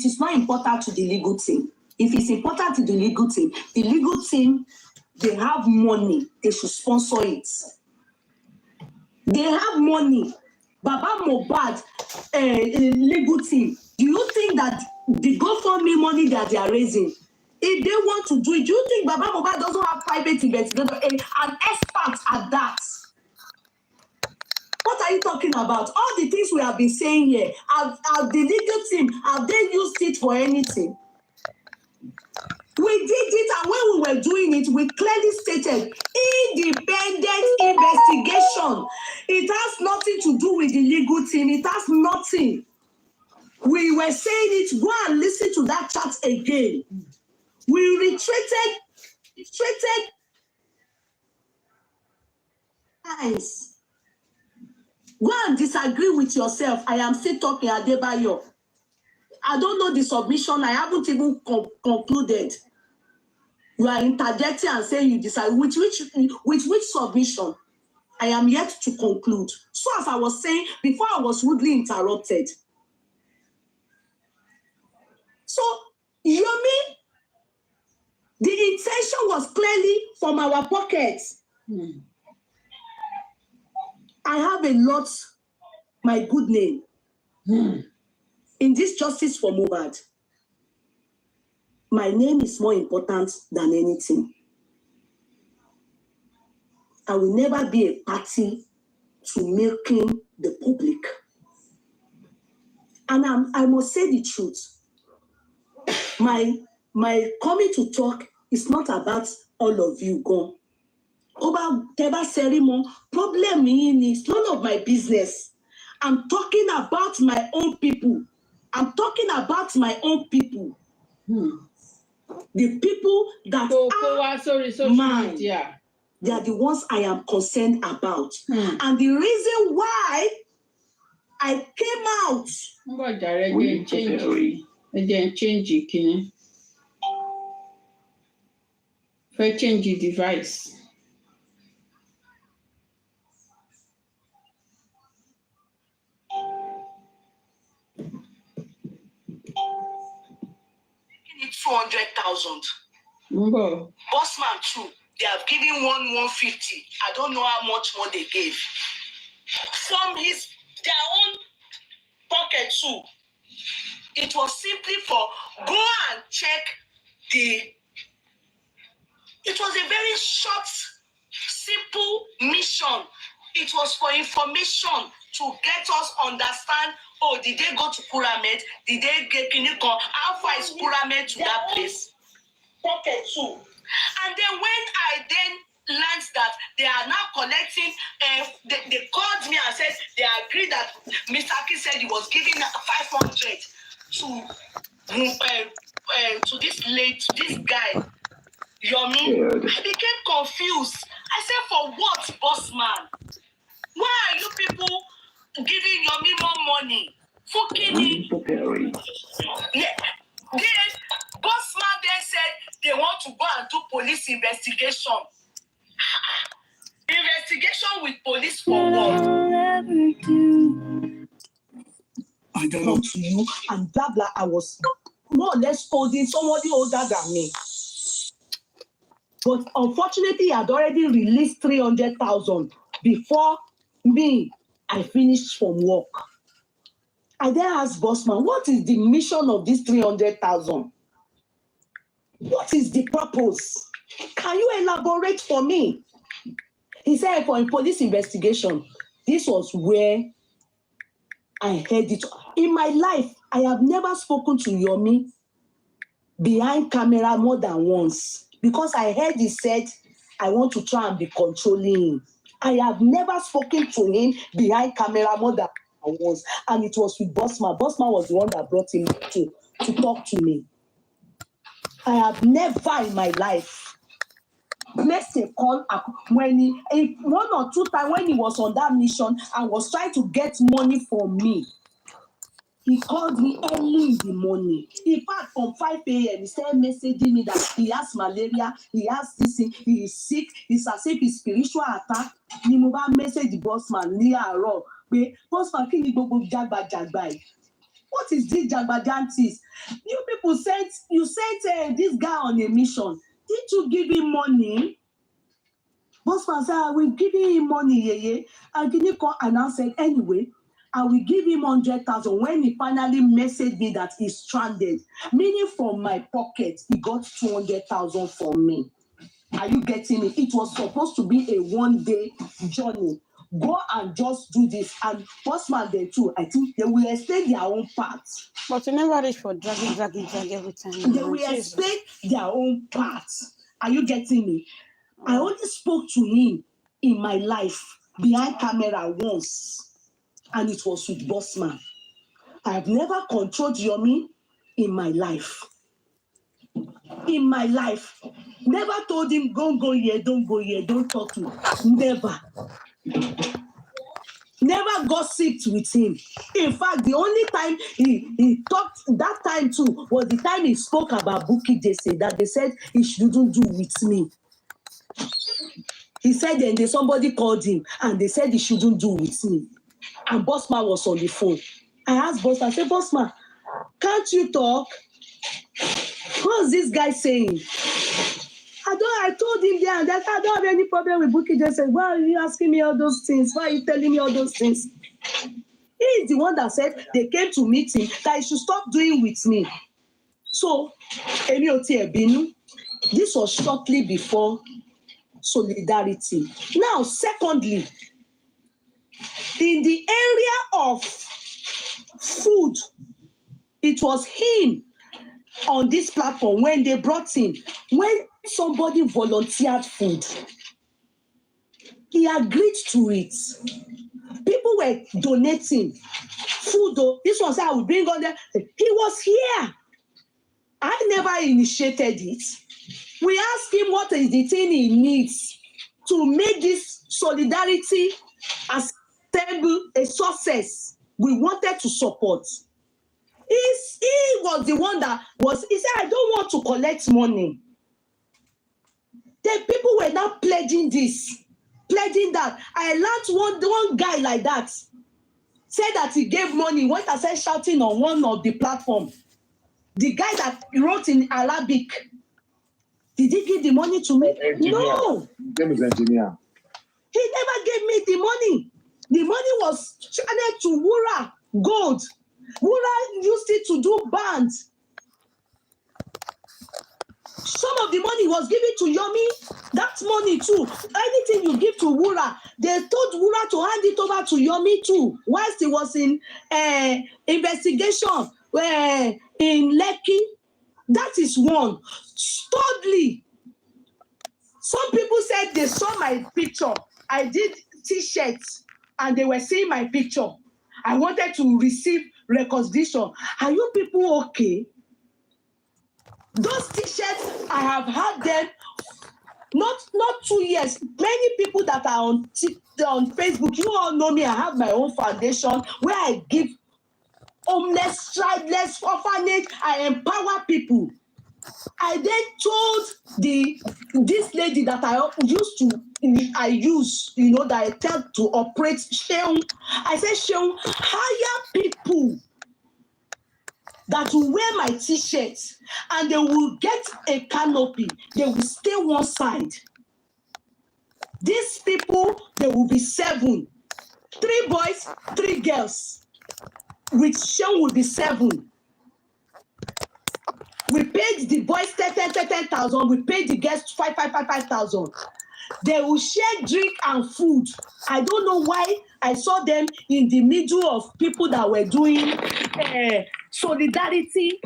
is not important to the legal team. If it's important to the legal team, they have money. They should sponsor it. They have money. Baba Mohbad, legal team. Do you think that the GoFundMe money that they are raising, if they want to do it, do you think Baba Mohbad doesn't have private investigator, an expert at that? What are you talking about? All the things we have been saying here, have the legal team, have they used it for anything? We did it, and when we were doing it, we clearly stated independent investigation. It has nothing to do with the legal team. It has nothing. We were saying it. Go and listen to that chat again. We retreated. Guys, go and disagree with yourself. I am still talking, Adebayo. I don't know the submission. I haven't even concluded. You are interjecting and saying you disagree. With which submission? I am yet to conclude. So as I was saying, before I was rudely interrupted. So, Yome, the intention was clearly from our pockets. I have a lot, my good name, in this justice for Mohbad. My name is more important than anything. I will never be a party to milking the public. And I must say the truth. My coming to talk is not about all of you gone. Problem is none of my business. I'm talking about my own people. The people that are mine. They are the ones I am concerned about. And the reason why I came out. Change the device. It 200,000. Bossman too. They have given 150. I don't know how much more they gave. From their own pocket too. It was simply for go and check the. It was a very short, simple mission. It was for information to get us understand. Oh, did they go to Pyramid? Did they get Kiniko? How far is Pyramid to that place? Pocket too. And then when I then learned that they are now collecting, they called me and said they agreed that Mr. Aki said he was giving 500 to this guy, Yome. I became confused. I said, for what, boss man? Why are you people giving Yome more money? Fucking it. Yeah. Then boss man then said they want to go and do police investigation. Investigation with police for what? I don't know to you and blah blah. I was more or less holding somebody older than me. But unfortunately, I had already released 300,000 before me. I finished from work. I then asked Bossman, what is the mission of this 300,000? What is the purpose? Can you elaborate for me? He said, for a police investigation. This was where I heard it. In my life, I have never spoken to Yome behind camera more than once. Because I heard he said, I want to try and be controlling him. I have never spoken to him behind camera more than once. And it was with Bossman. Bossman was the one that brought him to talk to me. I have never in my life placed a call when one or two times when he was on that mission and was trying to get money from me. He called me early in the morning. In fact, from 5 a.m., he started messaging me that he has malaria, he has this thing, he is sick, it's as if it's spiritual attack. Ni mo bá message the boss man ní àárọ̀ pé boss man kí ni gbogbo jagba. What is this jagbajantis? You people sent this guy on a mission. Did you give him money? Bossman said, I will give him money, Yeye. And Kudi called and said, anyway, I will give him 100,000 when he finally messaged me that he's stranded. Meaning from my pocket, he got 200,000 from me. Are you getting it? It was supposed to be a one-day journey. Go and just do this. And Bossman there too, I think they will explain their own part. But you never reach for drag every time. They will explain their own part. Are you getting me? I only spoke to him in my life behind camera once, and it was with Bossman. I have never controlled Yome in my life. In my life. Never told him, go here, don't go here, don't talk to me. Never. Never gossiped with him. In fact, the only time he talked that time too was the time he spoke about Bukky Jesse, that they said he shouldn't do with me. He said then somebody called him and they said he shouldn't do with me. And Bossman was on the phone. I asked Bossman, I said, Bossman, can't you talk? What's this guy saying? I told him there and that I don't have any problem with Bukky Jesse. Why are you asking me all those things? Why are you telling me all those things? He is the one that said they came to meet him that he should stop doing with me. So, this was shortly before Solidarity. Now, secondly, in the area of food, it was him on this platform when they brought him. When somebody volunteered food, he agreed to it. People were donating food. This one said, I will bring on them. He was here. I never initiated it. We asked him what is the thing he needs to make this Solidarity assemble a success. We wanted to support. He was the one that he said, I don't want to collect money. Then people were now pledging this, pledging that. I learned one guy like that, said that he gave money, went and started shouting on one of the platform. The guy that wrote in Arabic, did he give the money to me? No. Name is engineer. He never gave me the money. The money was channeled to Wura Gold. Wura used it to do bands. Some of the money was given to Yome. That money too. Anything you give to Wura, they told Wura to hand it over to Yome too. Whilst he was in investigation in Lekki. That is one. Thirdly, some people said they saw my picture. I did t-shirts and they were seeing my picture. I wanted to receive recognition. Are you people okay? Those t-shirts, I have had them not 2 years. Many people that are on Facebook, you all know me. I have my own foundation where I give homeless, childless, orphanage. I empower people. I then told this lady that I use, that I tell to operate Sheung. I said, Sheung, hire people that will wear my t-shirts and they will get a canopy. They will stay one side. These people, they will be 7. 3 boys, 3 girls. With Sheung will be 7. We paid the boys 10,000. We paid the guests 5,000. They will share drink and food. I don't know why I saw them in the middle of people that were doing solidarity.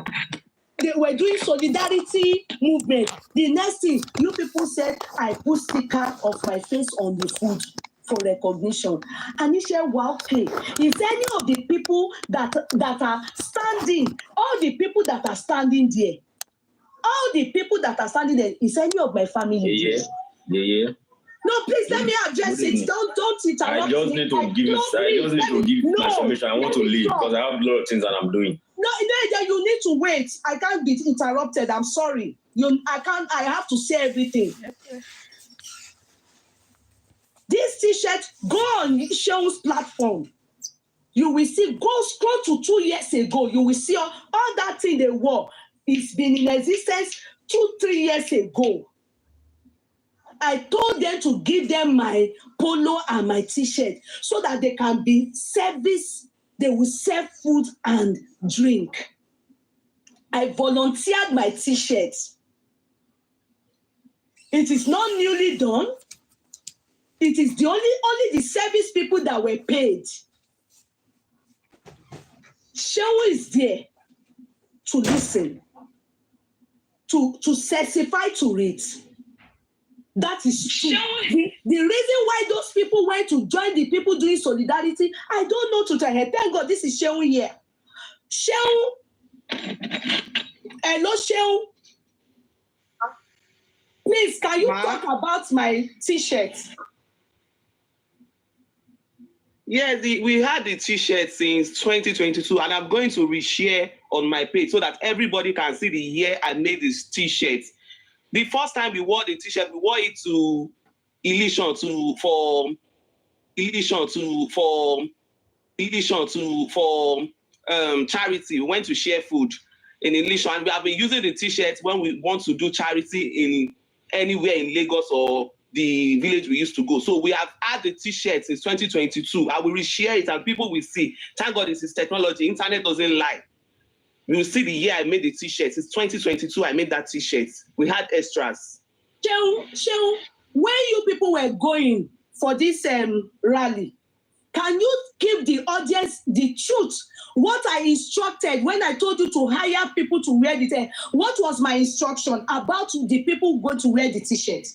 They were doing solidarity movement. The next thing, you people said, I put sticker of my face on the food for recognition. And he said, well, okay. Is any of the people that are standing, all the people that are standing there, all the people that are standing there, is any of my family? Yeah. No, please let me address it. Don't interrupt me. I just need to give my information. I want to leave because I have a lot of things that I'm doing. No, you need to wait. I can't be interrupted. I'm sorry. I have to say everything. Okay. This t-shirt, go on Sheung's platform. You will see, go scroll to 2 years ago, you will see all that thing they wore. It's been in existence 2-3 years ago. I told them to give them my polo and my t-shirt so that they can be service. They will serve food and drink. I volunteered my t-shirt. It is not newly done. It is the only the service people that were paid. Shehu is there to listen, to certify to it. That is true. The reason why those people went to join the people doing solidarity, I don't know to tell her. Thank God this is Shehu here. Shehu, hello Shehu. Please, can you talk about my t-shirt? Yes, we had the t-shirt since 2022, and I'm going to reshare on my page so that everybody can see the year I made this t-shirt. The first time we wore the t-shirt, we wore it to Illusion for charity. We went to share food in Illusion, and we have been using the t-shirt when we want to do charity in anywhere in Lagos or the village we used to go. So we have had the t-shirt since 2022. I will reshare it and people will see. Thank God this is technology. Internet doesn't lie. You will see the year I made the t-shirt. It's 2022 I made that t-shirt. We had extras. Shehu, when you people were going for this rally, can you give the audience the truth? What I instructed when I told you to hire people to wear the t-shirt, what was my instruction about the people going to wear the t-shirt?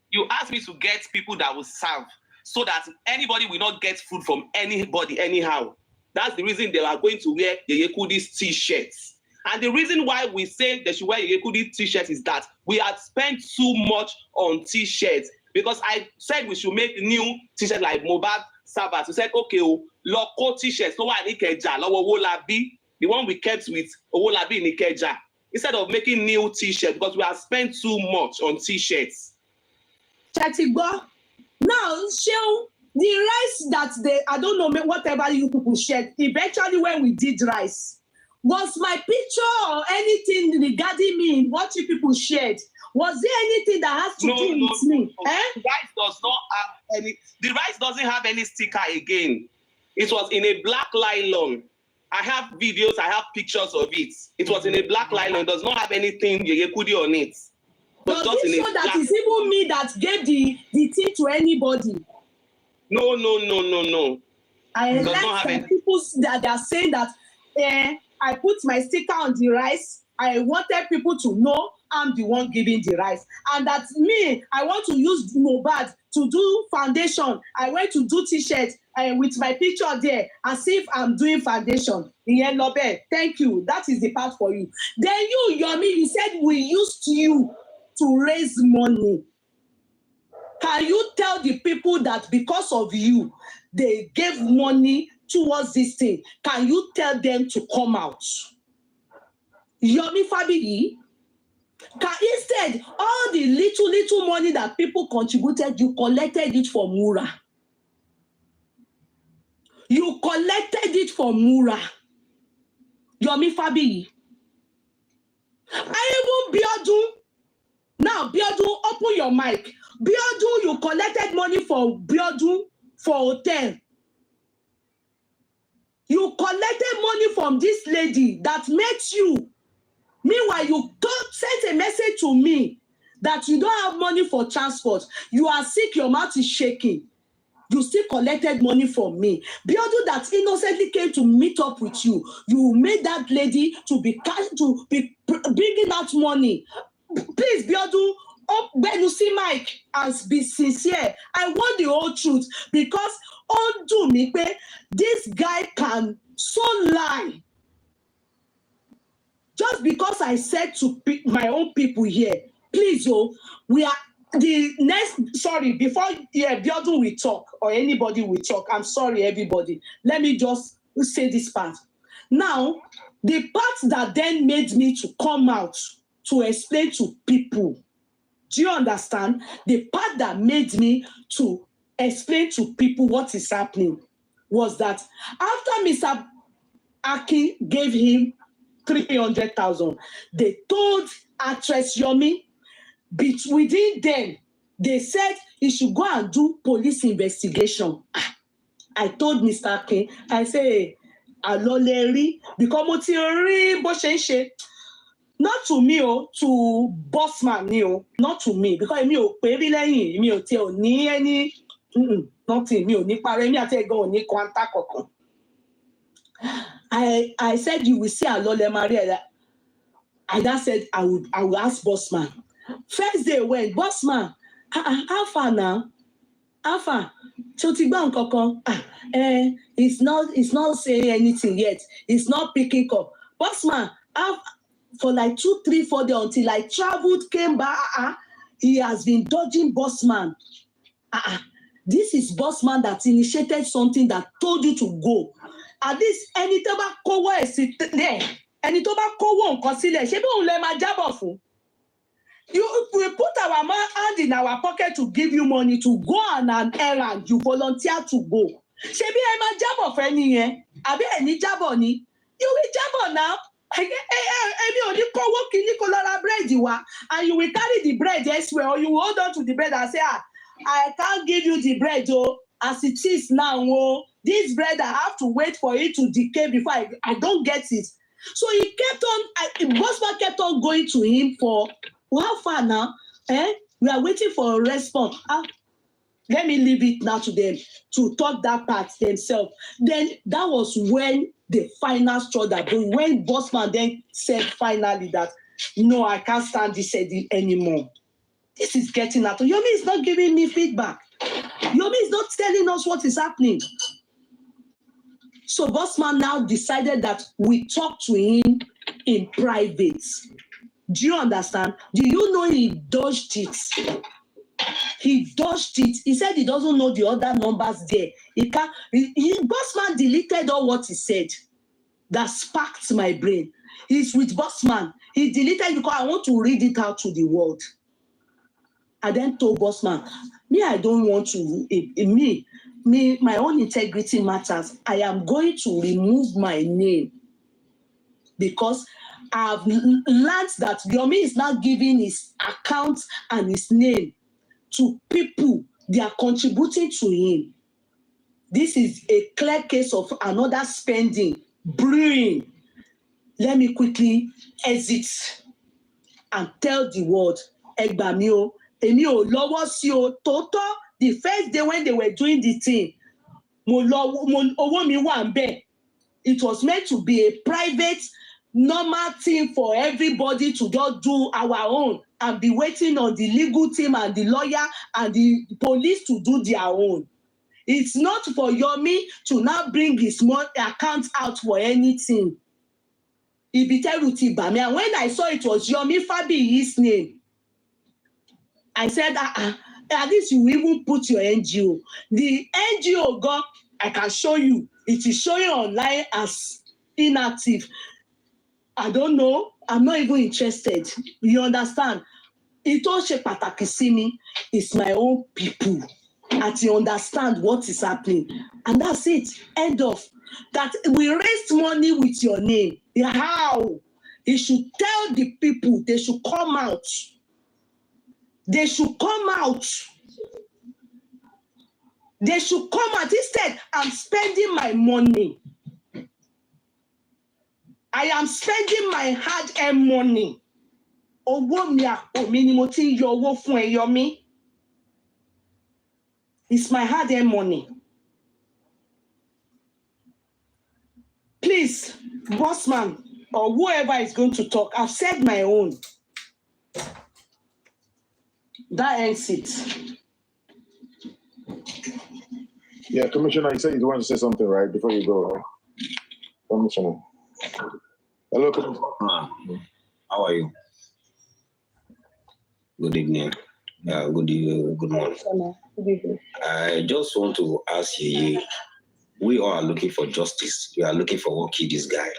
You asked me to get people that will serve so that anybody will not get food from anybody anyhow. That's the reason they are going to wear Yeye Kudi's t-shirts. And the reason why we say they should wear Yeye Kudi t-shirts is that we had spent too much on t-shirts, because I said we should make new t-shirts like Mohbad Sabbath. We said, okay, local t-shirts, no one Ikeja, Owolabi, the one we kept with Owolabi in Ikeja, instead of making new t-shirts, because we have spent too much on t-shirts. Chatigo. Now, Shehu, the rice that I don't know, whatever you people shared, eventually when we did rice, was my picture or anything regarding me in what you people shared? Was there anything that has to do with me? No. The rice does not have any. The rice doesn't have any sticker again. It was in a black nylon. I have videos, I have pictures of it. It was in a black nylon. It does not have anything Yeye Kudi on it. Does it show that it's even me that gave the thing to anybody? No. I like some people that are saying that I put my sticker on the rice. I wanted people to know I'm the one giving the rice. And that me, I want to use Mohbad to do foundation. I went to do t-shirts with my picture there as if I'm doing foundation. Thank you. That is the part for you. Then you, Yome, you said we used you to raise money. Can you tell the people that because of you, they gave money towards this thing? Can you tell them to come out? Yome Fabiyi, instead, all the little money that people contributed, you collected it from Mura. You collected it from Mura. Yome Fabiyi. I even Biodun. Now, Biodun, open your mic. Biodun, you collected money for Biodun for hotel. You collected money from this lady that met you. Meanwhile, you sent a message to me that you don't have money for transport. You are sick, your mouth is shaking. You still collected money from me. Biodun that innocently came to meet up with you. You made that lady to be bringing out money. Please, Biodun, when you see Mike, and be sincere. I want the whole truth, because undo me, this guy can so lie. Just because I said to my own people here, please, we are the next. Sorry, before Biodun will talk or anybody will talk. I'm sorry, everybody. Let me just say this part. Now, the part that then made me to come out to explain to people. Do you understand? The part that made me to explain to people what is happening was that after Mr. Aki gave him 300,000, they told actress Yome, within them, they said he should go and do police investigation. I told Mr. Aki, I say, Aloleri, because mo ti rí bó ṣe ń ṣe. Not to me, to bossman ni o, not to me, because mi ò pé rí lẹ́yìn, mi ò tiẹ̀ ò ní any, nothing, mi ò ní parẹ́, mi àti ẹ̀gbọ́n ò ní kwanta kankan. I said, you will see Alole Maria. I just said, I will ask bossman. First day when bossman, how far now? How far? It's not saying anything yet. It's not picking up. Bossman, for like 2, 3, 4 days until I traveled, came back. He has been dodging bossman. This is bossman that initiated something that told you to go. At least any tó bá kówó ẹ̀ sí there, any tó bá kówó nǹkan sílẹ̀, ṣé bí òun lè máa jábọ̀ fún? We put our hand in our pocket to give you money to go on an errand. You volunteer to go. Ṣé bí ẹ máa jábọ̀ fẹ́ nìyẹn? Àbí ẹ̀ ní jábọ̀ ni? You will jábọ̀ now. Èmi ò ní kówó kíní kó lọ ra bread wá, and you will carry the bread elsewhere, or you will hold on to the bread and say, I can't give you the bread, as it is now, this bread, I have to wait for it to decay before I don't get it. So he kept on, bossman kept on going to him for, how far now? We are waiting for a response. Let me leave it now to them to talk that part themselves. Then that was when the final straw that broke, when bossman then said finally that, no, I can't stand this anymore. This is getting out. Yome is not giving me feedback. Yome is not telling us what is happening. So bossman now decided that we talk to him in private. Do you understand? Do you know he dodged it? He dodged it. He said he doesn't know the other numbers there. Bossman deleted all what he said. That sparked my brain. He's with bossman. He deleted because I want to read it out to the world. I then told bossman, I don't want to, my own integrity matters. I am going to remove my name because I've learned that Yome is now giving his account and his name to people. They are contributing to him. This is a clear case of another spending brewing. Let me quickly exit and tell the world, Egbami o, èmi ò lọ́wọ́ sí o, tótọ́. The first day when they were doing the thing, owó mi wà ńbẹ̀. It was meant to be a private, normal thing for everybody to just do our own and be waiting on the legal team and the lawyer and the police to do their own. It's not for Yome to now bring his account out for anything. Ibiteru ti bà mí. And when I saw it was Yome Fabi, his name, I said, at least you even put your NGO. The NGO, God, I can show you. It is showing online as inactive. I don't know. I'm not even interested. You understand? It all ṣe pàtàkì sí mi. It's my own people. And you understand what is happening. And that's it. End of. That we raised money with your name. How? You should tell the people they should come out. They should come out. They should come out. Instead, I'm spending my money. I am spending my hard-earned money. Owó mi àpò mi ni mo ti ń yọ owó fún ẹ, Yome. It's my hard-earned money. Please, bossman, or whoever is going to talk, I've said my own. That ends it. Yeah, Commissioner, you said you want to say something, right? Before you go, right? Commissioner. Hello, Commissioner. How are you? Good evening. Good morning. I just want to ask Yeye, we all are looking for justice. We are looking for what killed this guy.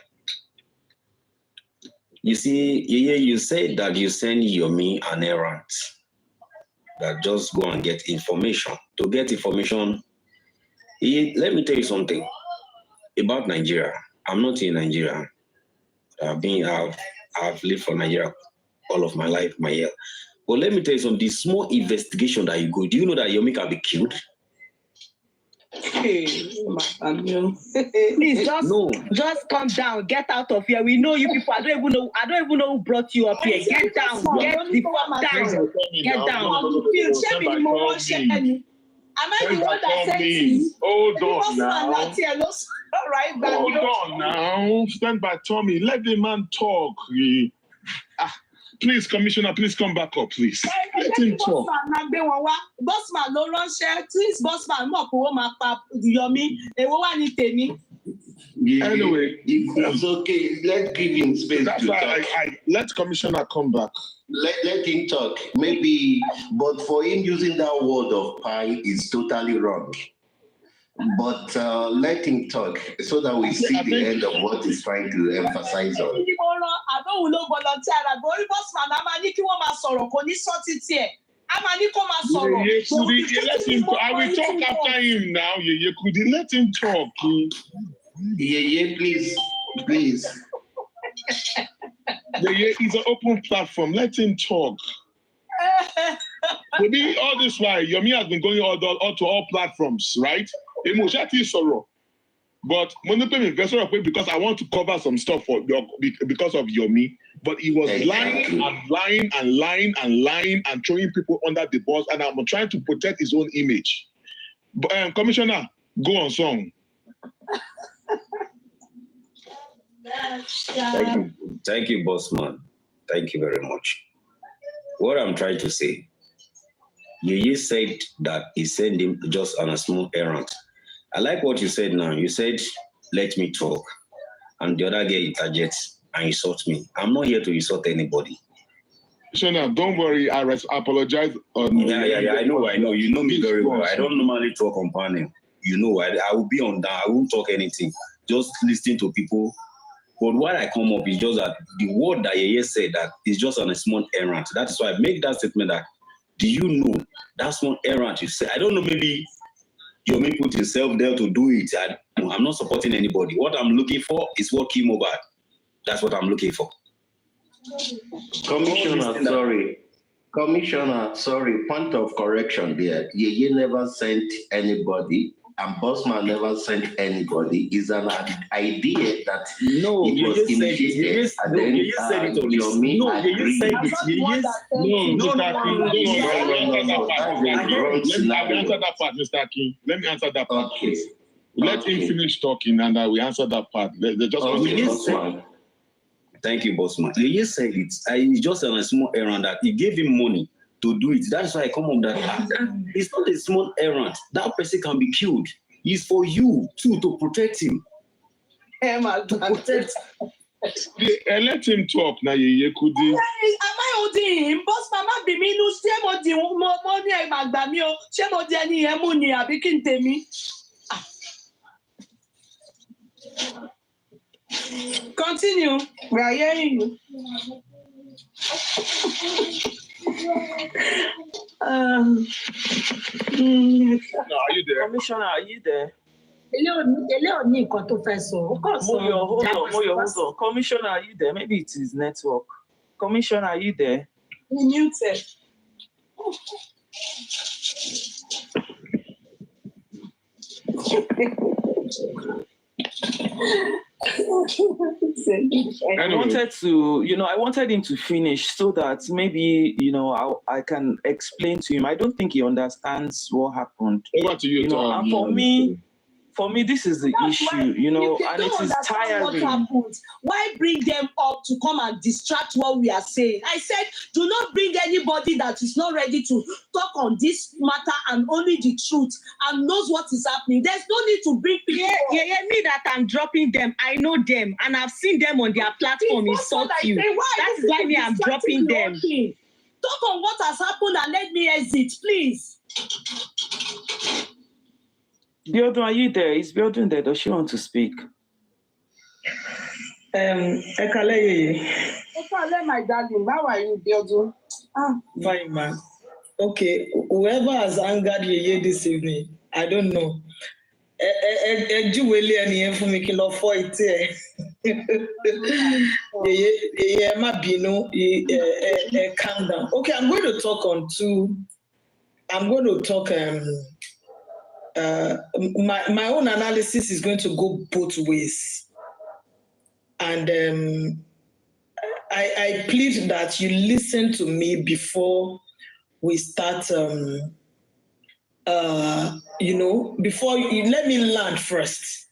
You see, Yeye, you said that you send Yome an errand. That just go and get information. To get information, Let me tell you something about Nigeria. I'm not in Nigeria. I've lived for Nigeria all of my life, my year. But let me tell you something. The small investigation that you go, do you know that Yome can be killed? Hey, Please just calm down. Get out of here. We know you people. I don't even know who brought you up here. Get down. Get the fuck down. Get down. Am I the one that sent you? Hold on now. Right back. Hold on now. Stand by Tommy. Let the man talk. Please, Commissioner, please come back up, please. Let him talk. Bossman ló ránṣẹ́, please Bossman mọ̀ pé ó máa pa Yomi. Èwo wà ní tèmi? Anyway, it's okay. Let's give him space that's to why talk. let Commissioner come back. Let him talk. Maybe, but for him using that word of pie is totally wrong. But let him talk so that we see the end of what he's trying to emphasize on. Àdóhùn ló volunteer àgbọ̀ orí Bossman a máa ní kí wọ́n máa sọ̀rọ̀ kò ní sọ títí ẹ̀. A máa ní kó máa sọ̀rọ̀. Yeye Kudi, let him talk. I will talk after him now, Yeye Kudi. Let him talk. Yeye, please. Yeye is an open platform. Let him talk. Maybe all this while, Yomi has been going all to all platforms, right? But because I want to cover some stuff because of Yomi, but he was lying and throwing people under the bus, and I'm trying to protect his own image. But, Commissioner, go on song. Thank you, Bossman. Thank you very much. What I'm trying to say, Yeye said that he sent him just on a small errand. I like what you said now. You said, let me talk. And the other guy interjects and insults me. I'm not here to insult anybody. Commissioner, don't worry. I apologize. Yeah. I know. You know me very well. I don't normally talk on panel. You know, I will be on that. I won't talk anything. Just listening to people. But what I come up is just that the word that Yeye said that is just on a small errand. That is why I make that statement that, do you know that small errand you say? I don't know, maybe Yome put himself there to do it. I'm not supporting anybody. What I'm looking for is what came over. That's what I'm looking for. Commissioner, sorry, point of correction there. Yeye never sent anybody. And Bossman never sent anybody. It's an idea that it was initiated. And then Yomi agreed. Let me answer that part, Mr. Akin. Let me answer that part. Okay. Let him finish talking and I will answer that part. Thank you, Bossman. Yeye said it's just on a small errand that he gave him money to do it. That's why I come up that it's not a small errand. That person can be killed. It's for you too to protect him. To protect. Let him talk now, Yeye Kudi. Am I holding him? Boss Mama be me no ṣé mo di mo ní ẹ máa gbà mí o. Ṣé mo di ẹni yẹn mú ni àbí kí n tèmi? Continue. We are hearing you. Are you there? Commissioner, are you there? Hold on. Commissioner, are you there? Maybe it is network. Commissioner, are you there? Muted. I wanted him to finish so that maybe, I can explain to him. I don't think he understands what happened. Over to you, and for me, this is the issue, and it is tiring. What happened? Why bring them up to come and distract what we are saying? I said, do not bring anybody that is not ready to talk on this matter and only the truth and knows what is happening. There's no need to bring people. Yeah, me that I'm dropping them. I know them and I've seen them on their platform insult you. That is why I'm dropping them. Talk on what has happened and let me exit, please. Biodun, are you there? Is Biodun there? Does she want to speak? Ekale, my darling. How are you, Biodun? Fine, man. Okay, whoever has angered Yeye this evening, I don't know. Juwele and the for making love for it. Yeah, my bino, calm down. Okay, I'm going to talk on two. I'm going to talk. My own analysis is going to go both ways, and I plead that you listen to me before we start. Before you let me land first.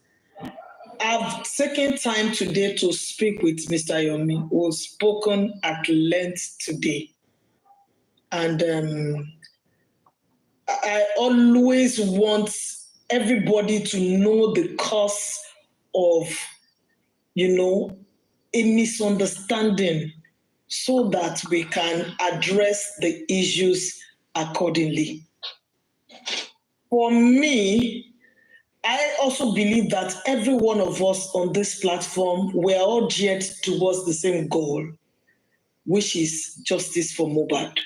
I've taken time today to speak with Mr. Yome, who's spoken at length today. And I always want everybody to know the cause of, a misunderstanding so that we can address the issues accordingly. For me, I also believe that every one of us on this platform, we're all geared towards the same goal, which is justice for Mohbad.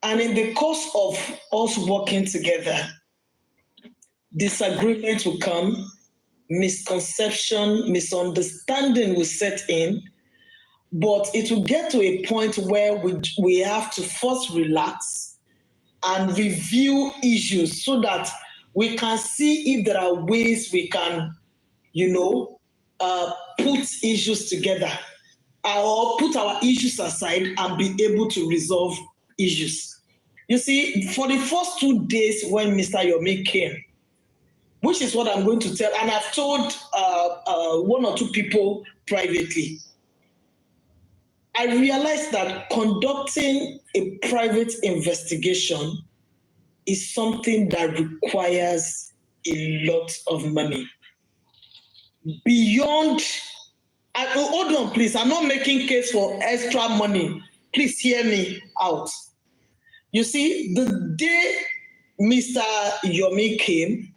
And in the course of us working together, disagreement will come, misconception, misunderstanding will set in, but it will get to a point where we have to first relax and review issues so that we can see if there are ways we can, put issues together or put our issues aside and be able to resolve issues. You see, for the first 2 days when Mr. Yome came, which is what I'm going to tell, and I've told one or two people privately, I realized that conducting a private investigation is something that requires a lot of money. Beyond, hold on, please. I'm not making case for extra money. Please hear me out. You see, the day Mr. Yome came,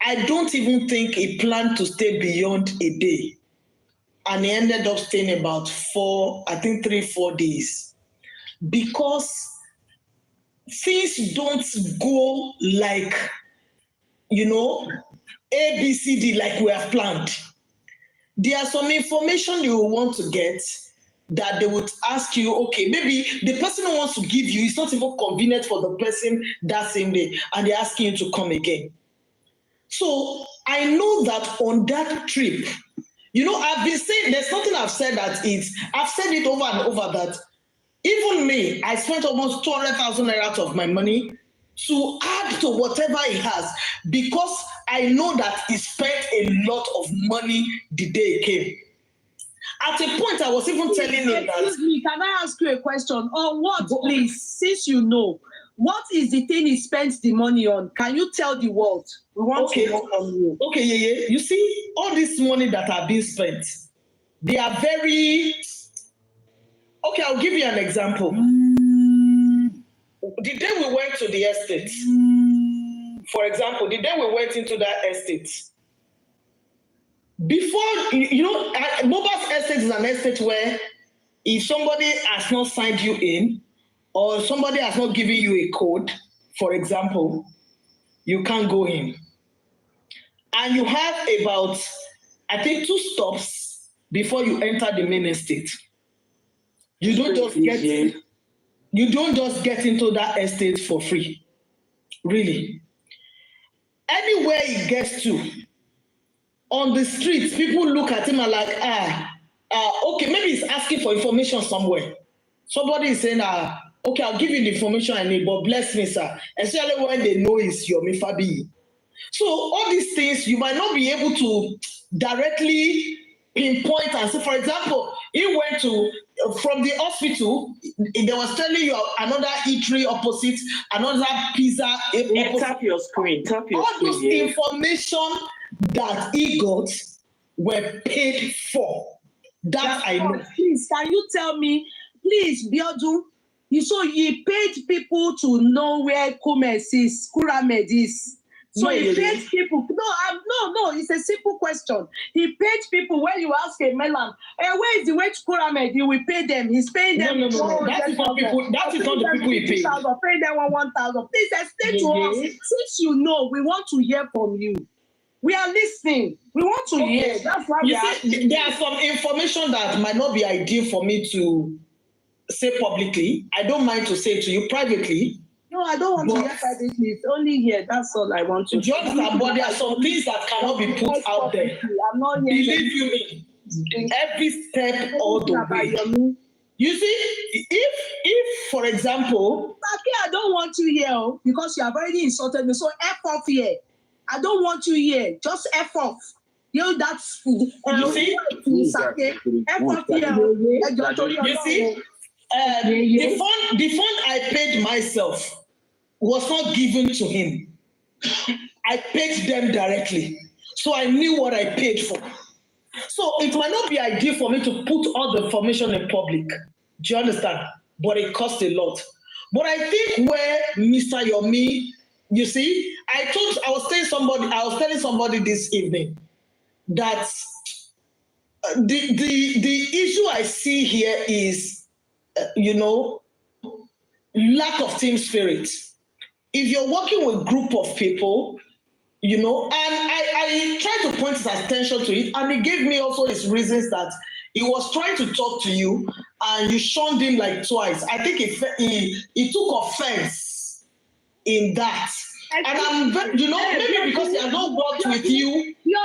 I don't even think he planned to stay beyond a day. And he ended up staying about 3-4 days. Because things don't go like, A, B, C, D, like we have planned. There are some information you will want to get that they would ask you, okay, maybe the person who wants to give you is not even convenient for the person that same day, and they're asking you to come again. So I know that on that trip, I've been saying, there's something I've said I've said it over and over that even me, I spent almost 200,000 naira out of my money to add to whatever he has because I know that he spent a lot of money the day he came. At a point, I was even telling him that... Excuse me, can I ask you a question? On what, please, since you know, what is the thing he spends the money on? Can you tell the world? We want to know from you. Okay, Yeye. You see, all this money that are being spent, they are very... Okay, I'll give you an example. The day we went to the estate, for example, the day we went into that estate, before, Mohbad's estate is an estate where if somebody has not signed you in or somebody has not given you a code, for example, you can't go in. And you have about, 2 stops before you enter the main estate. You don't just get into that estate for free. Really. Anywhere he gets to, on the streets, people look at him and like, okay, maybe he's asking for information somewhere. Somebody is saying, okay, I'll give you the information I need, but bless me, sir. Especially when they know it's Yome Fabi. So all these things, you might not be able to directly pinpoint and say, for example, he went from the hospital, they was telling you another eatery opposite, another pizza opposite. Tap your screen, all those information that he got were paid for. That I know. Please, can you tell me, please, Biodu, so you paid people to know where Kuramed is So No, he Yeye. paid people. No, it's a simple question. He paid people when you ask a Melam, where is the way to Kuramed? He will pay them. He's paying them. No. That is not people. That is not the people he paid. Pay them 1,000. Please explain to us. Since you know, we want to hear from you. We are listening. We want to hear. That's why we are. There are some information that might not be ideal for me to say publicly. I don't mind to say to you privately. No, I don't want to hear privately. It's only here. That's all I want to. Do you understand? But there are some things that cannot be put out there. I'm not hearing. Believe you me, every step all the way. You see, if for example, I don't want you here because you have already insulted me. So F off here. I don't want you here. Just F off. You know that's you see. F off here. You see, the fund I paid myself was not given to him. I paid them directly. So I knew what I paid for. So it might not be ideal for me to put all the information in public. Do you understand? But it costs a lot. But I think where Mr. Yome, you see, I was telling somebody this evening that the issue I see here is, lack of team spirit. If you're working with a group of people, and I tried to point his attention to it, and he gave me also his reasons that he was trying to talk to you, and you shunned him like twice. I think he took offense in that. And I'm maybe because he has not worked with you. You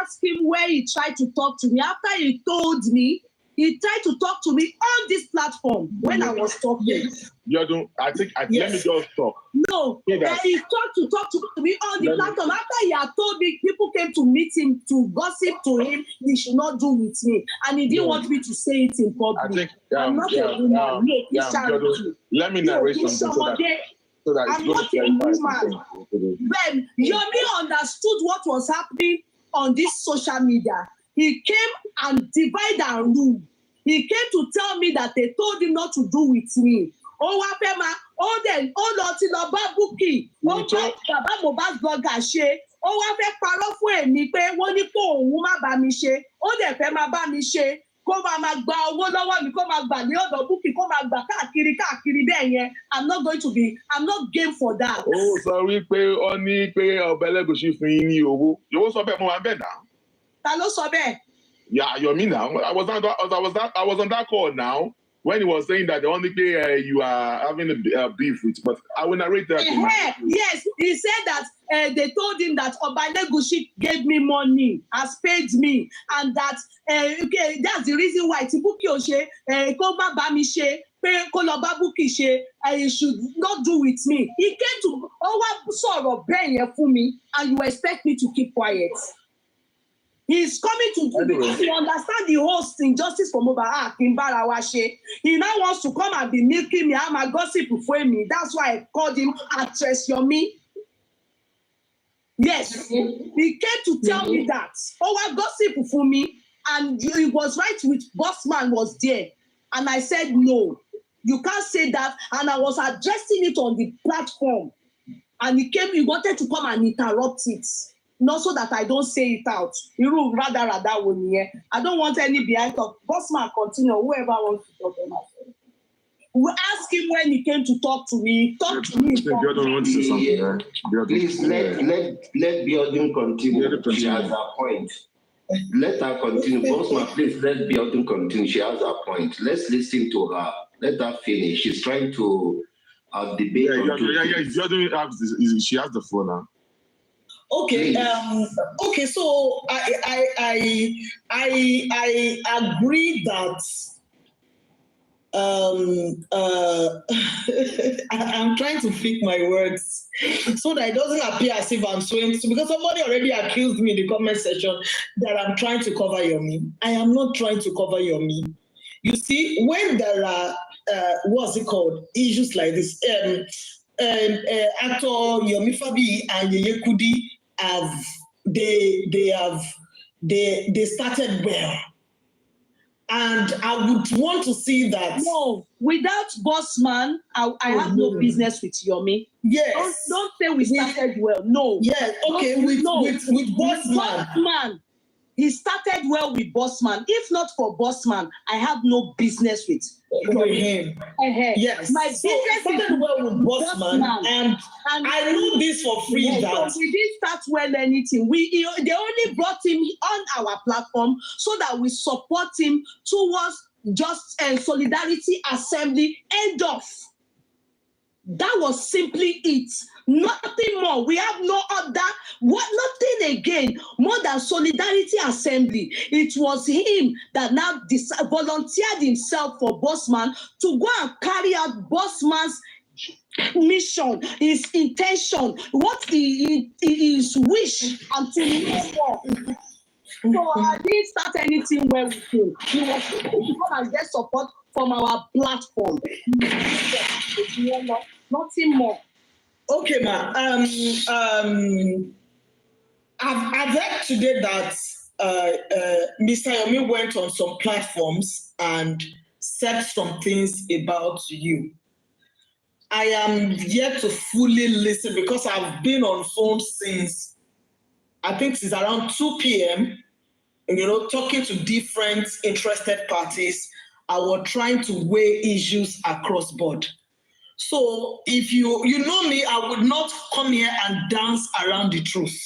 asked him where he tried to talk to me. After he told me, he tried to talk to me on this platform when I was talking. Let me just talk. No, he tried to talk to me on the platform. After he had told me, people came to meet him to gossip to him, he should not do with me. And he didn't want me to say it in public. I'm not a woman. Let me narrate something so that I'm not a woman. When Yome understood what was happening on this social media, he came and divided and ruled. He came to tell me that they told him not to do with me. Oh, Wapema, lọ ti lọ bá Bukky, bá bàbá Mohbad's blogger ṣe, ó wá fẹ́ parọ́ fún èmi pé wọ́n ní kó òun má bá mi ṣe, ó dẹ̀ fẹ́ máa bá mi ṣe, kó máa gba owó lọ́wọ́ mi, kó máa gbà ní ọ̀dọ̀ Bukky, kó máa gbà káàkiri bẹ́ẹ̀ yẹn. I'm not game for that. Ó sọ wípé ó ní pé ọba Ẹlẹ́gùṣì fún yín ní owó. Yòówó sọ bẹ́ẹ̀ mo wà bẹ́ẹ̀ náà. Ta ló sọ bẹ́ẹ̀? Yeah, Yome now. I was on that call now when he was saying that the only day you are having a beef with, but I will narrate that. Yes, he said that they told him that Oba Elegushi gave me money, has paid me, and that that's the reason why Bukky Ose kó má bá mi ṣe, pé kó lọ bá Bukky ṣe, he should not do with me. He came to sọ̀rọ̀ bẹ́ẹ̀ yẹn fún mi, and you expect me to keep quiet. He's coming to do because he understands the whole injustice for Mohbad. He now wants to come and be milking me. I'm a gossip for me. That's why I called him actress Yome. Yes, he came to tell me that. I gossip for me, and he was right with Bossman was there, and I said no, you can't say that. And I was addressing it on the platform, and he wanted to come and interrupt it. Not so that I don't say it out. I don't want any behind talk. Bossman continue, whoever wants to talk about it. We ask him when he came to talk to me. Talk to me. Please let Biodun continue. She has her point. Let her continue. Bossman, please let Biodun continue. She has her point. Let's listen to her. Let her finish. She's trying to debate. She has the phone now. Okay. Okay. So I agree that I'm trying to pick my words so that it doesn't appear as if I'm swaying. Because somebody already accused me in the comment section that I'm trying to cover Yome. I am not trying to cover Yome. You see, when there are what's it called, issues like this, actor Aflabi and Yeye Kudi they started well. And I would want to see that. No, without Bossman, I have no business with Yome. Yes. Don't say we started well. No. Yes. Okay. With Bossman. Bossman. He started well with Bossman. If not for Bossman, I have no business with him. Yes. My business started well with Bossman, and I know this for free. So we didn't start well anything. They only brought him on our platform so that we support him towards just Solidarity Assembly. End of. That was simply it. Nothing more. We have no other, nothing again more than Solidarity Assembly. It was him that now volunteered himself for Bossman to go and carry out Bossman's mission, his intention, what his wish until no more. So I didn't start anything well with him. He was to come and get support from our platform. Nothing more. Okay, ma. I've heard today that Mr. Yome went on some platforms and said some things about you. I am yet to fully listen because I've been on phone since around 2 p.m. Talking to different interested parties. I was trying to weigh issues across board. So if you know me, I would not come here and dance around the truth.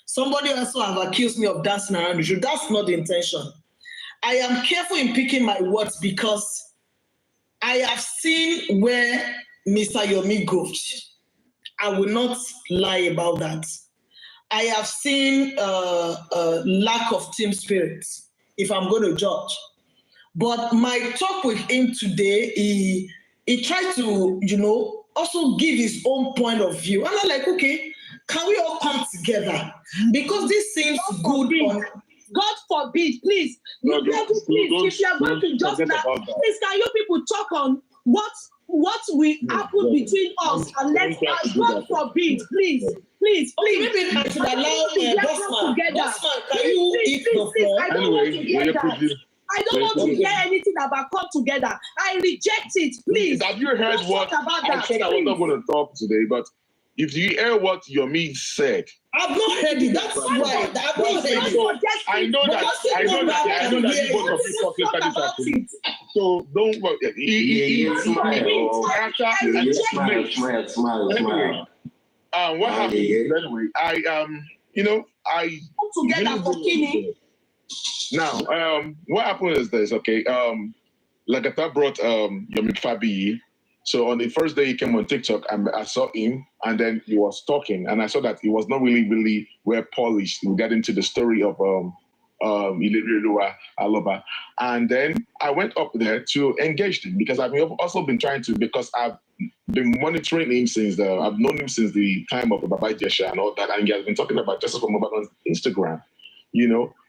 Somebody also have accused me of dancing around the truth. That's not the intention. I am careful in picking my words because I have seen where Mr. Yome goes. I will not lie about that. I have seen lack of team spirit, if I'm going to judge. But my talk with him today, he tried to, also give his own point of view. And I'm like, okay, can we all come together? Because this seems good. God forbid, please. If you are going to just please, can you people talk on what will happen between us and let's God forbid, please. Maybe I should allow Bossman. Can you eat the floor? I don't want to hear that. I don't want to hear anything about come together. I reject it, please. Have you heard what? I said I was not going to talk today, but if you hear what Yome said, I've not heard it. That's why I've not heard it. I know that you both of you talking about it. So don't worry. Smile. What happened? Anyway, I together for Kini. Now, what happened is this, okay? Lagata brought Aflabi. So on the first day he came on TikTok, and I saw him, and then he was talking, and I saw that he was not really well polished regarding to the story of Aloba. And then I went up there to engage him because I've also been trying to, because I've been monitoring him I've known him since the time of Baba Jesha and all that, and he has been talking about justice for Mohbad on Instagram,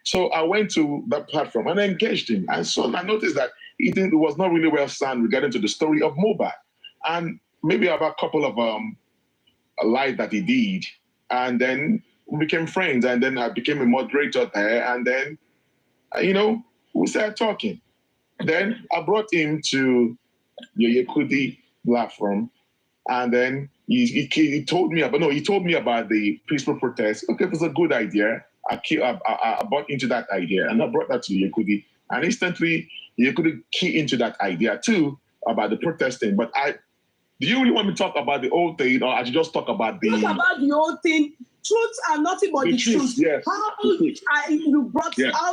So I went to that platform and I engaged him. And so I noticed that it was not really well sound regarding to the story of Mohbad. And maybe about a couple of lies that he did. And then we became friends. And then I became a moderator there. And then, we started talking. Then I brought him to Yeye Kudi platform. And then he told me about the peaceful protest. Okay, it was a good idea. I bought into that idea and I brought that to Yekudi. And instantly, Yekudi key into that idea too about the protesting. But do you really want me to talk about the old thing, or I should just talk about the... Talk about the old thing. Truth and nothing but the truth. Yes. How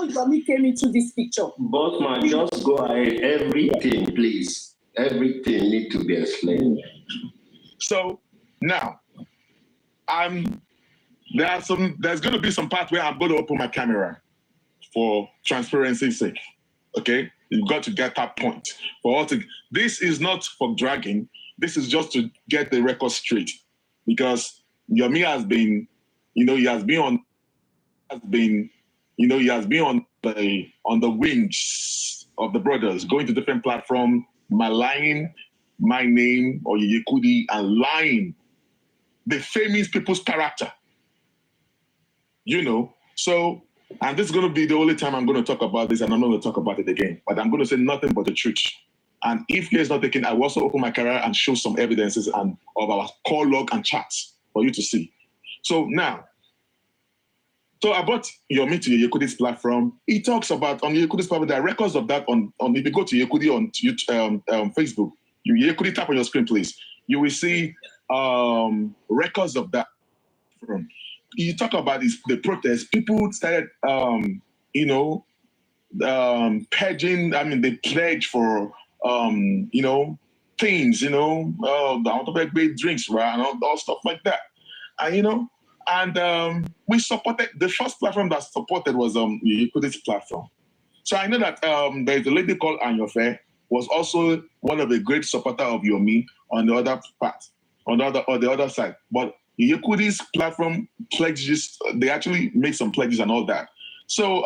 Yome came into this picture. Bossman, just go ahead. Everything, please. Everything need to be explained. So now, there's going to be some part where I'm going to open my camera for transparency's sake. Okay? You've got to get that point. This is not for dragging. This is just to get the record straight. Because Yome has been, he has been on the wings of the brothers, going to different platforms, maligning my name or Yeye Kudi and lying, defaming people's character. So And this is going to be the only time I'm going to talk about this, and I'm not going to talk about it again. But I'm going to say nothing but the truth. And if care is not taken, I will also open my camera and show some evidences and of our call log and chats for you to see. So now, so I brought Yome to Yeye Kudi's platform. He talks about on Yeye Kudi's platform. There are records of that on if you go to Yeye Kudi on YouTube, Facebook, Yeye Kudi, tap on your screen, please. You will see records of that. You talk about the protest. People started, pledging. I mean, they pledged for, things. I want to make great drinks, right, and all stuff like that. And and we supported the first platform that supported was Yeye Kudi's platform. So I know that there's a lady called Anyofe was also one of the great supporter of Yome on the other part, on the other side. But Yeye Kudi's platform pledges, they actually made some pledges and all that. So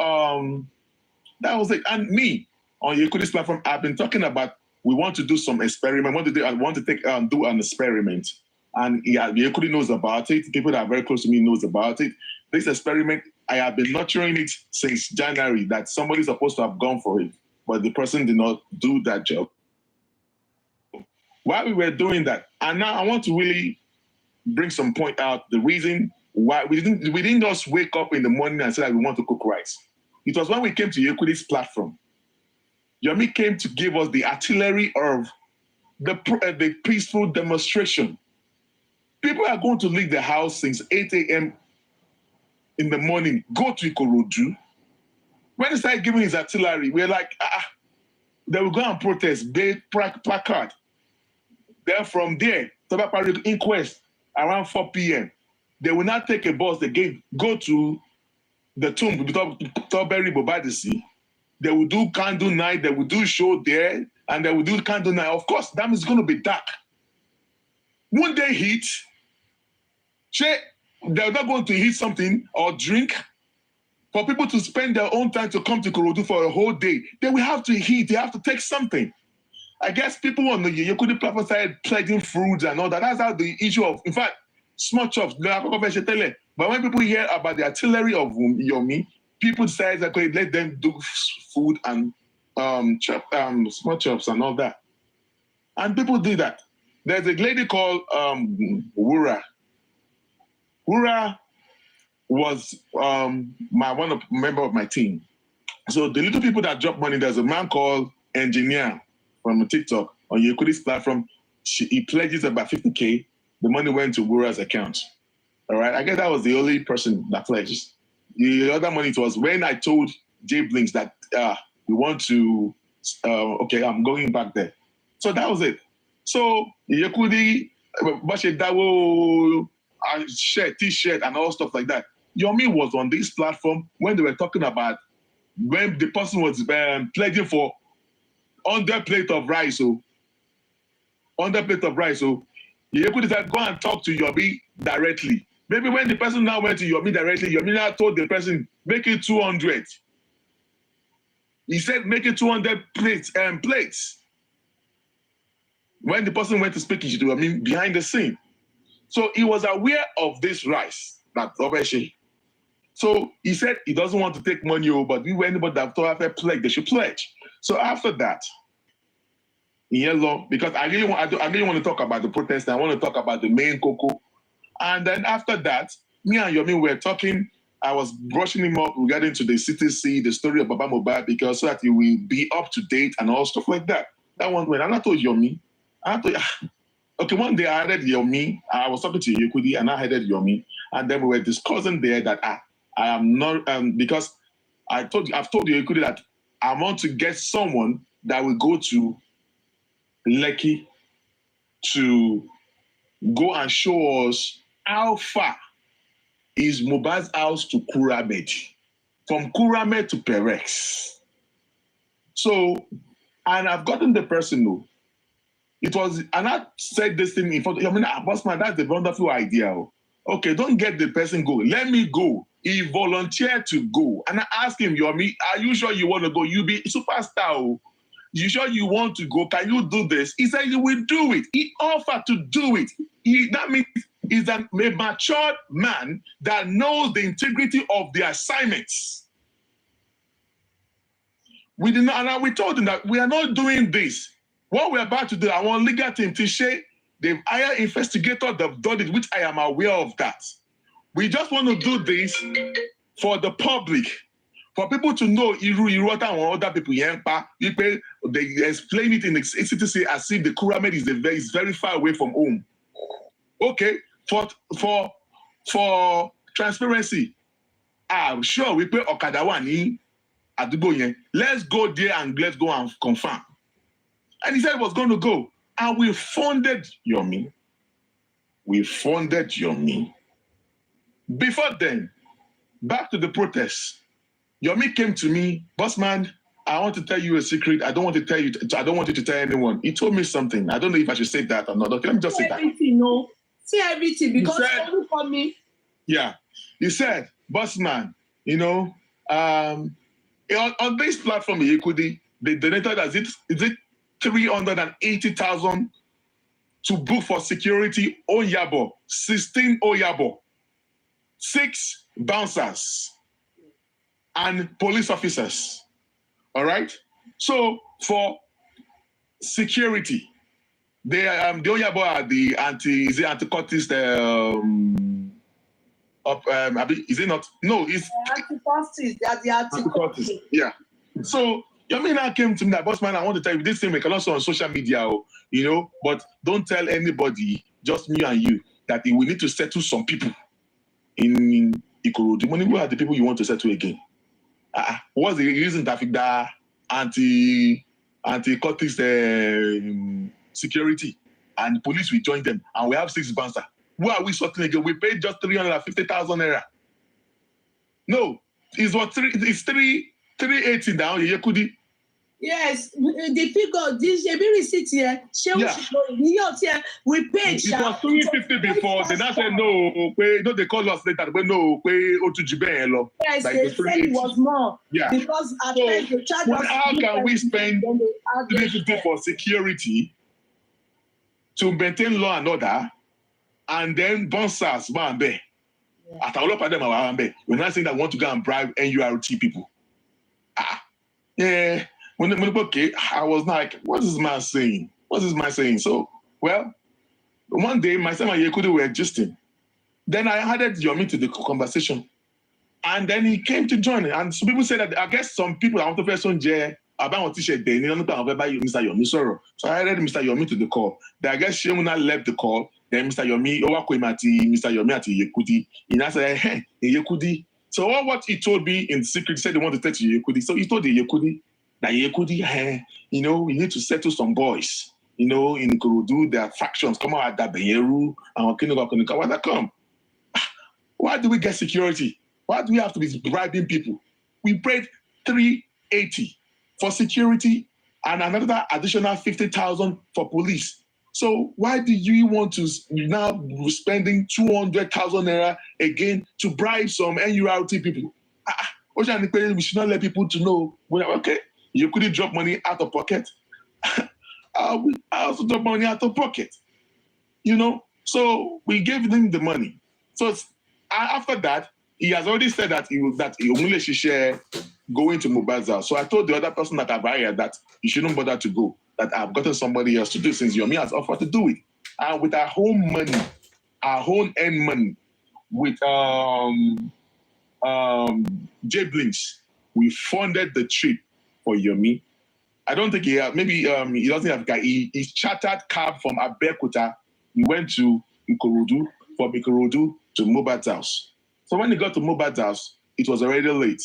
that was it. And me on Yeye Kudi's platform, I've been talking about we want to do some experiment. I want to do an experiment. And Yeye Kudi knows about it. People that are very close to me knows about it. This experiment, I have been nurturing it since January, that somebody's supposed to have gone for it, but the person did not do that job. While we were doing that, and now I want to really bring some point out the reason why we didn't just wake up in the morning and say that we want to cook rice. It was when we came to Yeye Kudi's platform. Yome came to give us the artillery of the peaceful demonstration. People are going to leave the house since 8 a.m. in the morning, go to Ikorodu. When he started giving his artillery, we're like, they will go and protest, big placard. Then from there, Tabapari inquest around 4 p.m. They will not take a bus again, go to the tomb, Toberi Bobadisi. They will do candle night, they will do show there, and they will do candle night. Of course, that is going to be dark. Won't they heat? They're not going to eat something or drink. For people to spend their own time to come to Ikorodu for a whole day, they will have to eat, they have to take something. I guess people on the Yeye Kudi platform started pledging fruits and all that. That's how the issue of, in fact, small chops. But when people hear about the artillery of Yome, people decide that okay, let them do food and small chops and all that. And people do that. There's a lady called Wura. Wura was member of my team. So the little people that drop money, there's a man called Engineer from TikTok on Yeye Kudi's platform. He pledges about 50K. The money went to Wura's account. All right, I guess that was the only person that pledged. The other money, it was when I told Jay Blinks that we want to, okay, I'm going back there. So that was it. So Yeye Kudi, shirt, t-shirt, and all stuff like that. Yome was on this platform when they were talking about when the person was pledging for 100 plate of rice. So 100 plate of rice. So Yeye Kudi said, go and talk to Yome directly. Maybe when the person now went to Yome directly, Yome now told the person, make it 200. He said, make it 200 plates. When the person went to speak to Yome behind the scene. So he was aware of this rice that Obeshi. So he said he doesn't want to take money over, but anybody that thought after pledge, they should pledge. So after that, in yellow, because I really want to talk about the protest, I want to talk about the main cocoa. And then after that, me and Yome were talking. I was brushing him up regarding to the CTC, the story of Baba Mohbad, because so that he will be up to date and all stuff like that. That one went, and I told Yome, okay, one day I headed Yome. I was talking to Yeye Kudi and I headed Yome. And then we were discussing there that I am not, because I've told Yeye Kudi that I want to get someone that will go to Lekki to go and show us how far is Mohbad's house to Kuramed, from Kuramed to Perex. So, and I've gotten the person who, it was, and I said this thing in front of, boss man, that's a wonderful idea. Okay, don't get the person go. Let me go. He volunteered to go. And I asked him, Yome, are you sure you want to go? You be superstar. You sure you want to go? Can you do this? He said he will do it. He offered to do it. That means he's a mature man that knows the integrity of the assignments. We did not, and we told them that we are not doing this. What we're about to do, I want legal team to say they've hired investigators, they've done it, which I am aware of that. We just want to do this for the public, for people to know Iruota and other people. They explain it in the city as if the Kuramed is very far away from home. Okay, for transparency, I'm sure we pay Okadawani at the go. Let's go there and let's go and confirm. And he said he was going to go. And we funded Yome. Before then, back to the protests, Yome came to me, boss man, I want to tell you a secret. I don't want you to tell anyone. He told me something. I don't know if I should say that or not. Okay, let me just say that. No. Say everything because you for me. Yeah. He said, boss man, on this platform, Kudi, they donated is it 380,000 to book for security Oyabo, 16 Oyabo, 6 bouncers, and police officers. All right. So for security, the Oyabo are the anti-cultist. Is it not? No, it's anti-cultist. They are the anti-cultist. Yeah. So Yome now came to me that, boss man, I want to tell you this thing. We can also on social media, but don't tell anybody, just me and you, that we need to settle some people in Ikorodu. Who are the people you want to settle again? What's the reason that anti-cultist security and police will join them, and we have 6 bouncers? Who are we sorting again? We paid just 350,000 naira. No, it's what it's 380 now. Kudi. Yes, the figure this receipt here. We paid. It was 350 before. They now said no. They called us later. No, yes, they said it was more. Yeah. Because at first the charge was. How can we spend 350 for security to maintain law and order, and then bouncers, Bambe? After all of them are Bambe, we're not saying that we want to go and bribe NURT people. Yeah. Okay, I was like, what is this man saying? So, well, one day, myself and Yekudi were gisting. Then I added Yome to the conversation. And then he came to join. And some people said that, I guess some people, I want to first about t-shirt, they don't know about Mr. Yome. So I added Mr. Yome to the call. Then I guess Shemuna left the call. Then Mr. Yome, Mr. Yome at Yekudi. And I said, hey, Yekudi. So what he told me in secret, he said he wanted to touch Yekudi. So he told the Yekudi, that Yekudi, we need to settle some boys. In Kurudu, there are factions come out at Dabeyeru and Kinugaka. Why that come? Why do we get security? Why do we have to be bribing people? We paid 380 for security and another additional 50,000 for police. So why do you want to now spending 200,000 naira again to bribe some NURT people? We should not let people to know. Okay, you couldn't drop money out of pocket. I also drop money out of pocket. So we gave them the money. So after that, he has already said that he only should share going to Mubaza. So I told the other person that I've hired that you shouldn't bother to go, that I've gotten somebody else to do since Yome has offered to do it. And with our own money, our own end money, with J Blinks, we funded the trip for Yome. I don't think he doesn't have a car. He chartered cab from Abeokuta. He went to Ikorodu, from Ikorodu to Mohbad's house. So when he got to Mohbad's house, it was already late.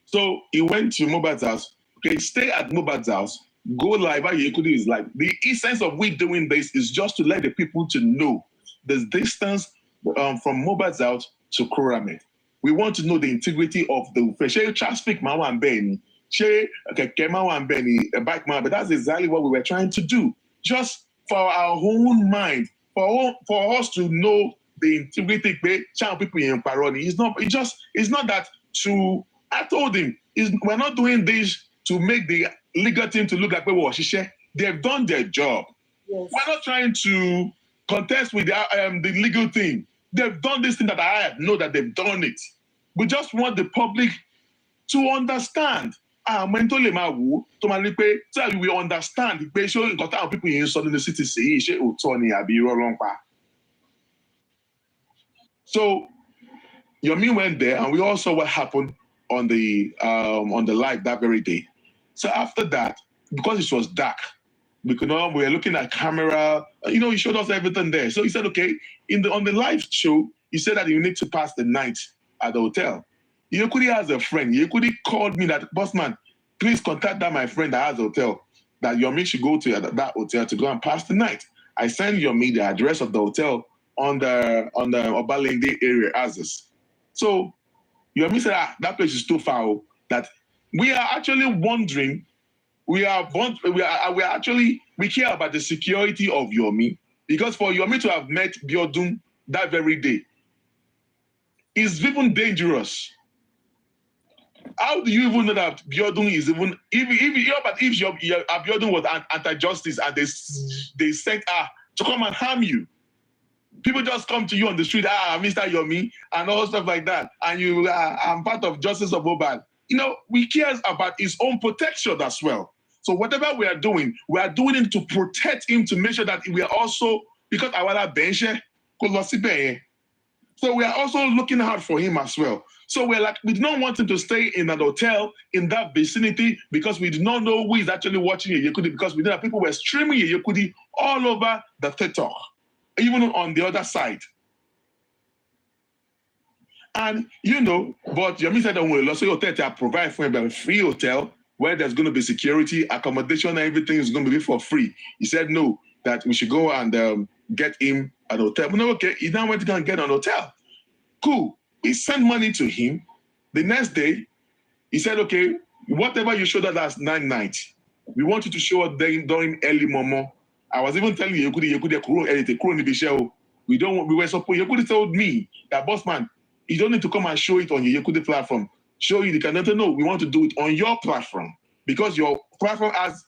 So he went to Mohbad's house. Okay, stay at Mohbad's house. Go live. Yekudi is like, the essence of we doing this is just to let the people to know the distance from Mohbad's house to Kuramed. We want to know the integrity of the traffic. But that's exactly what we were trying to do. Just for our own mind, for us to know the integrity people in Paroni. It's not that to. I told him, we're not doing this to make the legal team to look like Washishe. They've done their job. Yes. We're not trying to contest with the legal team. They've done this thing that I know that they've done it. We just want the public to understand mental so we understand the patient got our people in the city say so Yome went there, and we all saw what happened on the live that very day. So after that, because it was dark, we were looking at camera. He showed us everything there. So he said, okay, on the live show, he said that you need to pass the night at the hotel. Yekudi has a friend. Yekudi called me that, boss man, please contact my friend that has a hotel. That Yome should go to that hotel to go and pass the night. I sent Yome the address of the hotel on the Obalende area as this. So Yome said, that place is too far. That we are actually wondering. We care about the security of Yome, because for Yome to have met Biodun that very day is even dangerous. How do you even know that Biodun is even if Biodun was anti-justice and they sent to come and harm you? People just come to you on the street, Mr. Yome, and all stuff like that, and you I'm part of Justice of Obad. We care about his own protection as well. So whatever we are doing it to protect him, to make sure that we are also, because our bench, so we are also looking out for him as well. So we're like, we do not want him to stay in an hotel in that vicinity, because we do not know who is actually watching Yeye Kudi, because we know that people were streaming Yeye Kudi all over the TikTok, even on the other side. And but Yome said that we'll also provide for him a free hotel where there's going to be security, accommodation, everything is going to be for free. He said no, that we should go and get him an hotel. But no, okay, he now went to go and get an hotel. Cool. We sent money to him. The next day, he said, okay, whatever you showed us last night, we want you to show us during early momo. I was even telling you, we were supposed, Yekudi told me that, boss man, you don't need to come and show it on your Yekudi platform. Show you the cannot know. We want to do it on your platform, because your platform has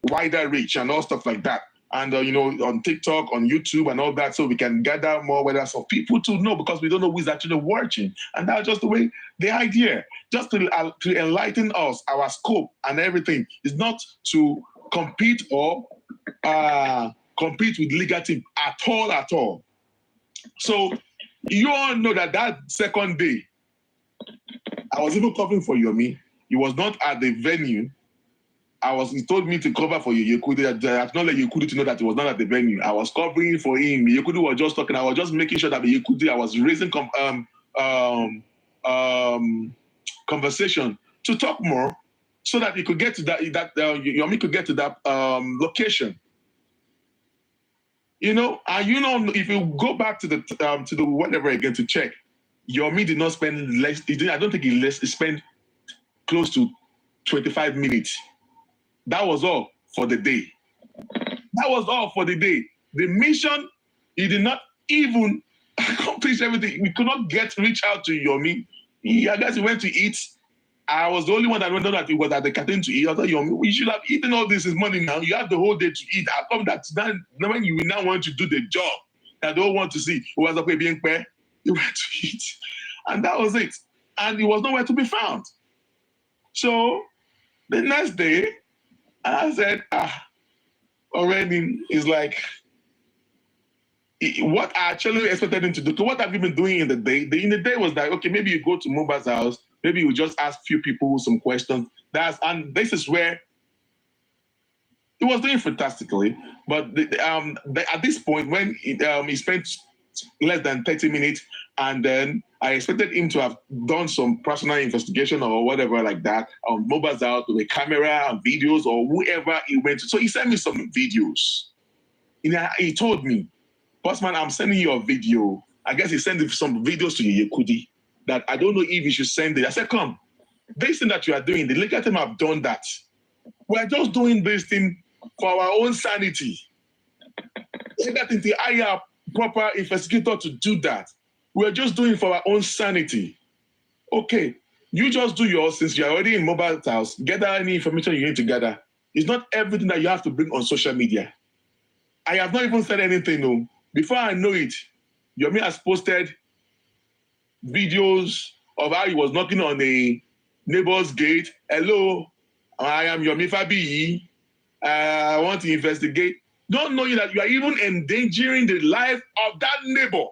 wider reach and all stuff like that. And on TikTok, on YouTube, and all that, so we can gather more whether for people to know, because we don't know who's actually watching. And that's just the idea, just to enlighten us, our scope and everything is not to compete or compete with legal team at all. So you all know that second day, I was even covering for Yome. He was not at the venue. He told me to cover for Yeye Kudi. I did not let Yeye Kudi to know that he was not at the venue. I was covering for him. Yeye Kudi was just talking. I was just making sure that Yeye Kudi, I was raising conversation to talk more, so that he could get to that Yome could get to that location. And if you go back to the whatever again to check, Yome did not spend less. I don't think he spent close to 25 minutes. That was all for the day. The mission, he did not even accomplish everything. We could not reach out to Yome. I guess he went to eat. I was the only one that went on that he was at the canteen to eat. I thought, Yome, we should have eaten all this money now. You have the whole day to eat. How come that when you now want to do the job that they don't want to see, who was up being fair, you went to eat. And that was it. And he was nowhere to be found. So the next day, I said, already is like, what I actually expected him to do. So what have you been doing in the day? In the day was like, okay, maybe you go to Muba's house, maybe you just ask a few people some questions. And this is where he was doing fantastically. But at this point, when he spent less than 30 minutes, and then I expected him to have done some personal investigation or whatever like that on Muba's house with a camera and videos or whoever he went to. So he sent me some videos. He told me, Bossman, I'm sending you a video. I guess he sent some videos to Yeye Kudi that I don't know if you should send it. I said, come, this thing that you are doing, the legal team have done that. We're just doing this thing for our own sanity. Legal team, the hire proper investigator to do that. We're just doing it for our own sanity. Okay, you just do yours since you're already in Muba's house. Gather any information you need to gather. It's not everything that you have to bring on social media. I have not even said anything, no. Before I know it, Yome has posted videos of how he was knocking on a neighbor's gate. Hello, I am Yome Fabi. I want to investigate. Don't know that you are even endangering the life of that neighbor.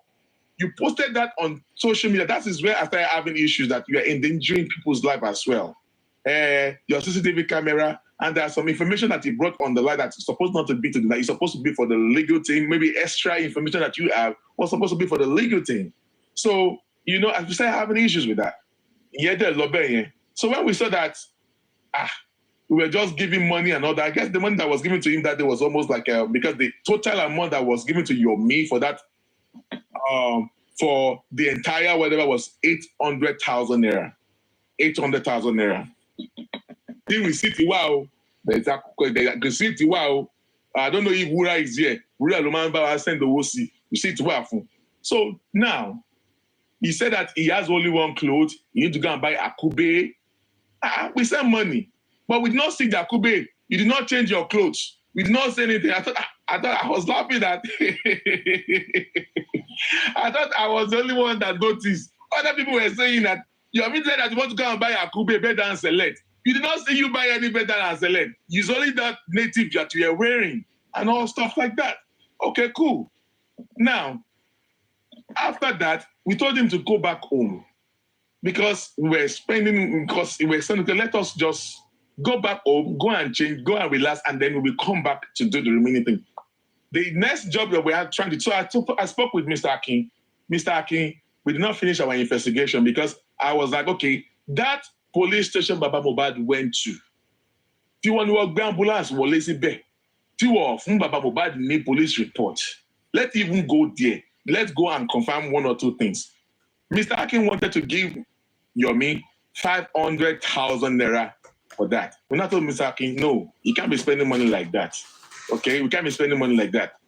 You posted that on social media. That is where I started having issues that you are endangering people's life as well. Your CCTV camera, and there's some information that you brought on the line that's supposed not to be to that is supposed to be for the legal team. Maybe extra information that you have was supposed to be for the legal team. So, you know, as we started having issues with that. So when we saw that, we were just giving money and all that. I guess the money that was given to him that day was almost like because the total amount that was given to Yome for that for the entire whatever was 800,000 naira. 800,000 naira. The receipt, wow. The receipt, wow. I don't know if Wura is here. Wura Lomamba send the OC. Receipt, wow. So now he said that he has only one clothes. You need to go and buy Akube. We send money. But we did not see the Akube. You did not change your clothes. We did not say anything. I thought I was laughing at I thought I was the only one that noticed. Other people were saying that you have been said that you want to go and buy Akube better and select. You did not see you buy any better and select. It's only that native that you are wearing and all stuff like that. Okay, cool. Now, after that, we told him to go back home because we were spending, because we were saying, okay, let us just go back home, go and change, go and relax, and then we will come back to do the remaining thing. The next job that we are trying to, so I spoke with Mr. Akin. Mr. Akin, we did not finish our investigation because I was like, okay, that police station Baba Mohbad went to. If you want to work ambulance, we'll lazy be. If you want Baba Mohbad need police report, let's even go there. Let's go and confirm one or two things. Mr. Akin wanted to give Yome 500,000 naira for that. We're not told Mr. Akin, no, you can't be spending money like that. Okay, we can't be spending money like that.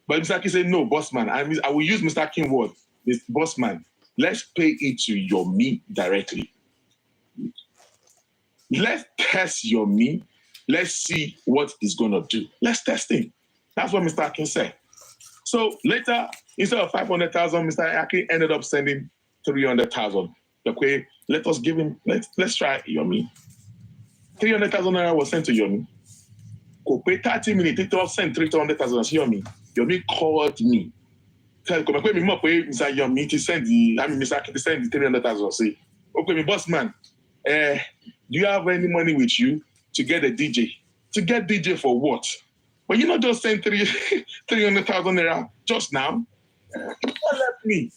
But Mr. Akin said, no, boss man. I will use Mr. Akin's word. Mr. Boss man, let's pay it to Yome directly. Let's test Yome. Let's see what he's going to do. Let's test him. That's what Mr. Akin said. So later, instead of 500,000, Mr. Akin ended up sending 300,000. Okay, let us give him, let's try Yome. 300,000 naira was sent to Yome. Go pay 30 minutes, it was sent 300,000 to Yome. Yome called me. Tell me, Mr. Yome to send Mr. Akin to send the 300,000. Say, okay, my boss man, do you have any money with you to get a DJ? To get DJ for what? But you not just send 300,000 naira just now. Don't let me.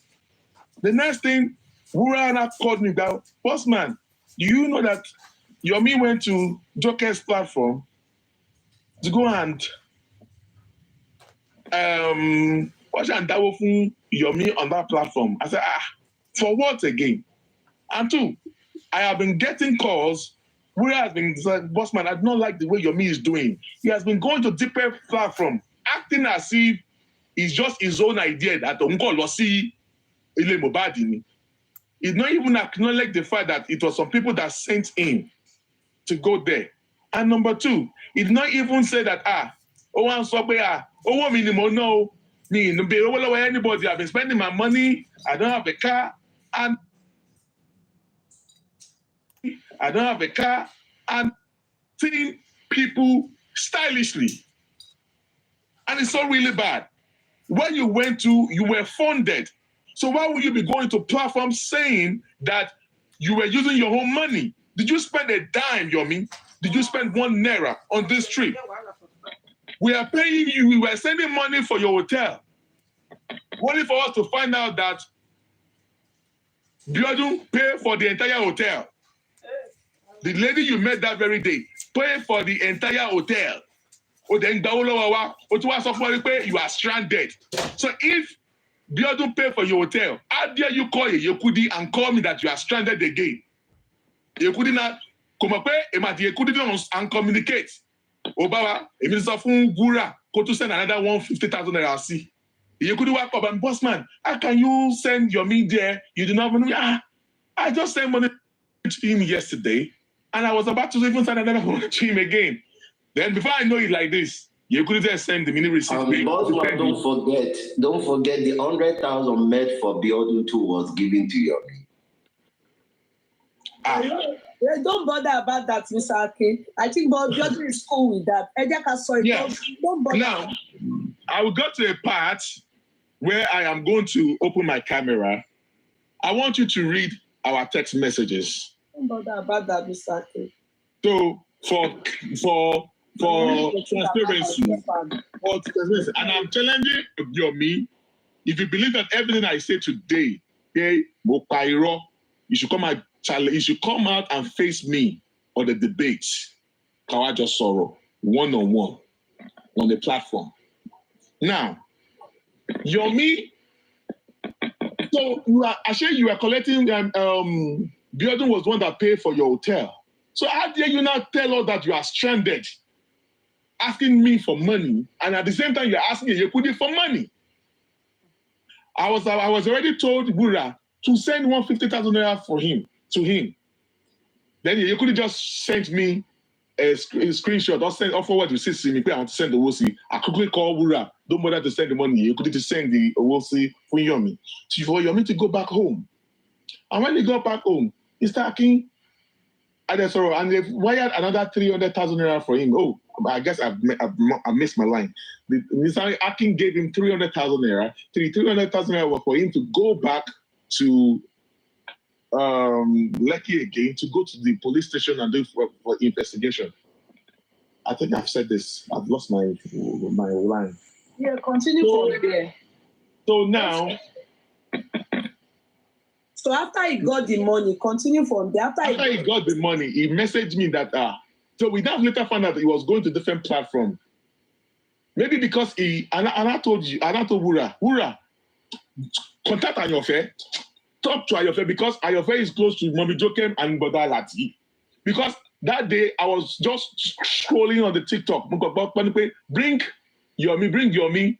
The next thing, Wurana called me down. Boss man, do you know that Yome went to Joker's platform to go and watch and download Yome on that platform? I said, for what again? And two, I have been getting calls where has been like, boss man, I do not like the way Yome is doing. He has been going to deeper platform, acting as if it's just his own idea that Lossi Ile Mohbad. He not even acknowledge the fact that it was some people that sent him to go there. And number two, he did not even say that minimum no anybody. I've been spending my money. I don't have a car, and I don't have a car, and seeing people stylishly. And it's so really bad. Where you went to, you were funded. So why would you be going to platforms saying that you were using your own money? Did you spend a dime, Yome? Did you spend 1 naira on this trip? We are paying you, we were sending money for your hotel. Only for us to find out that Biodun paid for the entire hotel. The lady you met that very day paid for the entire hotel. You are stranded. So if Biodun paid for your hotel, how dare you call Yeye Kudi and call me that you are stranded again? Yeye Kudi na Yeye Kudi and communicate. Obawa, if it's a phone Gura, go to send another 150,000 naira. See, Yeye Kudi work up and boss man, how can you send your media? You do not know. I just sent money to him yesterday, and I was about to even send another one to him again. Then before I know it like this, you could just send the mini receipt. Boss man, don't forget the 100,000 made for Biodun 2 was given to Yome. Don't bother about that, Mr. Akin. I think Biodun is cool with that. Yes. Don't bother. Now, I will go to a part where I am going to open my camera. I want you to read our text messages. Don't bother about that, Mr. Akin. So for transparency, and I'm challenging Yome, if you believe that everything I say today, you should come out. You should come out and face me on the debate. Kawaja Sorrow, one-on-one, on the platform. Now, Yome, so you are collecting. Biodun was the one that paid for your hotel. So how dare you now tell us that you are stranded, asking me for money, and at the same time you're asking Yeye Kudi for money? I was already told Bura to send 150,000 naira to him. Then Yeye Kudi just sent me a screenshot or forward to see me. I want to send the OC. I quickly call Bura. Don't bother to send the money. Yeye Kudi to send the OC for Yome. For Yome to go back home. And when he got back home, he started asking, and they've wired another 300,000 naira for him. Oh, I guess I missed my line. Mr. Akin gave him 300,000 naira. 300,000 naira was for him to go back to Lekki again, to go to the police station and do for investigation. I think I've said this. I've lost my line. Yeah, continue from there. So now. So after he got the money, continue from there. After he got the money, he messaged me that so we now later found out that he was going to different platform. Maybe because I told Wura, contact Ayofe, talk to Ayofe, because Ayofe is close to Mommy Jokem and Boda Lati. Because that day I was just scrolling on the TikTok. Bring Yome,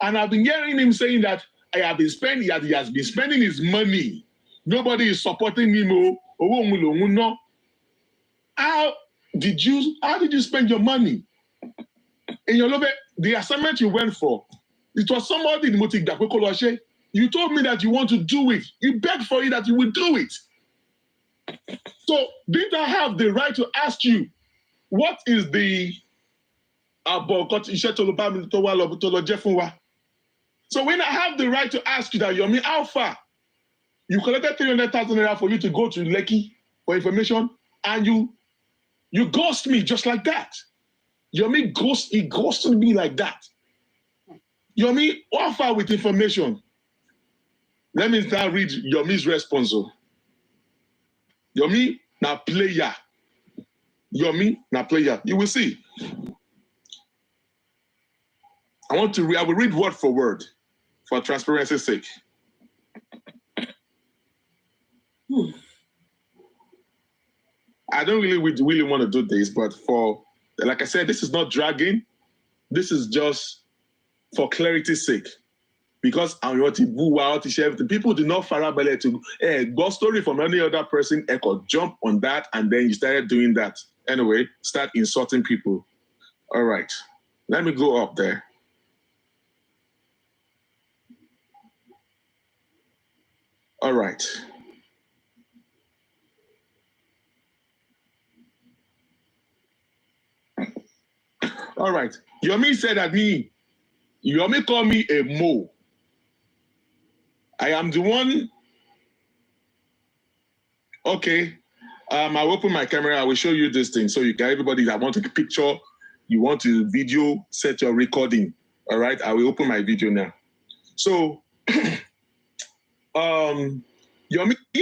and I've been hearing him saying that he has been spending his money. Nobody is supporting him. How did you spend your money? In your love, the assignment you went for, it was somebody in Motik. You told me that you want to do it. You begged for it that you will do it. So didn't I have the right to ask you, what is the So when I have the right to ask you that, Yome, how far? You collected 300,000 naira for you to go to Lekki for information, and you ghost me just like that. Yome ghosted me like that. Yome, how far with information? Let me now read Yome's response. Yome, now player. Yome, now player. You will see. I will read word for word for transparency's sake. I don't really want to do this, but like I said, this is not dragging. This is just for clarity's sake. Because the people do not farabale to go story from any other person, echo jump on that, and then you started doing that. Anyway, start insulting people. All right. Let me go up there. All right. All right. Yome said that Yome called me a mo. I am the one. Okay. I'll open my camera. I will show you this thing. So you can, everybody that want to take a picture, you want to video, set your recording. All right. I will open my video now. So, Yome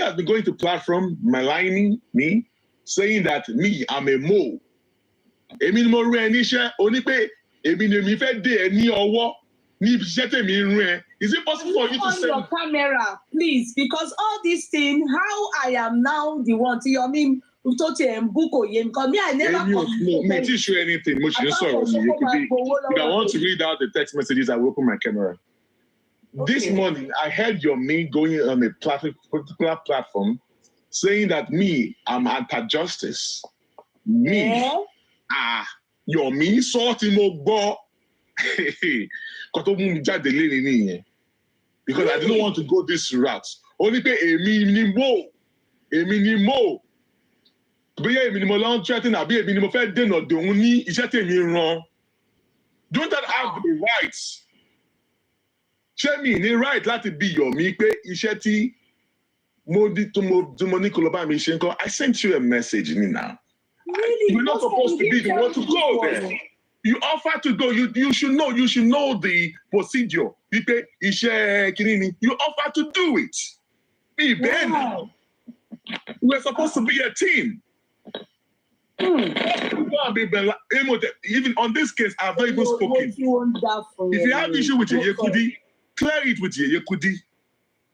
has been going to platform, maligning me, saying that I'm a mo. Is it possible for you to say your camera, please? Because all these things, how I am now the one to Yome because me, I never teach you anything. If I want to read out the text messages, I will open my camera. Okay. This morning, I heard Yome going on a particular platform saying that I'm anti-justice. Yome sorting more because I didn't want to go this route. Only pé èmi ni mo. Bóyá èmi ni mo lọ ń threaten àbí èmi ni mo fẹ́ dènà dòun ní iṣẹ́ tèmi rán. Don't that have the rights? Ṣé mi ní right láti bí Yomi pé iṣẹ́ tí mo ní kó lọ bá mi ṣe nǹkan? I sent you a message now. Really? You're not supposed to be the one to go there. You offer to go. You should know the procedure. Wípé iṣẹ́ kìíní ni. You offer to do it. Me, Ben. Wow. We're supposed to be a team. Even on this case, I've not even spoken. If you have issue with Yeye Kudi, clear it with Yeye Kudi.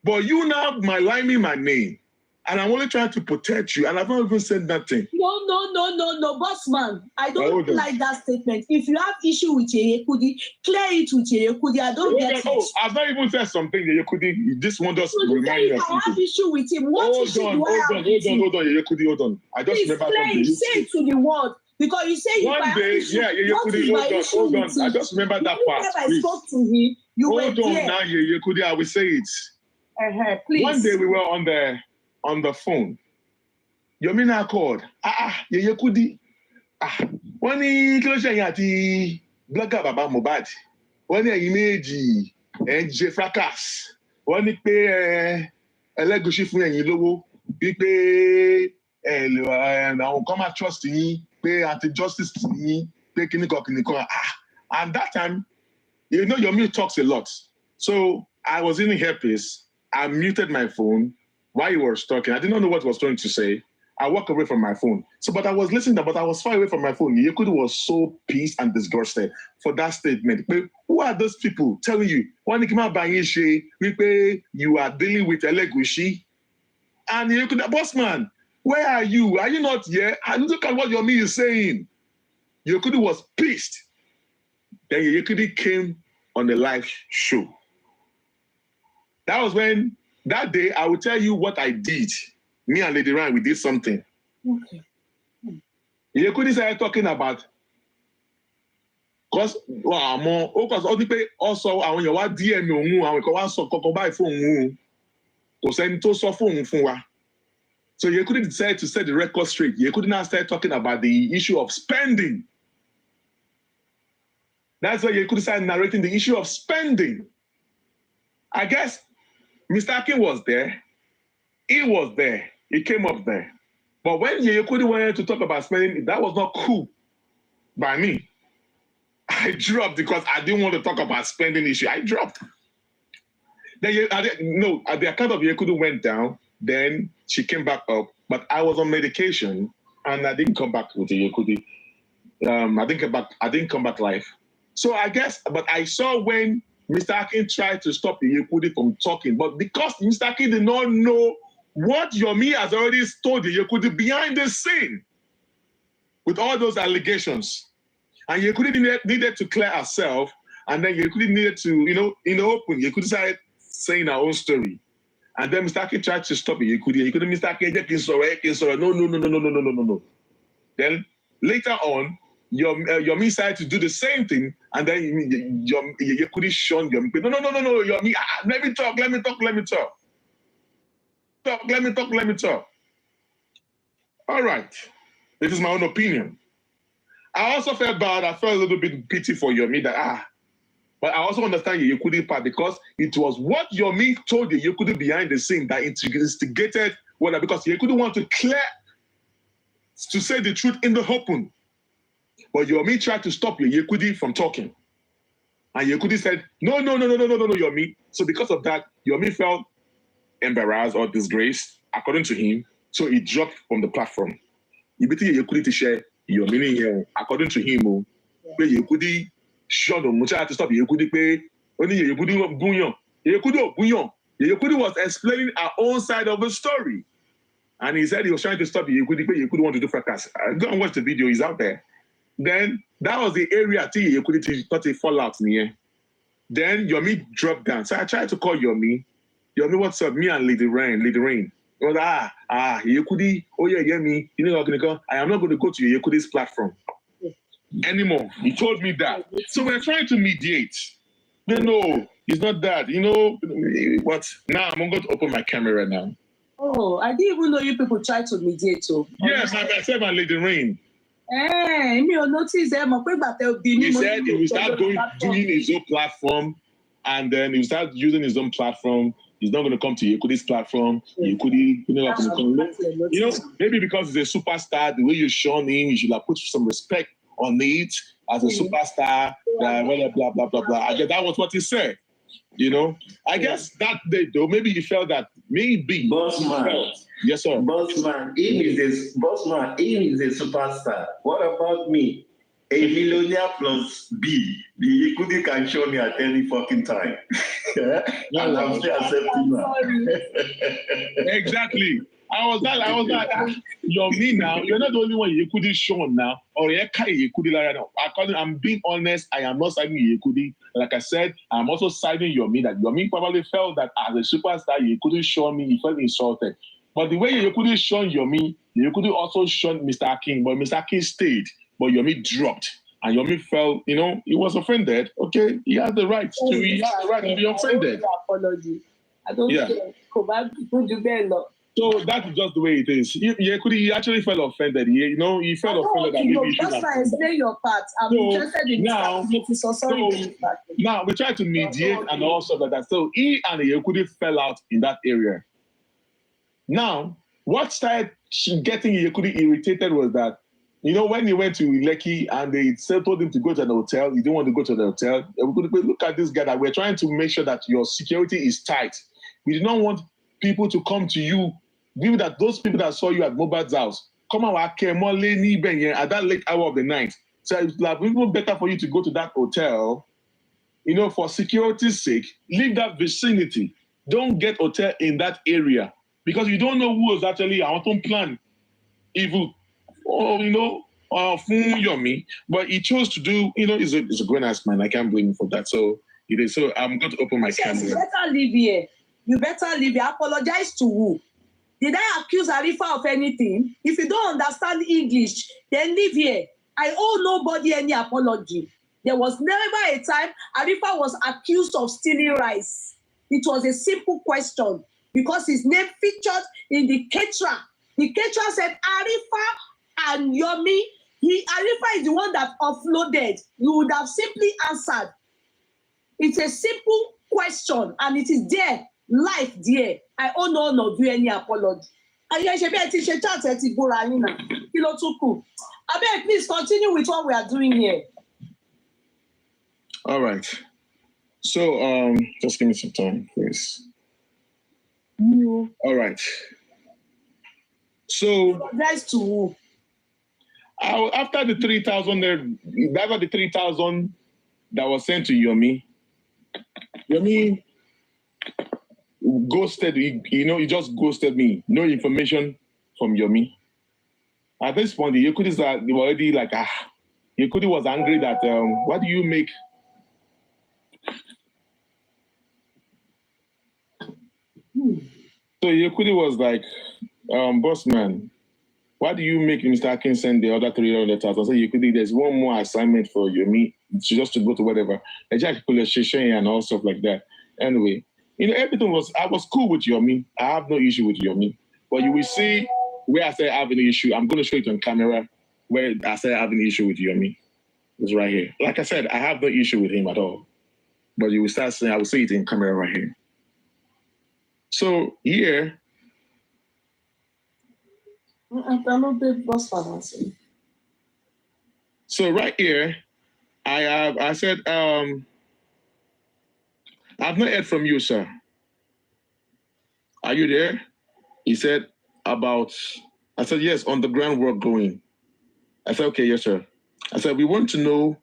But you now maligning my name, and I'm only trying to protect you, and I've not even said nothing. No, boss man. I don't like that statement. If you have issue with Yeye Kudi, clear it with Yeye Kudi. I don't get it. Oh, I've not even said something, Yeye Kudi. This one just remind me of something. I have issue with him. What issue do I have with him? Hold on, Yeye Kudi, hold on. I just remember something. Say it to the world. Because you say one day, Yeye Kudi, hold on. I just remember that part. Whenever I spoke to him, you were there. Hold on now, Yeye Kudi, I will say it. Please. One day we were on the phone. Yomi now called. Yeye Kudi. Wọ́n ní kí ló ṣe yín àti blogger bàbá Mohbad. Wọ́n ní ẹ̀yin méjì ẹ̀ ń jẹ fracas. Wọ́n ní pé ẹlẹ́gùṣí fún ẹ̀yin lówó. Wípé àwọn kan máa trust yín. Pé anti-justice yín. Pé kíníkan. And that time, you know Yomi talks a lot. So I was in the earpiece. I muted my phone while he was talking. I did not know what he was trying to say. I walked away from my phone. But I was listening, but I was far away from my phone. Yeye Kudi was so pissed and disgusted for that statement. But who are those people telling you? You are dealing with Elegushi. And Yeye Kudi, boss man, where are you? Are you not here? And look at what Yomi is saying. Yeye Kudi was pissed. Then Yeye Kudi came on the live show. That was when, that day, I will tell you what I did. Me and Lady Ryan, we did something. Okay. Yeye Kudi started talking about, because also àwọn èèyàn wá DM òun, àwọn kan wá sọ kankan báyìí fún òun, kò sẹ́ni tó sọ fún òun fún wa. So Yeye Kudi decided to set the record straight. Yeye Kudi now started talking about the issue of spending. That's why Yeye Kudi started narrating the issue of spending. I guess Mr. Akin was there. He was there. He came up there. But when Yeye Kudi wanted to talk about spending, that was not cool by me. I dropped because I didn't want to talk about spending issue. I dropped. Then at the account of Yeye Kudi went down. Then she came back up. But I was on medication and I didn't come back with Yeye Kudi. I didn't come back live. So I guess, but I saw when Mr. Akin tried to stop Yeye Kudi from talking, but because Mr. Akin did not know what Yomi has already told Yeye Kudi behind the scene with all those allegations. And Yeye Kudi needed to clear herself, and then Yeye Kudi needed to, in the open, Yeye Kudi started saying her own story. And then Mr. Akin tried to stop Yeye Kudi. Yeye Kudi, Mr. Akin, no. Then later on, Yomi decided to do the same thing, and then Yeye Kudi shunned Yomi. No, Yomi, let me talk. Let me talk. All right. This is my own opinion. I also felt bad. I felt a little bit pity for Yomi that, but I also understand Yeye Kudi part because it was what Yomi told Yeye Kudi behind the scene that instigated because Yeye Kudi wanted to say the truth in the open. But Yomi tried to stop Yeye Kudi from talking. And Yeye Kudi said, no, Yomi. So because of that, Yomi felt embarrassed or disgraced, according to him. So he dropped from the platform. Yeye Kudi to share Yomi here, according to him. Yeye Kudi shot him. Mucha had to stop Yeye Kudi. Only Yeye Kudi bouillon. Yeye Kudi was explaining our own side of the story. And he said he was trying to stop Yeye Kudi. Yeye Kudi wanted to do fracas. Go and watch the video. He's out there. Then that was the area Yeye Kudi got a fallout near. Then Yomi dropped down. So I tried to call Yomi. Yomi, what's up? Me and Lady Rain. He was Yeye Kudi, oh yeah, me. You know what I'm gonna go? I am not going to go to Yeye Kudi's platform anymore. He told me that. So we're trying to mediate. No, It's not that. You know what? Now I'm going to open my camera now. Oh, I didn't even know you people try to mediate. Oh. Yes, I'm myself and Lady Rain. Me notice He said he will start doing his own platform, and then he will start using his own platform. He's not going to come to Yekudi's platform. Yekudi, you know, maybe because he's a superstar, the way you shown him, you should have put some respect on it as a superstar. Blah blah blah blah blah. I guess that was what he said. You know, I guess that day though, maybe he felt that maybe Bossman. Yes, sir. Bossman, he is a superstar. What about me? A millionaire plus B. The Kudi can show me at any fucking time. And I'm still accepting that. Exactly. I was like, you're me now. You're not the only one Yekudi shown now. Or Yekudi like now. I'm being honest, I am not siding Yekudi. Like I said, I'm also siding Yome that Yome probably felt that as a superstar, Yekudi show me, he felt insulted. But the way Yekudi shown Yome, Yekudi also shown Mr. Akin, but Mr. Akin stayed, but Yome dropped. And Yome felt, you know, he was offended. Okay, he has the right to be offended. I don't care. So that is just the way it is. He actually felt offended. He felt offended that maybe that's why explain your part. I'm interested in now we try to mediate and all stuff like that. So he and Yekudi fell out in that area. Now, what started getting Yekudi irritated was that, you know, when he went to Lekki and they told him to go to an hotel, he didn't want to go to the hotel. Look at this guy that we're trying to make sure that your security is tight. We do not want people to come to you, given that those people that saw you at Mohbad's house, come out at that late hour of the night. So it's like even better for you to go to that hotel, you know, for security's sake, leave that vicinity. Don't get hotel in that area because you don't know who was actually out on plan evil, or you know, Yome. But he chose to do, you know, he's a grown ass man. I can't blame him for that. So it is. So I'm going to open my camera. You better leave here. You better leave here. Apologize to who? Did I accuse Arifa of anything? If you don't understand English, then leave here. I owe nobody any apology. There was never a time Arifa was accused of stealing rice. It was a simple question because his name featured in the caterer. The caterer said Arifa and Yome. Arifa is the one that offloaded. You would have simply answered. It's a simple question and it is there. Life there. I owe none of you any apology. Please continue with what we are doing here. All right. So just give me some time, please. All right. So apologize to who? After the 3,000 there, that was the 3,000 that was sent to Yome. Yome ghosted, he just ghosted me. No information from Yome. At this point, the Yekudi they were already like, Yekudi was angry that, what do you make? So Yekudi was like, boss man, why do you make Mr. Akin send the other 300,000? So Yekudi, there's one more assignment for Yome, just to go to whatever. And all stuff like that. Anyway, you know, I was cool with Yome. I have no issue with Yome. But you will see where I say I have an issue. I'm going to show it on camera where I say I have an issue with Yome. It's right here. Like I said, I have no issue with him at all. But you will start saying, I will see it in camera right here. So here. So right here, I said, I've not heard from you, sir. Are you there? He said I said, yes, on the ground work going. I said, okay, yes, sir. I said, we want to know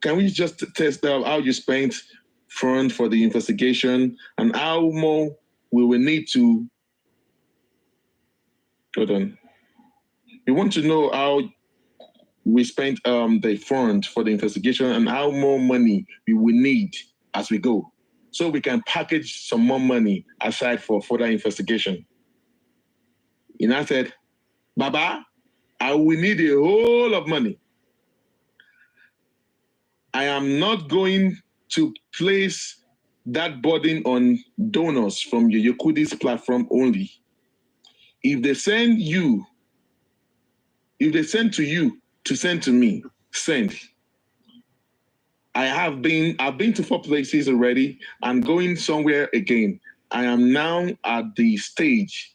can we just test out how you spent fund for the investigation and how more we will need to, hold on. We want to know how we spent the fund for the investigation and how more money we will need as we go, so we can package some more money aside for further investigation. And I said, Baba, I will need a whole lot of money. I am not going to place that burden on donors from your Kudi's platform only. If they send to you to send to me, send. I've been to 4 places already. I'm going somewhere again. I am now at the stage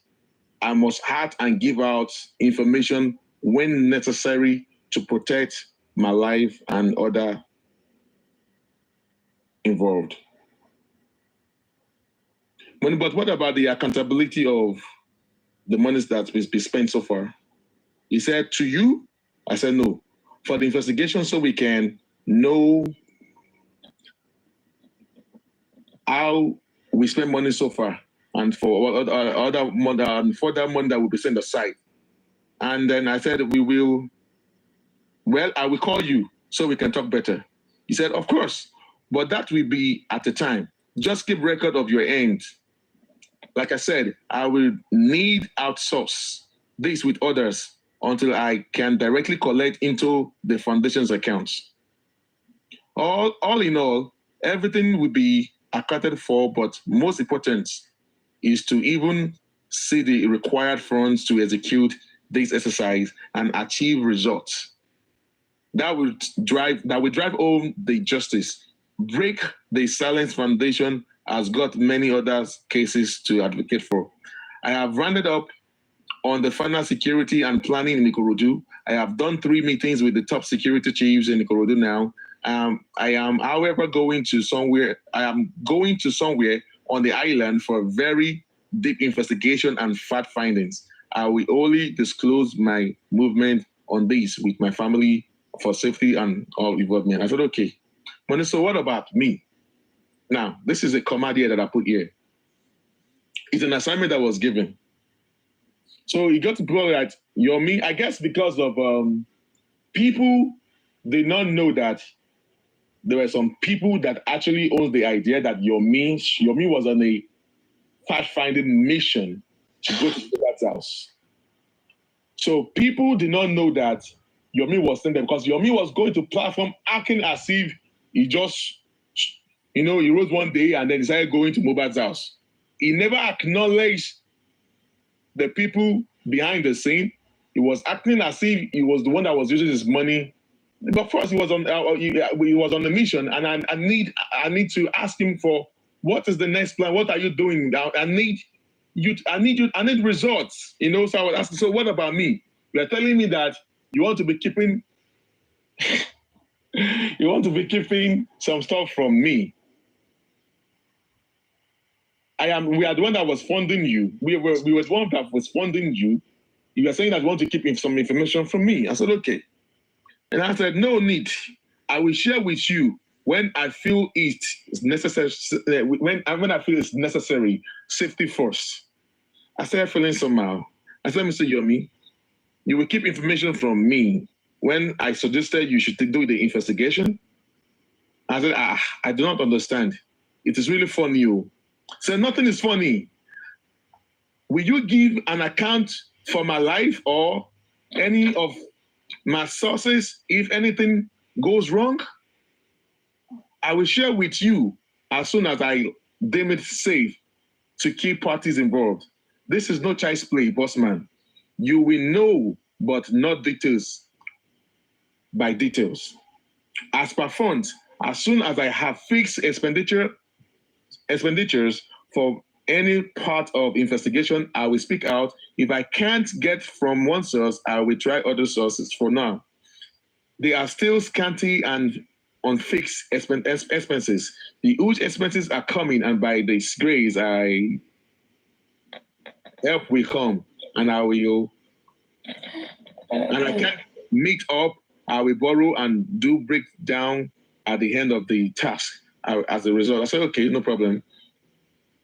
I must act and give out information when necessary to protect my life and other involved. But what about the accountability of the monies that's been spent so far? He said, to you? I said, no. For the investigation, so we can know how we spend money so far and for other money, for that money that will be sent aside. And then I said, I will call you so we can talk better. He said, of course, but that will be at the time. Just keep record of your end. Like I said, I will need outsource this with others until I can directly collect into the foundation's accounts. All in all, everything will be accounted for, but most important is to even see the required funds to execute this exercise and achieve results. That will drive home the justice. Break the Silence Foundation has got many other cases to advocate for. I have rounded up on the final security and planning in Ikorodu. I have done 3 meetings with the top security chiefs in Ikorodu now. I am, however, going to somewhere on the island for a very deep investigation and fact findings. I will only disclose my movement on this with my family for safety and all involvement. I said, okay. So what about me? Now, this is a command here that I put here. It's an assignment that was given. So you got to go that Yome, I guess because of people did not know that there were some people that actually owned the idea that Yome was on a fact-finding mission to go to that house. So people did not know that Yome was sent there because Yome was going to platform acting as if he just, he rose one day and then decided going to Mohbad's house. He never acknowledged the people behind the scene. He was acting as if he was the one that was using his money. But first, he was on the mission, and I need to ask him for what is the next plan. What are you doing now? I need results. So I was asking. So what about me? You're telling me that you want to be keeping some stuff from me. We are the one that was funding you. We were the one that was funding you. You are saying that you want to keep some information from me. I said, okay. And I said, no need. I will share with you when I feel it is necessary. When I feel it's necessary, safety first. I started feeling somehow. I said, Mr. Yome, you will keep information from me when I suggested you should do the investigation. I said, I do not understand. It is really funny. I said, nothing is funny. Will you give an account for my life or any of my sources if anything goes wrong? I will share with you as soon as I deem it safe to keep parties involved. This is no child's play, boss man. You will know, but not details by details. As per funds, as soon as I have fixed expenditures for any part of investigation, I will speak out. If I can't get from one source, I will try other sources. For now, they are still scanty and on fixed expenses. The huge expenses are coming, and by this grace, help will come, and I can't meet up. I will borrow and do breakdown at the end of the task. As a result, I said, okay, no problem.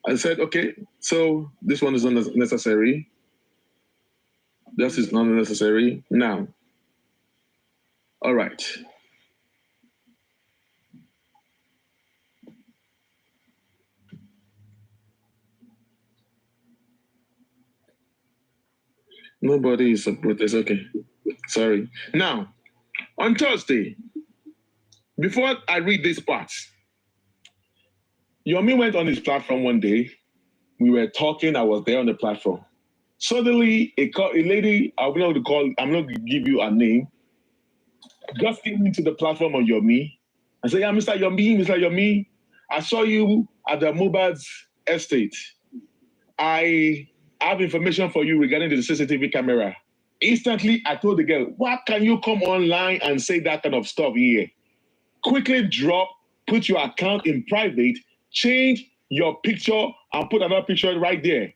I said, okay, so this one is not necessary. This is not necessary. Now, all right. Nobody is support this. Okay, sorry. Now, on Thursday, before I read this part, Yome went on his platform one day. We were talking. I was there on the platform. Suddenly, a lady, I'm not going to give you a name, just came into the platform of Yome and said, yeah, Mr. Yome, I saw you at the Mohbad's estate. I have information for you regarding the CCTV camera. Instantly, I told the girl, why can you come online and say that kind of stuff here? Quickly drop, put your account in private, change your picture and put another picture right there.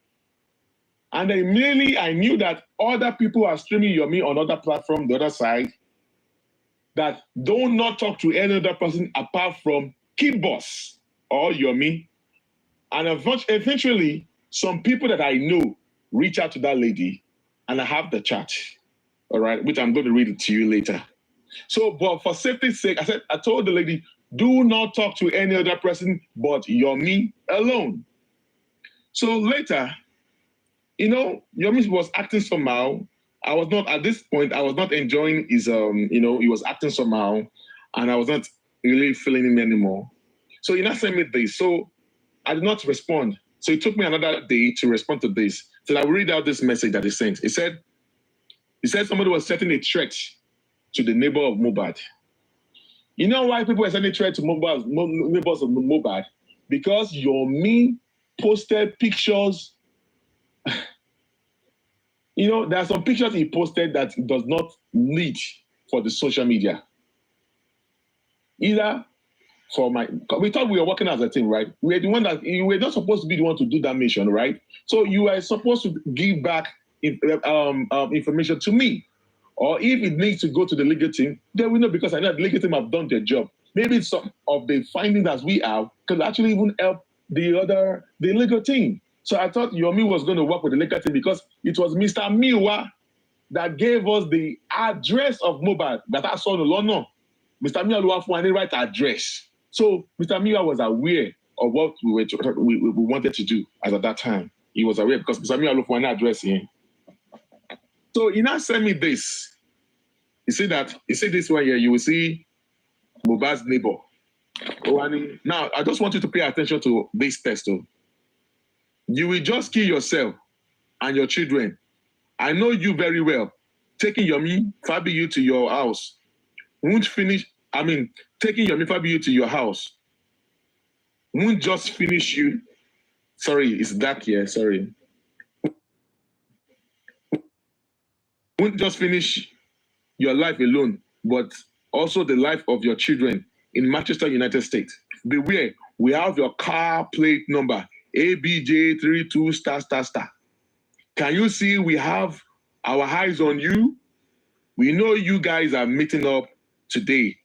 And then immediately I knew that other people are streaming Yome on other platform, the other side, that do not talk to any other person apart from Kid Boss or Yome. And eventually, some people that I know reach out to that lady and I have the chat, all right, which I'm going to read it to you later. So, but for safety's sake, I told the lady, do not talk to any other person but Yome alone. So later, Yome was acting somehow. At this point, I was not enjoying his, he was acting somehow, and I was not really feeling him anymore. So he now sent me this. So I did not respond. So it took me another day to respond to this. So I will read out this message that he sent. He said somebody was setting a threat to the neighbor of Mohbad. You know why people are sending threat to neighbors of Mohbad? Because Yome posted pictures. There are some pictures he posted that does not need for the social media. Either we thought we were working as a team, right? We're the one that you were not supposed to be the one to do that mission, right? So you are supposed to give back information to me. Or if it needs to go to the legal team, then we know, because I know the legal team have done their job. Maybe some of the findings that we have could actually even help the legal team. So I thought Yome was going to work with the legal team because it was Mr. Miwa that gave us the address of Mohbad that I saw in London. Mr. Miwa for any right address. So Mr. Miwa was aware of what we wanted to do as at that time. He was aware because Mr. Miwa for any address here. So he now sent me this. He said this one here, you will see Mohbad's neighbor. Now, I just want you to pay attention to this test. You will just kill yourself and your children. I know you very well. Taking Yome Fabiyu to your house won't finish. Taking Yome Fabiyu to your house won't just finish you. Sorry, it's dark here. Sorry. Won't just finish your life alone, but also the life of your children in Manchester, United States. Beware, we have your car plate number, ABJ32 ***. Can you see we have our eyes on you? We know you guys are meeting up today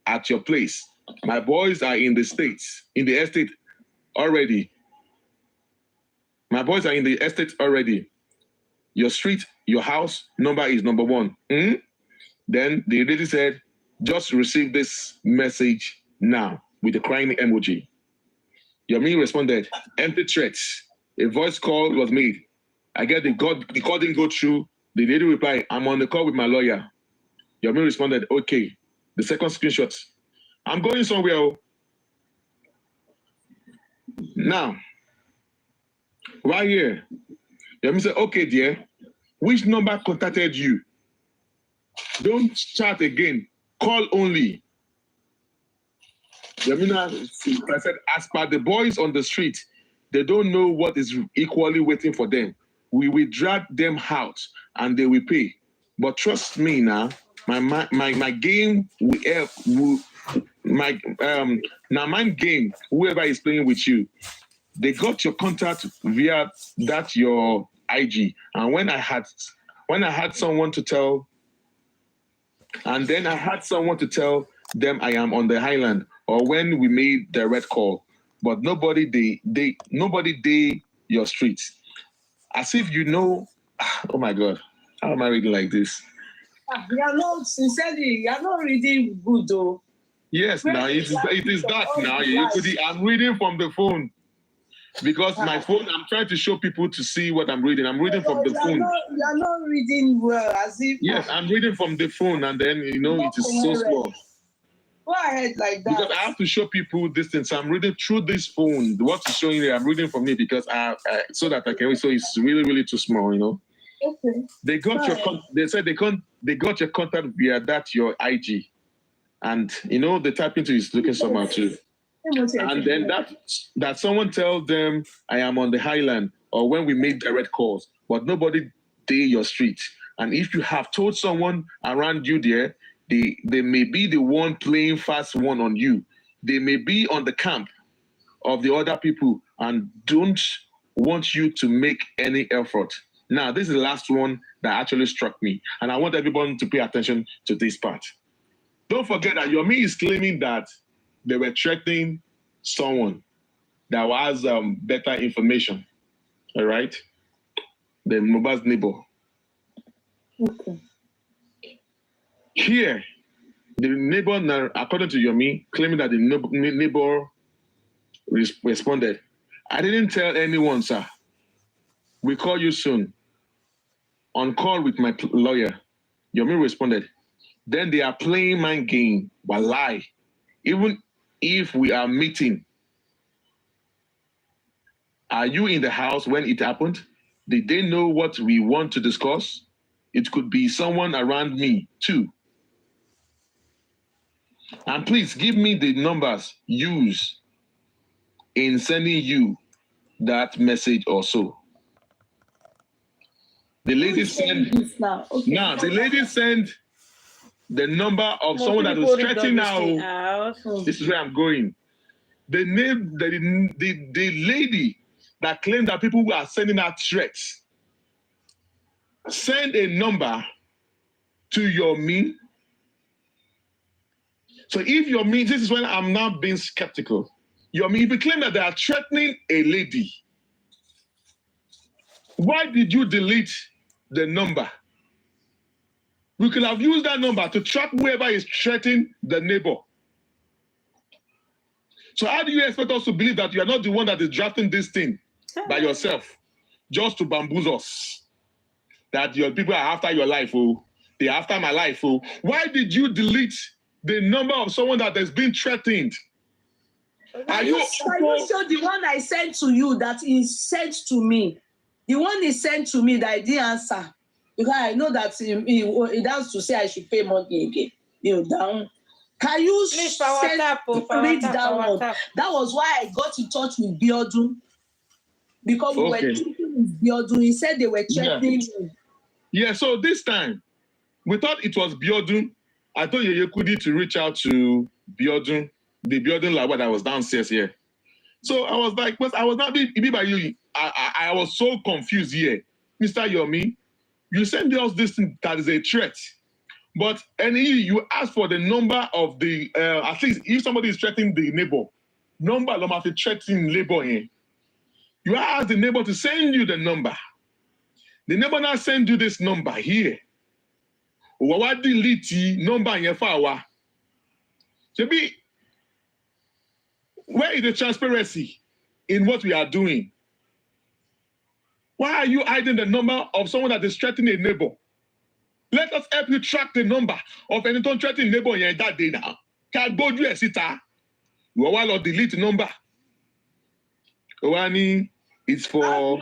at your place. My boys are in the estate already. My boys are in the estate already. Your street, your house number is number 1. Then the lady said, just receive this message now with the crying emoji. Yome responded, empty threats. A voice call was made. I get the call didn't go through. The lady replied, I'm on the call with my lawyer. Yome responded, okay. The second screenshot, I'm going somewhere. Now, right here, Yome said, okay, dear, which number contacted you? Don't chat again, call only. Yamina said, as per the boys on the street, they don't know what is equally waiting for them. We will drag them out and they will pay. But trust me now, my game will help. My mind game, whoever is playing with you, they got your contact via that your IG. And when I had someone to tell, and then I had someone to tell them I am on the island, or when we made the red call, but nobody they your streets. As if you know, oh my God, how am I reading like this? You're not, sincerely, you're not reading good though. Yes, now it is dark now. I'm reading from the phone. Because my phone, I'm trying to show people to see what I'm reading. I'm reading from the phone. You're not reading well, as if. Yes, I'm reading from the phone, and then, it is so small. Go ahead like that. Because I have to show people this thing. So I'm reading through this phone. What is showing here, I'm reading from me because so that I can. So it's really, really too small, you know. Okay. They got they said they got your contact via that your IG, and you know they type into is looking somehow too. And then that someone tells them I am on the highland or when we made direct calls, but nobody did your street. And if you have told someone around you there, they may be the one playing fast one on you. They may be on the camp of the other people and don't want you to make any effort. Now, this is the last one that actually struck me. And I want everyone to pay attention to this part. Don't forget that Yome is claiming that they were threatening someone that has better information. All right? The Mohbad's neighbor. Okay. Here, the neighbor, according to Yome, claiming that the neighbor responded, I didn't tell anyone, sir. We call you soon. On call with my lawyer. Yome responded, then they are playing mind game, but lie. Even if we are meeting, are you in the house when it happened? Did they know what we want to discuss? It could be someone around me too. And please give me the numbers used in sending you that message or so. The lady sent now the lady sent the number of someone that was threatening now. This is where I'm going. The name the lady that claimed that people who are sending out threats send a number to Yome. So if Yome, this is when I'm now being skeptical. Yome, if you claim that they are threatening a lady, why did you delete the number? We could have used that number to track whoever is threatening the neighbor. So how do you expect us to believe that you are not the one that is drafting this thing by yourself, just to bamboozle us? That your people are after your life, oh, they are after my life, oh. Why did you delete the number of someone that has been threatened? Are you sure the one I sent to you that is sent to me? The one he sent to me that I didn't answer. Because I know that he has to say I should pay money again. You know, down. Can you read that one? That was why I got in touch with Biodun. Because we were talking with Biodun. He said they were threatening him. Yeah, so this time, we thought it was Biodun. I told Yeye Kudi to reach out to Biodun, the Biodun Lawa that was downstairs here. So I was like, but I was not being by you. I was so confused here. Mr. Yome, you send us this thing that is a threat. But you ask for the number of the, at least if somebody is threatening the neighbor, number of the threatening neighbor here. You ask the neighbor to send you the number. The neighbor now send you this number here. What delete number in your file? Maybe where is the transparency in what we are doing? Why are you hiding the number of someone that is threatening a neighbor? Let us help you track the number of any threatening neighbor in that day now. Can go do a sitter. You will delete the number. It's for. How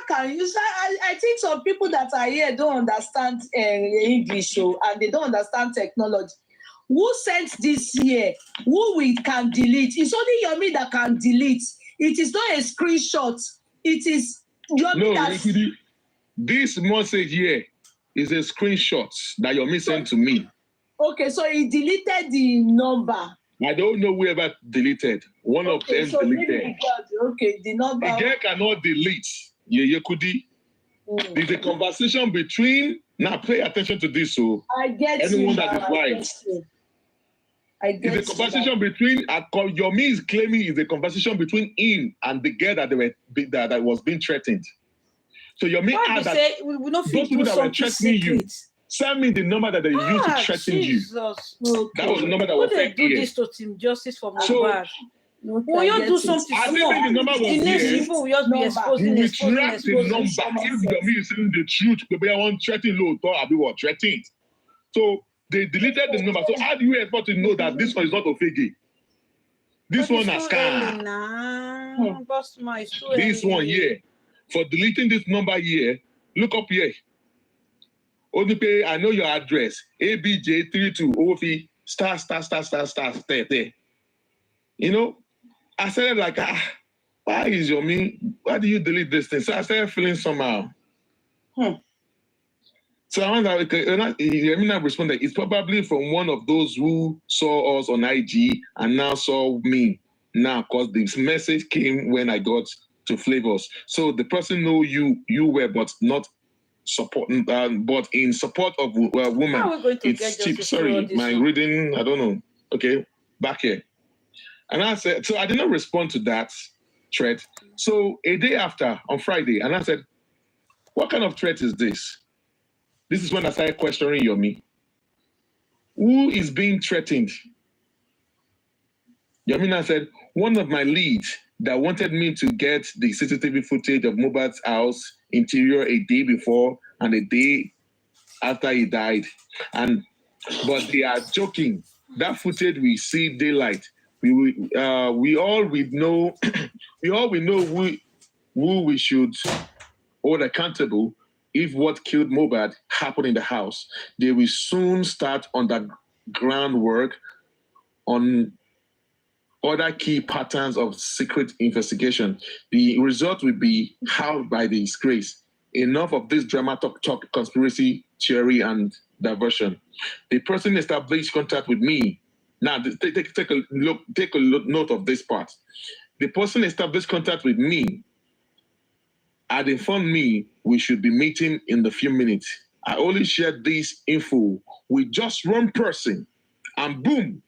can you say? I think some people that are here don't understand English, and they don't understand technology. Who sent this here? Who we can delete? It's only Yome that can delete. It is not a screenshot. It is Yome that. This message here is a screenshot that Yome sent to me. Okay, so he deleted the number. I don't know whoever deleted. One of them deleted. Okay, the number. The girl cannot delete. Yeye Kudi. There's a conversation between. Now pay attention to this. So I get anyone that is right. It's a conversation between. Yome is claiming it's a conversation between him and the girl that was being threatened. So Yome asked that those people that were threatening you. Send me the number that they used to threaten you. That was the number that was sent here. This to Team Justice for Mohbad. When you do something small, the number was the next people will just be exposing. We track the number. If Yome is saying the truth, the way I want threatening low, I be what threatened. So they deleted the number. So how do you expect to know that this one is not Ofege? This one has scam. This one here. For deleting this number here, look up here. Only pay, I know your address. ABJ32 OFI star. There. You know, I said like, why is Yome? Why do you delete this thing? So I started feeling somehow. So I wonder, Yemina responded, it's probably from one of those who saw us on IG and now saw me now, because this message came when I got to Flavors. So the person know you were, but not supporting, but in support of women. It's cheap. Sorry, my reading, I don't know. Okay, back here. And I said, so I did not respond to that threat. So a day after, on Friday, and I said, what kind of threat is this? This is when I started questioning Yome. Who is being threatened? Yomina said, one of my leads that wanted me to get the CCTV footage of Mohbad's house interior a day before and a day after he died. But they are joking. That footage we see daylight. We all know who we should hold accountable if what killed Mohbad happened in the house. They will soon start on the groundwork on other key patterns of secret investigation. The result will be held by the disgrace. Enough of this drama talk, conspiracy theory and diversion. The person established contact with me. Now, take a note of this part. The person established contact with me had informed me we should be meeting in a few minutes. I only shared this info with just one person, and boom,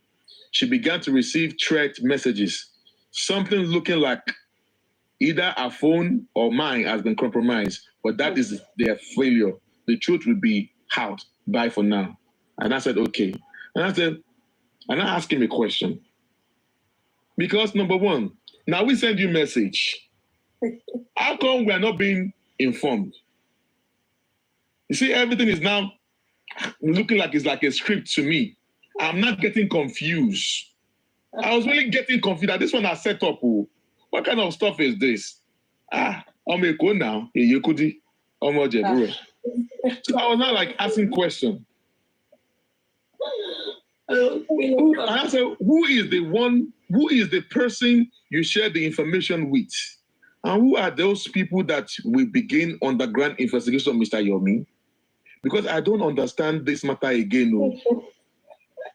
she began to receive threat messages. Something looking like either her phone or mine has been compromised, but that is their failure. The truth will be out. Bye for now. And I said, okay. And I asked him a question. Because number one, now we send you a message. How come we are not being informed? You see, everything is now looking like it's like a script to me. I'm not getting confused. I was really getting confused that this one has set up. What kind of stuff is this? I'm a go now. Yeye Kudi. So I was not like asking questions. And I said, who is the person you share the information with? And who are those people that will begin underground investigation of Mr. Yome? Because I don't understand this matter again. No.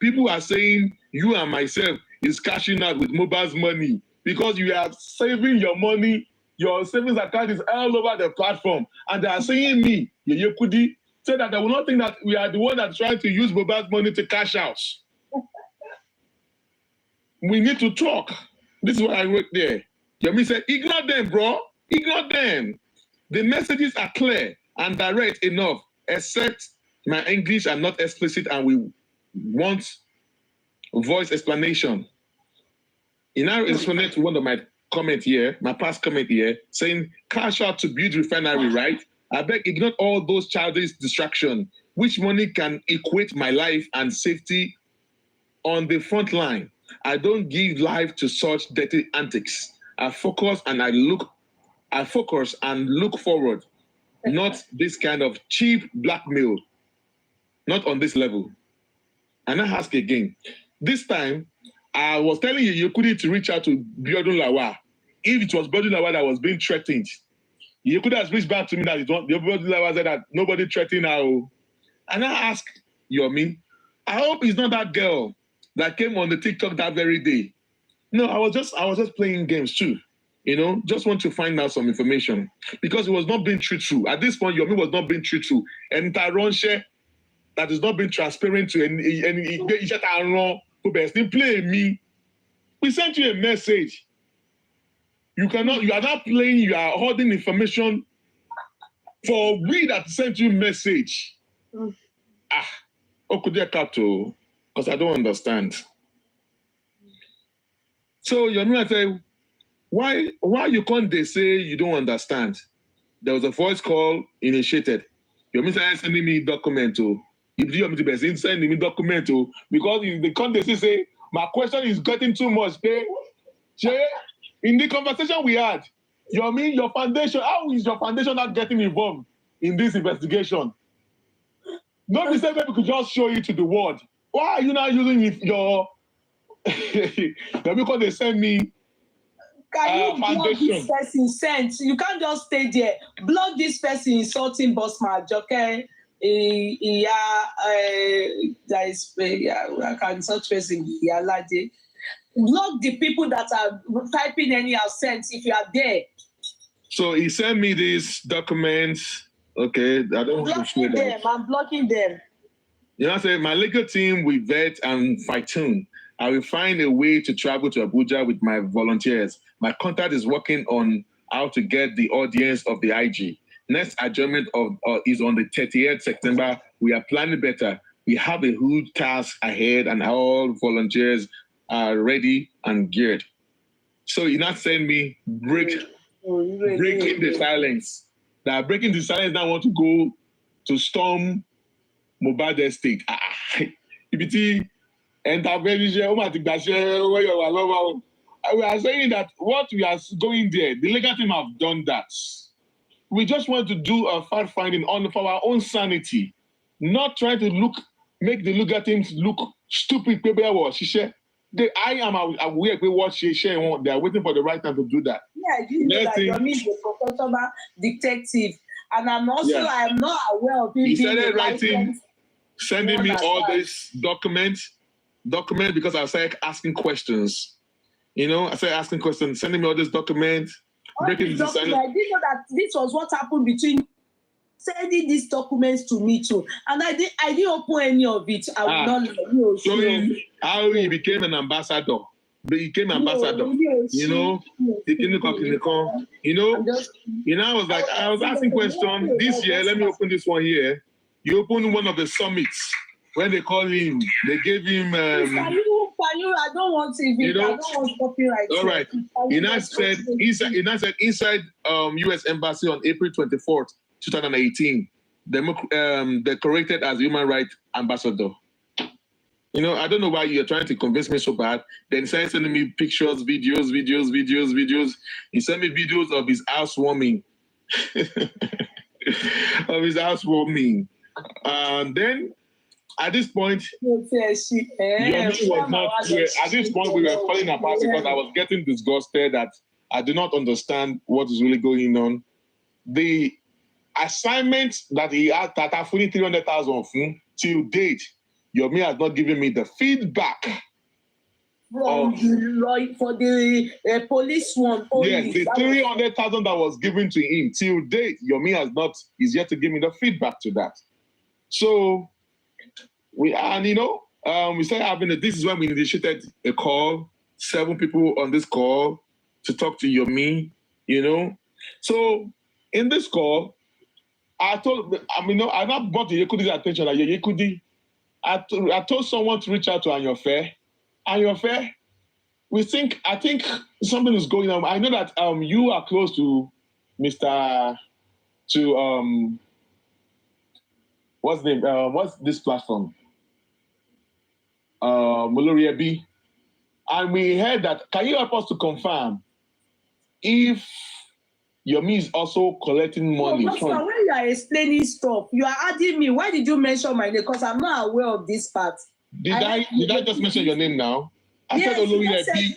People are saying you and myself is cashing out with Mohbad's money because you are saving your money. Your savings account is all over the platform. And they are saying me, Yeye Kudi, say that they will not think that we are the one that's trying to use Mohbad's money to cash out. We need to talk. This is what I wrote there. Yome said, ignore them, bro. Ignore them. The messages are clear and direct enough, except my English are not explicit and we want voice explanation. In our responded to one of my comment here, my past comment here, saying cash out to build refinery, right? I beg, ignore all those childish distractions, which money can equate my life and safety on the front line. I don't give life to such dirty antics. I focus and look forward, not this kind of cheap blackmail, not on this level. And I ask again, this time, I was telling you Kudi to reach out to Biodun Lawa. If it was Biodun Lawa that was being threatened, you could have reached back to me that Biodun Lawa said that nobody threatened her. And I asked Yome, I hope it's not that girl that came on the TikTok that very day. No, I was just playing games too. You know, just want to find out some information because it was not being truthful. At this point, Yome was not being truthful. And Taronche, that is not being transparent to any who play me. We sent you a message. You are not playing, you are holding information for we that sent you message. Could you cut to? Because I don't understand. So Yome said, why you can't they say you don't understand? There was a voice call initiated. Yome started sending me document to If you want me to send me document, because in the context, you say, my question is getting too much. In the conversation we had, your foundation, how is your foundation not getting involved in this investigation? Not the same way we could just show you to the world. Why are you not using your because they send me can you block this person sent? You can't just stay there. Block this person insulting Bossman Joke. There is I can such person Yalaje. Block the people that are typing anyhow sent if you are there. So he sent me these documents. Okay, I don't want to show them. I'm blocking them. You know, I say my legal team will vet and fine-tune. I will find a way to travel to Abuja with my volunteers. My contact is working on how to get the audience of the IG. Next adjournment is on the 30th September. We are planning better. We have a huge task ahead, and all volunteers are ready and geared. So you not send me breaking the silence. That breaking the silence now want to go to storm Mohbad Estate. We are saying that what we are going there, the legal team have done that. We just want to do a fact finding for our own sanity, not trying to make the legal teams look stupid. I am aware of what she they are waiting for the right time to do that. Yeah, you know that Yome is a professional detective, and I'm not aware of him. He started writing, sending me all these documents because I started asking questions. You know, I started asking questions, sending me all these documents. I didn't know that this was what happened between sending these documents to me too, and I didn't open any of it. I will not let you. Showing how he became an ambassador. He became ambassador. You know, I was asking questions this year. Let me open this one here. You opened one of the summits when they call him. They gave him. Can you? I don't want TV. I don't want copyright. All right. He now said inside U.S. Embassy on April 24th, 2018, decorated as human rights ambassador. You know, I don't know why you're trying to convince me so bad. Then he started sending me pictures, videos. He sent me videos of his housewarming. And then at this point, Yome was not here. At this point, we were falling apart because I was getting disgusted that I do not understand what is really going on. The assignment that he had, that I fully 300,000 till date, Yome has not given me the feedback. For the police one. Yes, the 300,000 that was given to him till date, Yome is yet to give me the feedback to that. So we started having this is when we initiated a call, 7 people on this call to talk to Yome, you know. So in this call, I not brought the Yekudi's attention that Yekudi. I told someone to reach out to Anyofe. Anyofe, I think something is going on. I know that you are close to what's the name? What's this platform? Muluriabi. And we heard that. Can you help us to confirm if Yome is also collecting money? When you are explaining stuff, you are adding me. Why did you mention my name? Because I'm not aware of this part. Did I just mention your name now? I said Oloriyebi.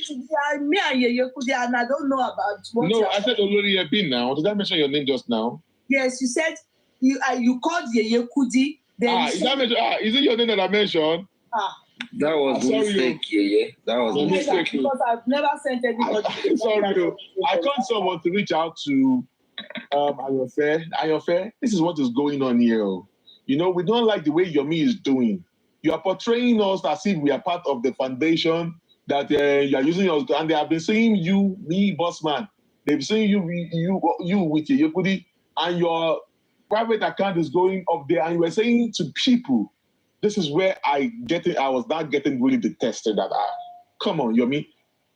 Me and Yeye Kudi, and I don't know about what. No, I said Oloriyebi now. Did I mention your name just now? Yes, you said you called Yeye Kudi. Is it your name that I mentioned? That was a mistake, Yeye. That was a mistake. Because I've never sent anybody. Sorry, I called someone to reach out to Anyofe. This is what is going on here. You know, we don't like the way Yome is doing. You are portraying us as if we are part of the foundation, that you are using us, and they have been saying you, me, Bossman. They've been saying you with Yeye Kudi, and your private account is going up there, and you were saying to people, this is where I was not getting really detested that come on, Yome.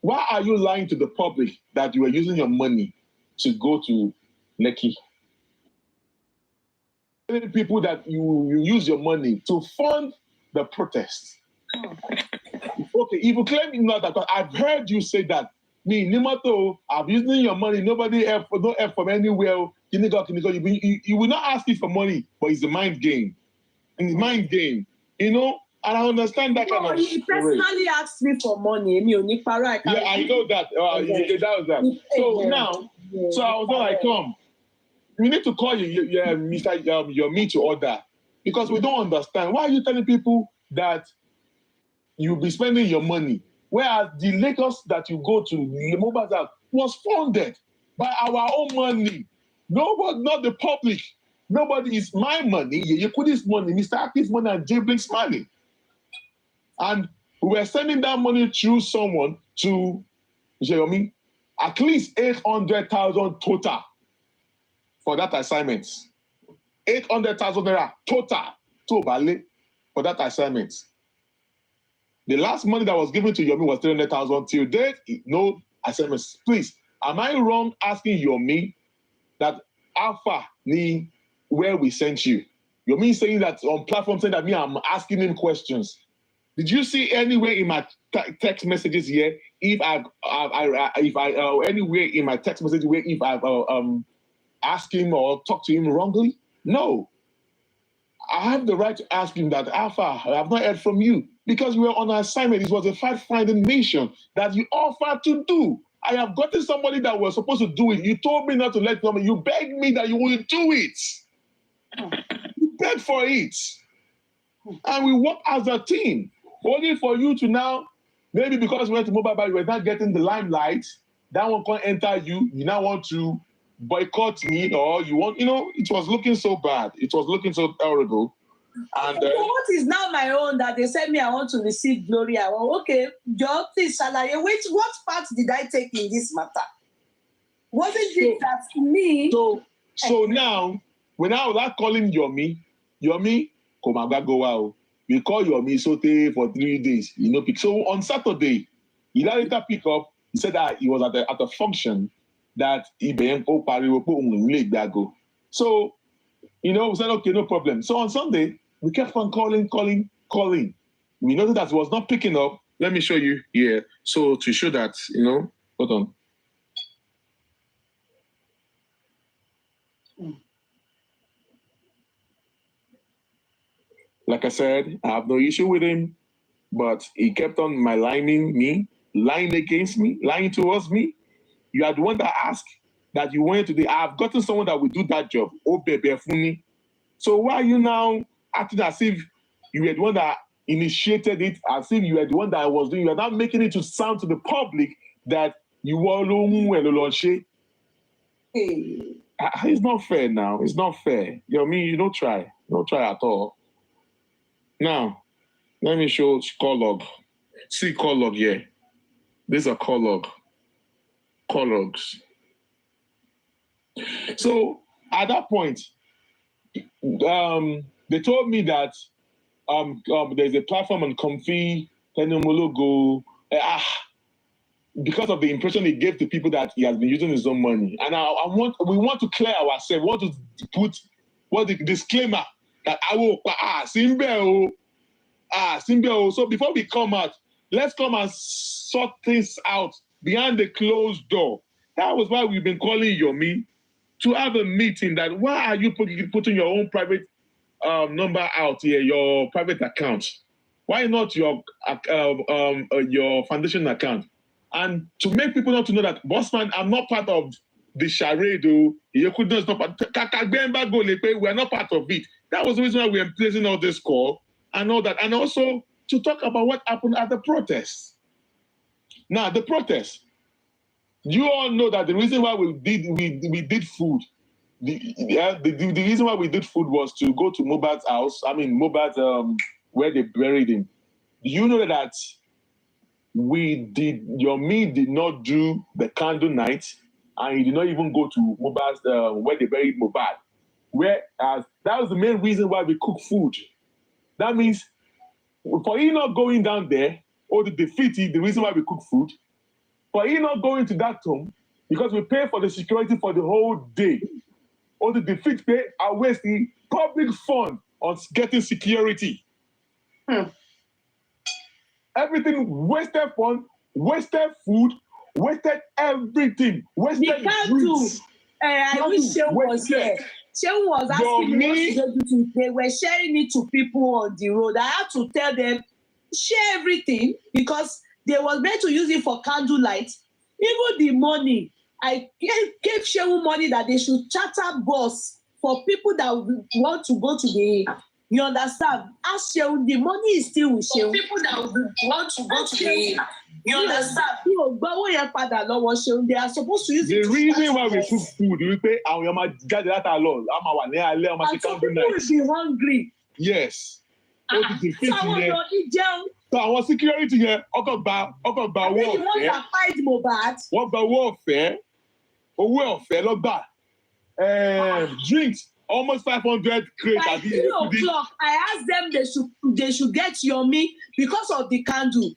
Why are you lying to the public that you are using your money to go to Lekki? people that you use your money to fund the protest. Okay, if you claim not that, I've heard you say that. Me, Nimato, I'm using your money, nobody help, no help from anywhere. You will not ask it for money, but it's a mind game. It's mind game, you know? And I understand that kind of he personally asked me for money. Yeah, I know that. That was that. So now, so I was like, come, we need to call you, Mr. Yome to order. Because we don't understand. Why are you telling people that you'll be spending your money? Whereas the Lagos that you go to, the mobile app, was funded by our own money. Nobody, not the public. Nobody is my money, Yeye Kudi's money, Mr. Aki's money, and Jay Blink's money. And we were sending that money through someone to Yome, at least 800,000 total for that assignment. 800,000 naira total to Bale for that assignment. The last money that was given to Yome was 300,000 till date. No assignments. Please, am I wrong asking Yome that Alpha ni where we sent you? Yome saying that on platform saying that me, I'm asking him questions. Did you see anywhere in my text messages here if anywhere in my text message where if I've asked him or talked to him wrongly? No. I have the right to ask him that, Alpha, I have not heard from you because we were on an assignment. It was a fact-finding mission that you offered to do. I have gotten somebody that was supposed to do it. You told me not to let them. You begged me that you wouldn't do it. You begged for it. And we work as a team. Only for you to now, maybe because we went to mobile bar, you were not getting the limelight. That one can't enter you. You now want to boycott me, or you want, it was looking so bad. It was looking so terrible. And what is now my own that they said me I want to receive glory? I want, okay, Joe, please, what part did I take in this matter? Wasn't it that me? So now, when I was calling Yome, Komaga go out. We call Yome Sote for 3 days. So on Saturday, he later pick up. He said that he was at a function that So, we said, okay, no problem. So on Sunday, we kept on calling. We noticed that it was not picking up. Let me show you here. So to show that, hold on. Like I said, I have no issue with him, but he kept on maligning me, lying against me, lying towards me. You are the one that asked that you went to I have gotten someone that will do that job. Oh, baby, Funi. So why are you now acting as if you were the one that initiated it, as if you were the one that was doing? You are now making it to sound to the public that you were Loloshe. It's not fair now. It's not fair. You don't try. Don't try at all. Now, let me show call log. See call log here. This is a call log. Call logs. So at that point, they told me that there's a platform on Comfy, Tenomologo, because of the impression he gave to people that he has been using his own money. And we want to clear ourselves. We want to put the disclaimer that I will Simbe. So before we come out, let's come and sort things out behind the closed door. That was why we've been calling Yome to have a meeting. That why are you putting your own private number out here, your private account? Why not your foundation account? And to make people not to know that, Bossman, I'm not part of the charade. You could not part. We're not part of it. That was the reason why we are placing all this call and all that, and also to talk about what happened at the protests. Now, the protests. You all know that the reason why we did food, the reason why we did food was to go to Mohbad's house. Mohbad's where they buried him. Do you know that Yome did not do the candle night, and he did not even go to Mohbad's where they buried Mohbad. Whereas that was the main reason why we cook food. That means for you not going down there, or the defeat, the reason why we cook food, for you not going to that tomb, because we pay for the security for the whole day, or the defeat pay, I waste public fund on getting security. Everything wasted fund, wasted food, wasted everything, wasted drinks. I wish Shehu was here. Shehu was asking me what to do. They were sharing it to people on the road. I had to tell them, share everything, because they was meant to use it for candlelight. Even the money, I gave Shehu money that they should charter bus for people that want to go to the, you understand? Ask Shehu, the money is still with Shehu. For people that want to go to the, you understand? They are supposed to use the it. The reason why we cook food, we pay our get that alone. And some people will be hungry. Yes. So our security here, about the ones that fight Mohbad. What about warfare? Welfare, look back. Drinks, almost 500 crates. By 3 o'clock, I asked them they should get Yome because of the candle.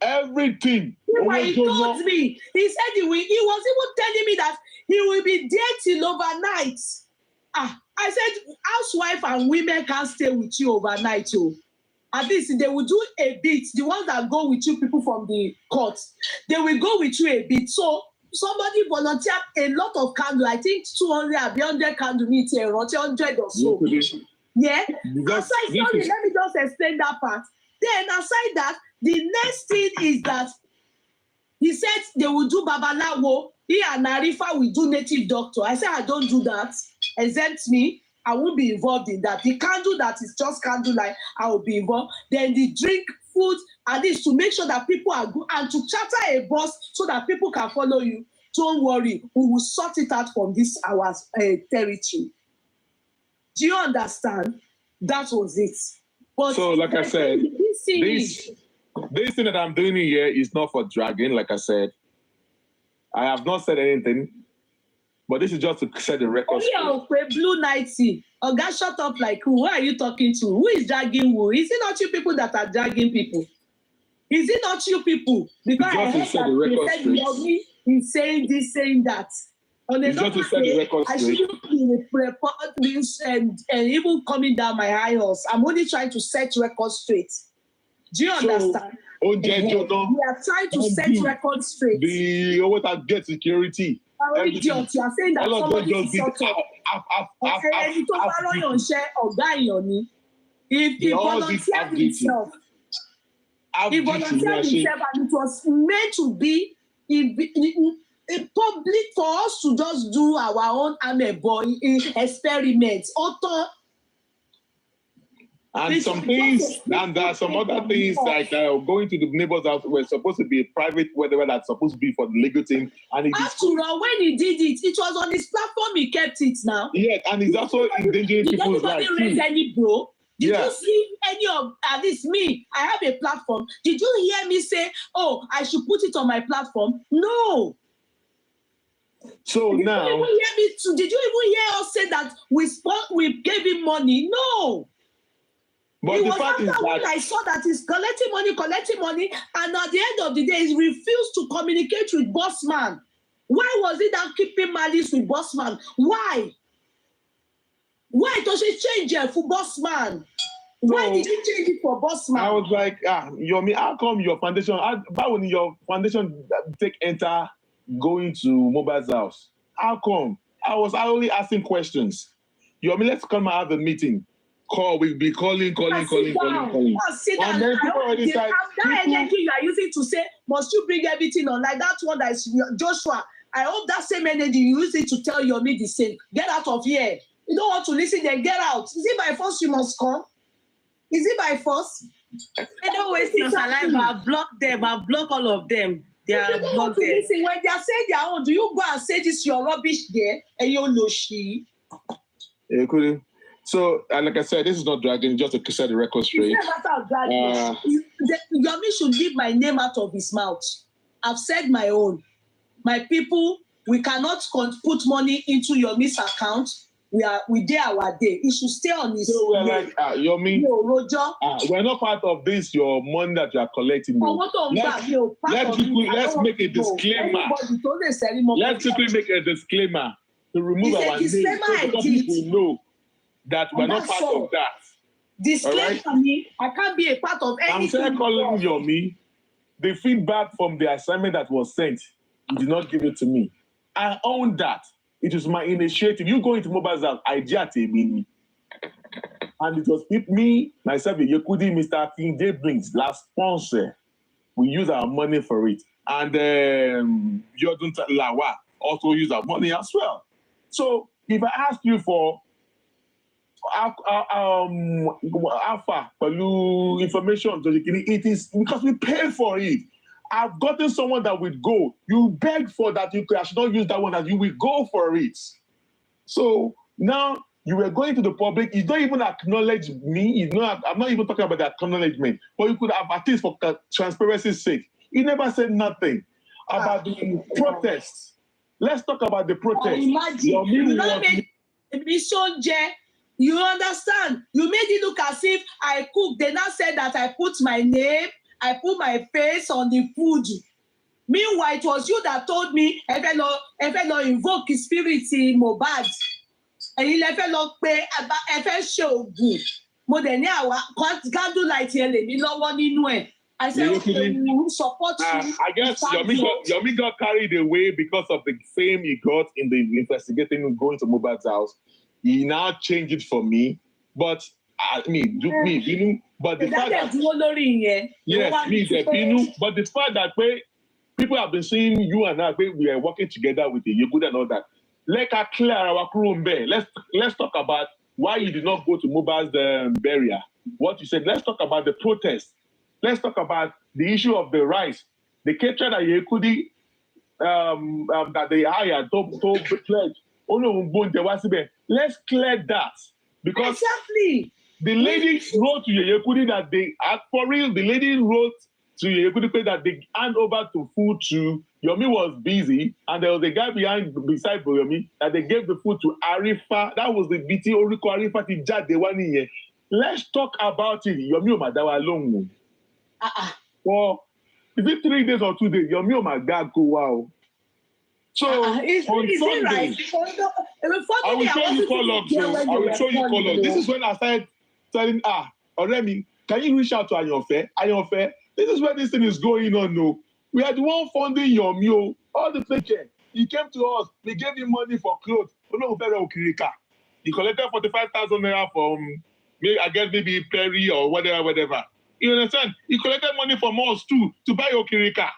Everything. He told me. He said he was even telling me that he will be there till overnight. I said, housewife and women can't stay with you overnight. At least they will do a bit. The ones that go with you, people from the court, they will go with you a bit. So somebody volunteered a lot of candle. I think 200, 100 candle meet here, 100 or so. Yeah. Aside, sorry, let me just explain that part. Then aside that, the next thing is that he said they will do Babalawo. He and Arifa will do native doctor. I said, I don't do that. Exempt me. I won't be involved in that. The candle that is just candlelight, I will be involved. Then the drink, food, at least to make sure that people are good and to charter a bus so that people can follow you. Don't worry, we will sort it out from this our territory. Do you understand? That was it. But so, like I said, this thing that I'm doing here is not for dragging, like I said. I have not said anything, but this is just to set the record straight. Blue Nighty. Oh, God, shut up like who? Who are you talking to? Who is dragging who? Is it not you people that are dragging people? Is it not you people? Because I heard that they said Yome is saying this, saying that. On another day, I shouldn't be reporting and even coming down my high horse. I'm only trying to set records straight. Do you understand? We are trying to set records straight. The always get security. Idiot, you are saying that somebody is shut up. If he volunteered himself, and it was meant to be in public for us to just do our own amebo experiments. And some things, and there are some other things like going to the neighbor's house were supposed to be a private, whatever that's supposed to be for the legal team. And after all, when he did it, it was on his platform. He kept it now. Yeah, and he's also endangering people's lives. Did anybody raise any bro? Did you see any of, at least me, I have a platform. Did you hear me say, oh, I should put it on my platform? No. So now. Did you even hear us say that we gave him money? No. But it the was fact after is when that I saw that he's collecting money, and at the end of the day, he refused to communicate with Bossman. Why was he not keeping malice with Bossman? Why? Why does he change it for Bossman? Why did he change it for Bossman? I was like, Yome, how come your foundation, how when your foundation take enter going to Mobile's house? How come? I was only asking questions. Yome, let's come and have a meeting. We'll be calling. Sit down. And then people already said, that energy you are using to say, must you bring everything on? Like that one that is Joshua. I hope that same energy you use it to tell Yome the same. Get out of here. You don't want to listen, then get out. Is it by force you must come? Is it by force? I don't waste your saliva. I'll block them. I'll block all of them. They are blocked. Listen, when they are saying their own, do you go and say this your rubbish there? And you know she. Yeah, Kudi. So, like I said, this is not dragging, just to set the record straight. Yome should leave my name out of his mouth. I've said my own. My people, we cannot put money into Yome's account. We did our day. It should stay on his. So we're like, Yome, we're not part of this. Your money that you are collecting. Let's make a disclaimer. Let's quickly make a disclaimer. to remove It's a our names disclaimer so I because did. people know that we're not That's part all. of that. Disclaimer All me, I can't be a part of I'm anything. still calling Yome. The feedback from the assignment that was sent, you did not give it to me. I own that. It was my initiative. You go into mobile zone, idea to me. And it was with me, myself, Yeye Kudi, Mr. King, J Blinks, last sponsor. We use our money for it. And Yodun Lawa also use our money as well. So if I ask you for alpha information, it is because we pay for it. I've gotten someone that would go. You beg for that. I should not use that one. That you will go for it. So now you were going to the public. You don't even acknowledge me. I'm not even talking about the acknowledgement. But you could have, at least for transparency's sake, you never said nothing about the protests. Let's talk about the protests. Imagine you don't make me so you understand? You made it look as if I cook. They now said that I put my name, I put my face on the food. Meanwhile, it was you that told me, Efelo invoke his spirit in Mohbad. And you Efelo pay, Efelo show good. Mo de ni awa candle light here le mi lọ́wọ́ nínú ẹ̀. I said, okay, we will support you. I guess Yomi got carried away because of the fame he got in the investigating going to Mohbad's house. He now changed it for me, but but the fact that but the fact that people have been seeing you and I, we are working together with the Yegud and all that. Let us clear our room there. Let's talk about why you did not go to Mohbad's burial. What you said. Let's talk about the protest. Let's talk about the issue of the rice. The caterer that Yekudi that they hired told pledge. Let's clear that because exactly the lady wrote to Yeye Kudi that they for real. The lady wrote to Yeye Kudi that they hand over to food to Yomi was busy, and there was a guy beside Yomi that they gave the food to Arifa. That was the BT Oriko Arifa Tijad the one here. Let's talk about it. Yomi Omadawa alone. Well, is it 3 days or 2 days? Yomi Omadawa go wow. So on Sunday, right? I will show you colors. I will show you colors. This is when I started telling Oremi, can you reach out to Ayonfe? This is where this thing is going on. No, we are the one funding Yomi. All the paycheck. He came to us. We gave him money for clothes. He collected 45,000 naira from I guess maybe Perry or whatever. You understand? He collected money from us too to buy Okirika.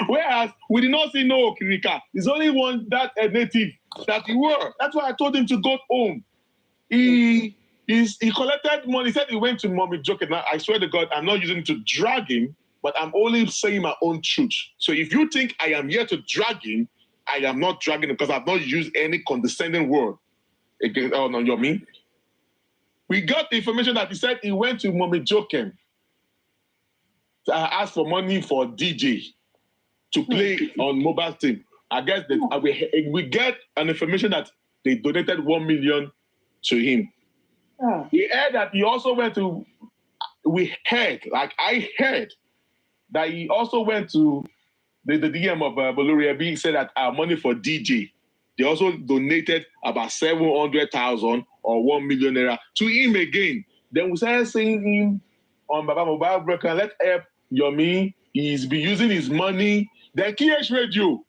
Whereas we did not see no Okirika. There's only one that a native that he were. That's why I told him to go home. He collected money. He said he went to Mommy Joking. I swear to God, I'm not using it to drag him, but I'm only saying my own truth. So if you think I am here to drag him, I am not dragging him because I've not used any condescending word against Yomi. We got the information that he said he went to Mommy Joking to ask for money for DJ to play on mobile team. I guess that we get an information that they donated 1 million to him. We heard that he also went to. I heard that he also went to the DM of Boloria B. Said that our money for DJ. They also donated about 700,000 or 1 million naira to him again. Then we started seeing him on Baba Mobile Broker. Let's help Yomi. He's been using his money. Then KH Radio.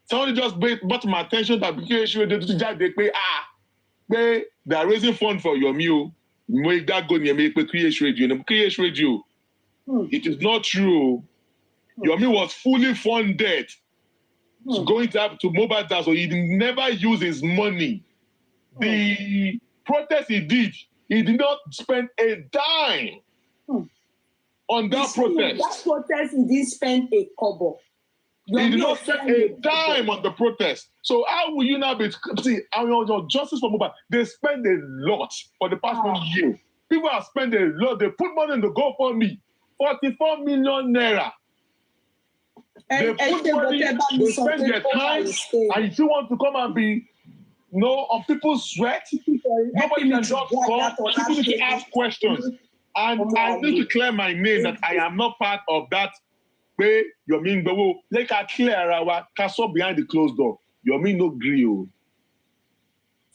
Somebody just brought my attention that KH Radio they are raising funds for Yomi. Make that go near me KH Radio. KH Radio. It is not true. Yomi was fully funded to going to mobile data, so he never used his money. The protest he did not spend a dime on that protest. That protest, he didn't spend a kobo. He did not spend a dime on the protest. So how will you now be our justice for mobile? They spend a lot for the past 1 year. People have spent a lot. They put money in the GoFundMe, 44 million naira. They put money, they spend their time, and if you want to come and be on people's sweat, nobody can just come. People need to ask questions. And I need to clear my name that I am not part of that pé Yomi ń gbowó, let her clear ara wa, ká sọ behind the closed door. Yomi no gree o.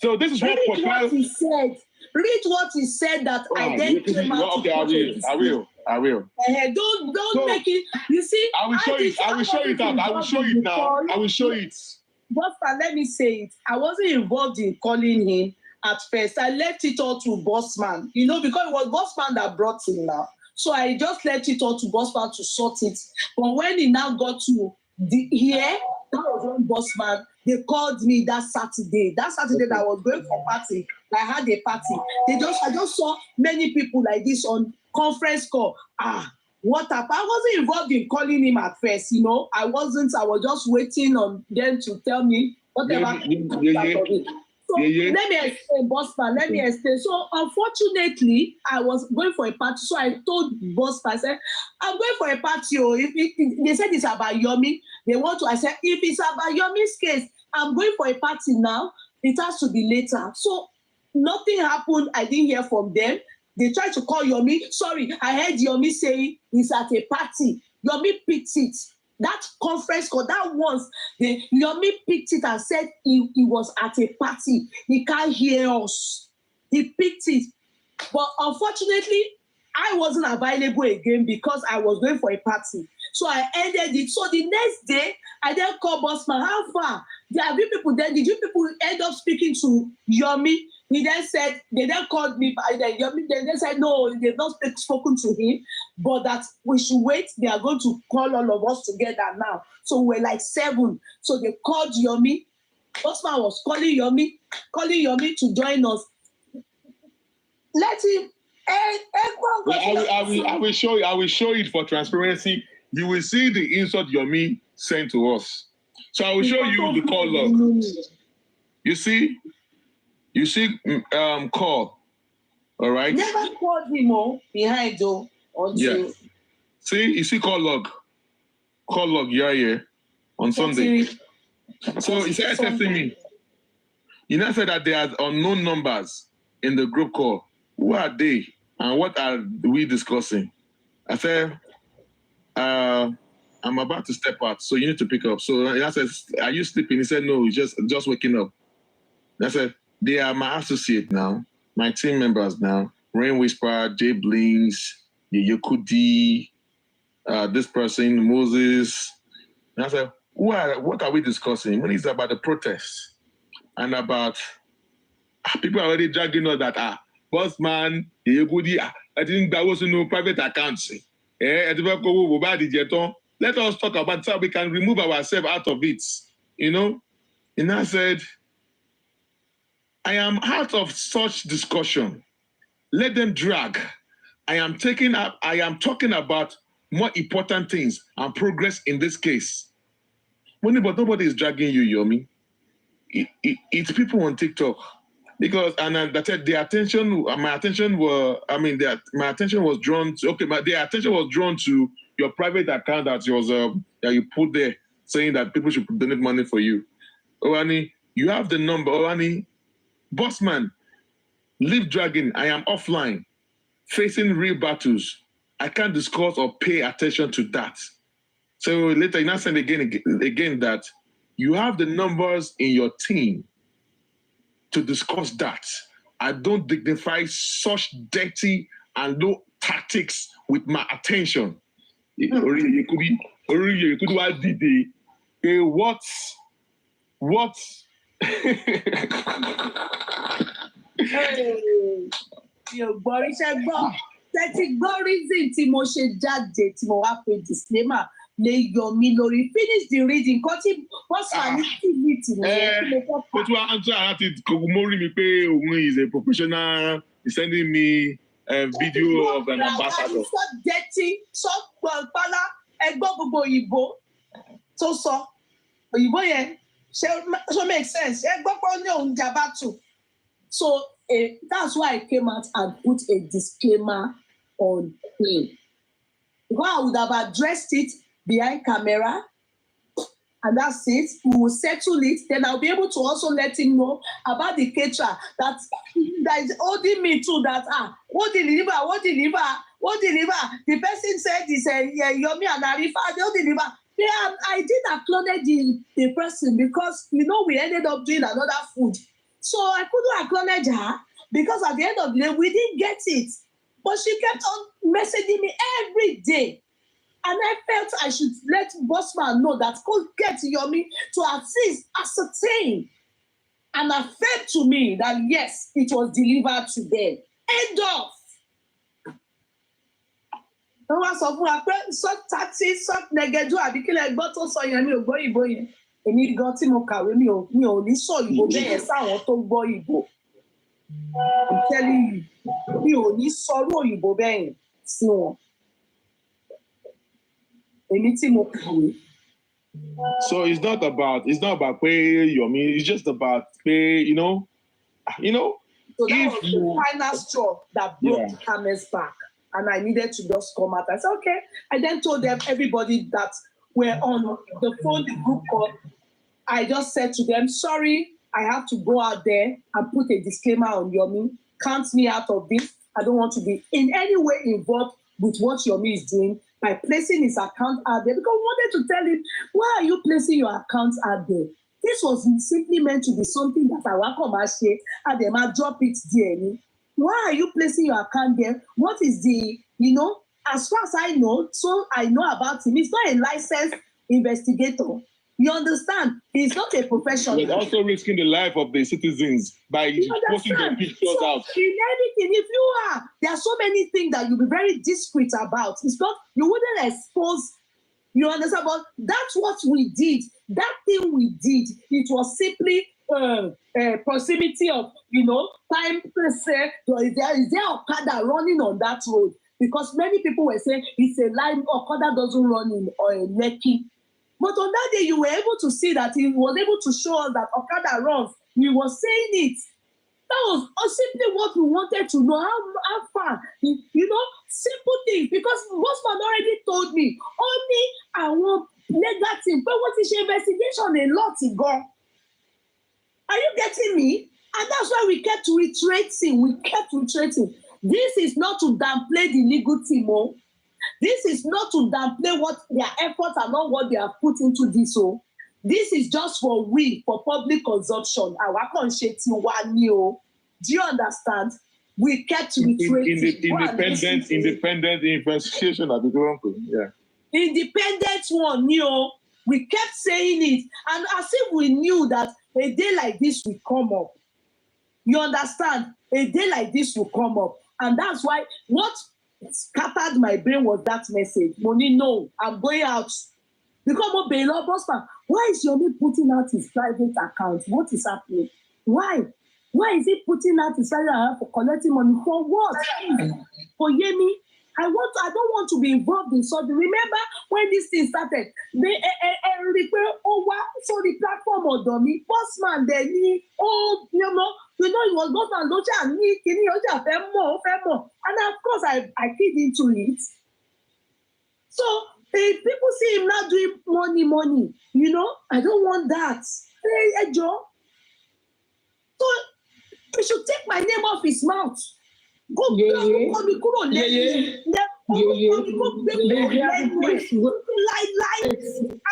So this is what what he said. Read what he said that I then came out okay, I will. Don't make it. You see, I will show it. I will show it out. I will show it now. I will show it. But let me say it. I wasn't involved in calling him at first. I left it all to Bossman. You know, because it was Bossman that brought him now. So I just left it all to Bossman to sort it. But when he now got to here, that was when Bossman, they called me that Saturday. That Saturday that I was going for party. I had a party. I just saw many people like this on conference call. What happened? I wasn't involved in calling him at first, you know. I was just waiting on them to tell me whatever. So let me explain, Bossman. Let me explain. So unfortunately, I was going for a party. So I told Bossman, I said, I'm going for a party. They said it's about Yome. They want to. I said, if it's about Yome's case, I'm going for a party now. It has to be later. So nothing happened. I didn't hear from them. They tried to call Yome. Sorry, I heard Yome saying he's at a party. Yome picked it. That conference call, that once, Yome picked it and said he was at a party. He can't hear us. He picked it. But unfortunately, I wasn't available again because I was going for a party. So I ended it. So the next day, I then called Bossman. How far? Have you people then? Did you people end up speaking to Yome? He then said, they then called me, they then said, no, they've not spoken to him, but that we should wait. They are going to call all of us together now. So we're like 7. So they called Yome. Bossman was calling Yome to join us. Let him. I will show it for transparency. You will see the insult Yome sent to us. So I will show you the call log. You see call. All right. Never called him behind though. Yeah. See, you see call log. Yeye on Sunday. So he said texting me. You now said that there are unknown numbers in the group call. Who are they and what are we discussing? I said, I'm about to step out, so you need to pick up. So I said, are you sleeping? He said, no, he's just waking up. I said, they are my associate now, my team members now. Rain Whisperer, Jay Blinks, Yeye Kudi, this person, Moses. And I said, what are we discussing? When it's about the protests and about people are already dragging us that Bossman, Yeye Kudi, I think that was no private accounts. Let us talk about how we can remove ourselves out of it. You know? And I said, I am out of such discussion. Let them drag. I am talking about more important things and progress in this case. But nobody is dragging you, Yome. It's people on TikTok. Because their attention was drawn to their attention was drawn to your private account that you put there saying that people should donate money for you. Owani, you have the number. Owani, Bossman, leave dragging. I am offline, facing real battles. I can't discuss or pay attention to that. So later, you now send again that you have the numbers in your team to discuss that. I don't dignify such dirty and low tactics with my attention. What? Yorùbá iṣẹ́ gbọ́ tẹ́tí gbọ́ reason tí mo ṣe jáde tí mo wá pe disclaimer lè yọ mí lórí finish the reading kọ́ tí Bossman ní tv tì ní ó tún wá ń tún àti mórí mi pé òun is a professional, he's sending me a video of an ambassador. Sọ dẹ́tí sọ pọ̀npálá ẹgbọ́n gbogbo òyìnbó tó sọ òyìnbó yẹn ṣe make sense ẹgbọ́n pọ̀ ní òun jàmbá tù. So that's why I came out and put a disclaimer on him. Because I would have addressed it behind camera, and that's it. We will settle it. Then I'll be able to also let him know about the caterer that is holding me to that. What deliver? What deliver? The person said this, Yome and Arifa, they don't deliver. I did acknowledge the person because, we ended up doing another food. So I couldn't acknowledge her because at the end of the day, we didn't get it. But she kept on messaging me every day. And I felt I should let Bossman know that go get Yome to assist, ascertain, and affirm to me that yes, it was delivered to them. End of. Wọ́n wá sọ fún wa pé taxi nẹgẹjú àbí kílẹ̀ gbọ́ tó sọ yẹn mi ò gbọ́ ìbò yẹn. Èmi gan tí mo kàwé mi ò ní sọ ìbò bẹ́ẹ̀ sáwọn tó gbọ́ ìbò. I'm telling you, mi ò ní sọrú òyìnbó bẹ́ẹ̀ sí wọn. Èmi tí mo kàwé. So it's not about pay Yome. It's just about pay. So that was the final straw that broke the camel's back. And I needed to just come out. I said, okay. I then told them, everybody that were on the phone, the group call, I just said to them, sorry, I have to go out there and put a disclaimer on Yome. Count me out of this. I don't want to be in any way involved with what Yome is doing by placing his account out there. Because I wanted to tell him, why are you placing your account out there? This was simply meant to be something that I want to share and then I drop it there. Why are you placing your account there? What is the, as far as I know, so I know about him. He's not a licensed investigator. You understand? He's not a professional. He's also risking the life of the citizens by posting their pictures out. In everything, if you there are so many things that you'll be very discreet about. It's not, you wouldn't expose, you understand? But that's what we did. That thing we did, it was simply proximity of, time per se. Is there Okada running on that road? Because many people were saying it's a line, Okada doesn't run in Lekki. But on that day, you were able to see that he was able to show us that Okada runs. He was saying it. That was simply what we wanted to know. How far, simple things. Because Bossman already told me, only I want negative. But what is your investigation? A lot ago. Are you getting me? And that's why we kept reiterating. This is not to downplay the legal team. This is not to downplay what their efforts and not what they have put into this. This is just for public consumption. Do you understand? We kept reiterating. Independent investigation at the government. Yeah. Independent one, we kept saying it. And as if we knew that a day like this will come up. You understand? A day like this will come up. And that's why what scattered my brain was that message. Money, no, I'm going out. Because why is Yome putting out his private account? What is happening? Why? Why is he putting out his private account for collecting money? For what? For Yeme? I don't want to be involved in something. Remember when this thing started? So the platform of Domi, Bossman, it was Bossman, and of course I keyed into it. So if people see him not doing money, I don't want that. Hey, Joe. So you should take my name off his mouth. Go, Yeye. I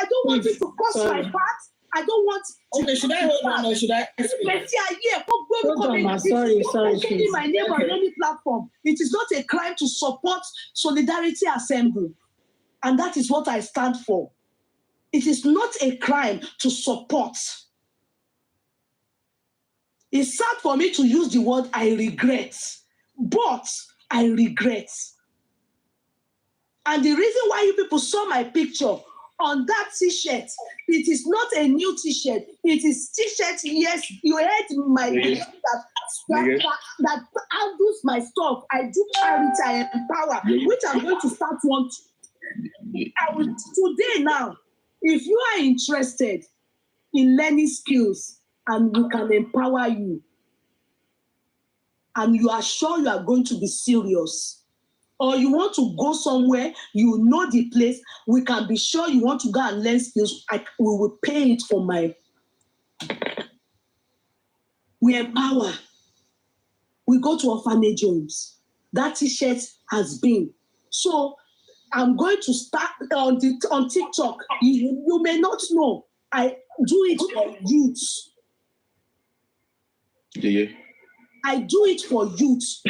don't want you to cross my path. I don't want to. Okay, should I hold on or should I? Sorry. My name on any platform. It is not a crime to support Solidarity Assembly. And that is what I stand for. It is not a crime to support. It's sad for me to use the word I regret. But I regret. And the reason why you people saw my picture on that t-shirt, it is not a new t-shirt. It is t-shirt, yes, you heard my that outdoes my stuff. I do charity, I empower, which I'm going to start one. Today now, if you are interested in learning skills and we can empower you, and you are sure you are going to be serious, or you want to go somewhere, you know the place, we can be sure you want to go and learn skills, we will pay it for we empower. We go to orphanage homes. That t-shirt has been So I'm going to start on TikTok. You may not know. I do it for youth. Yeah. I do it for youth. So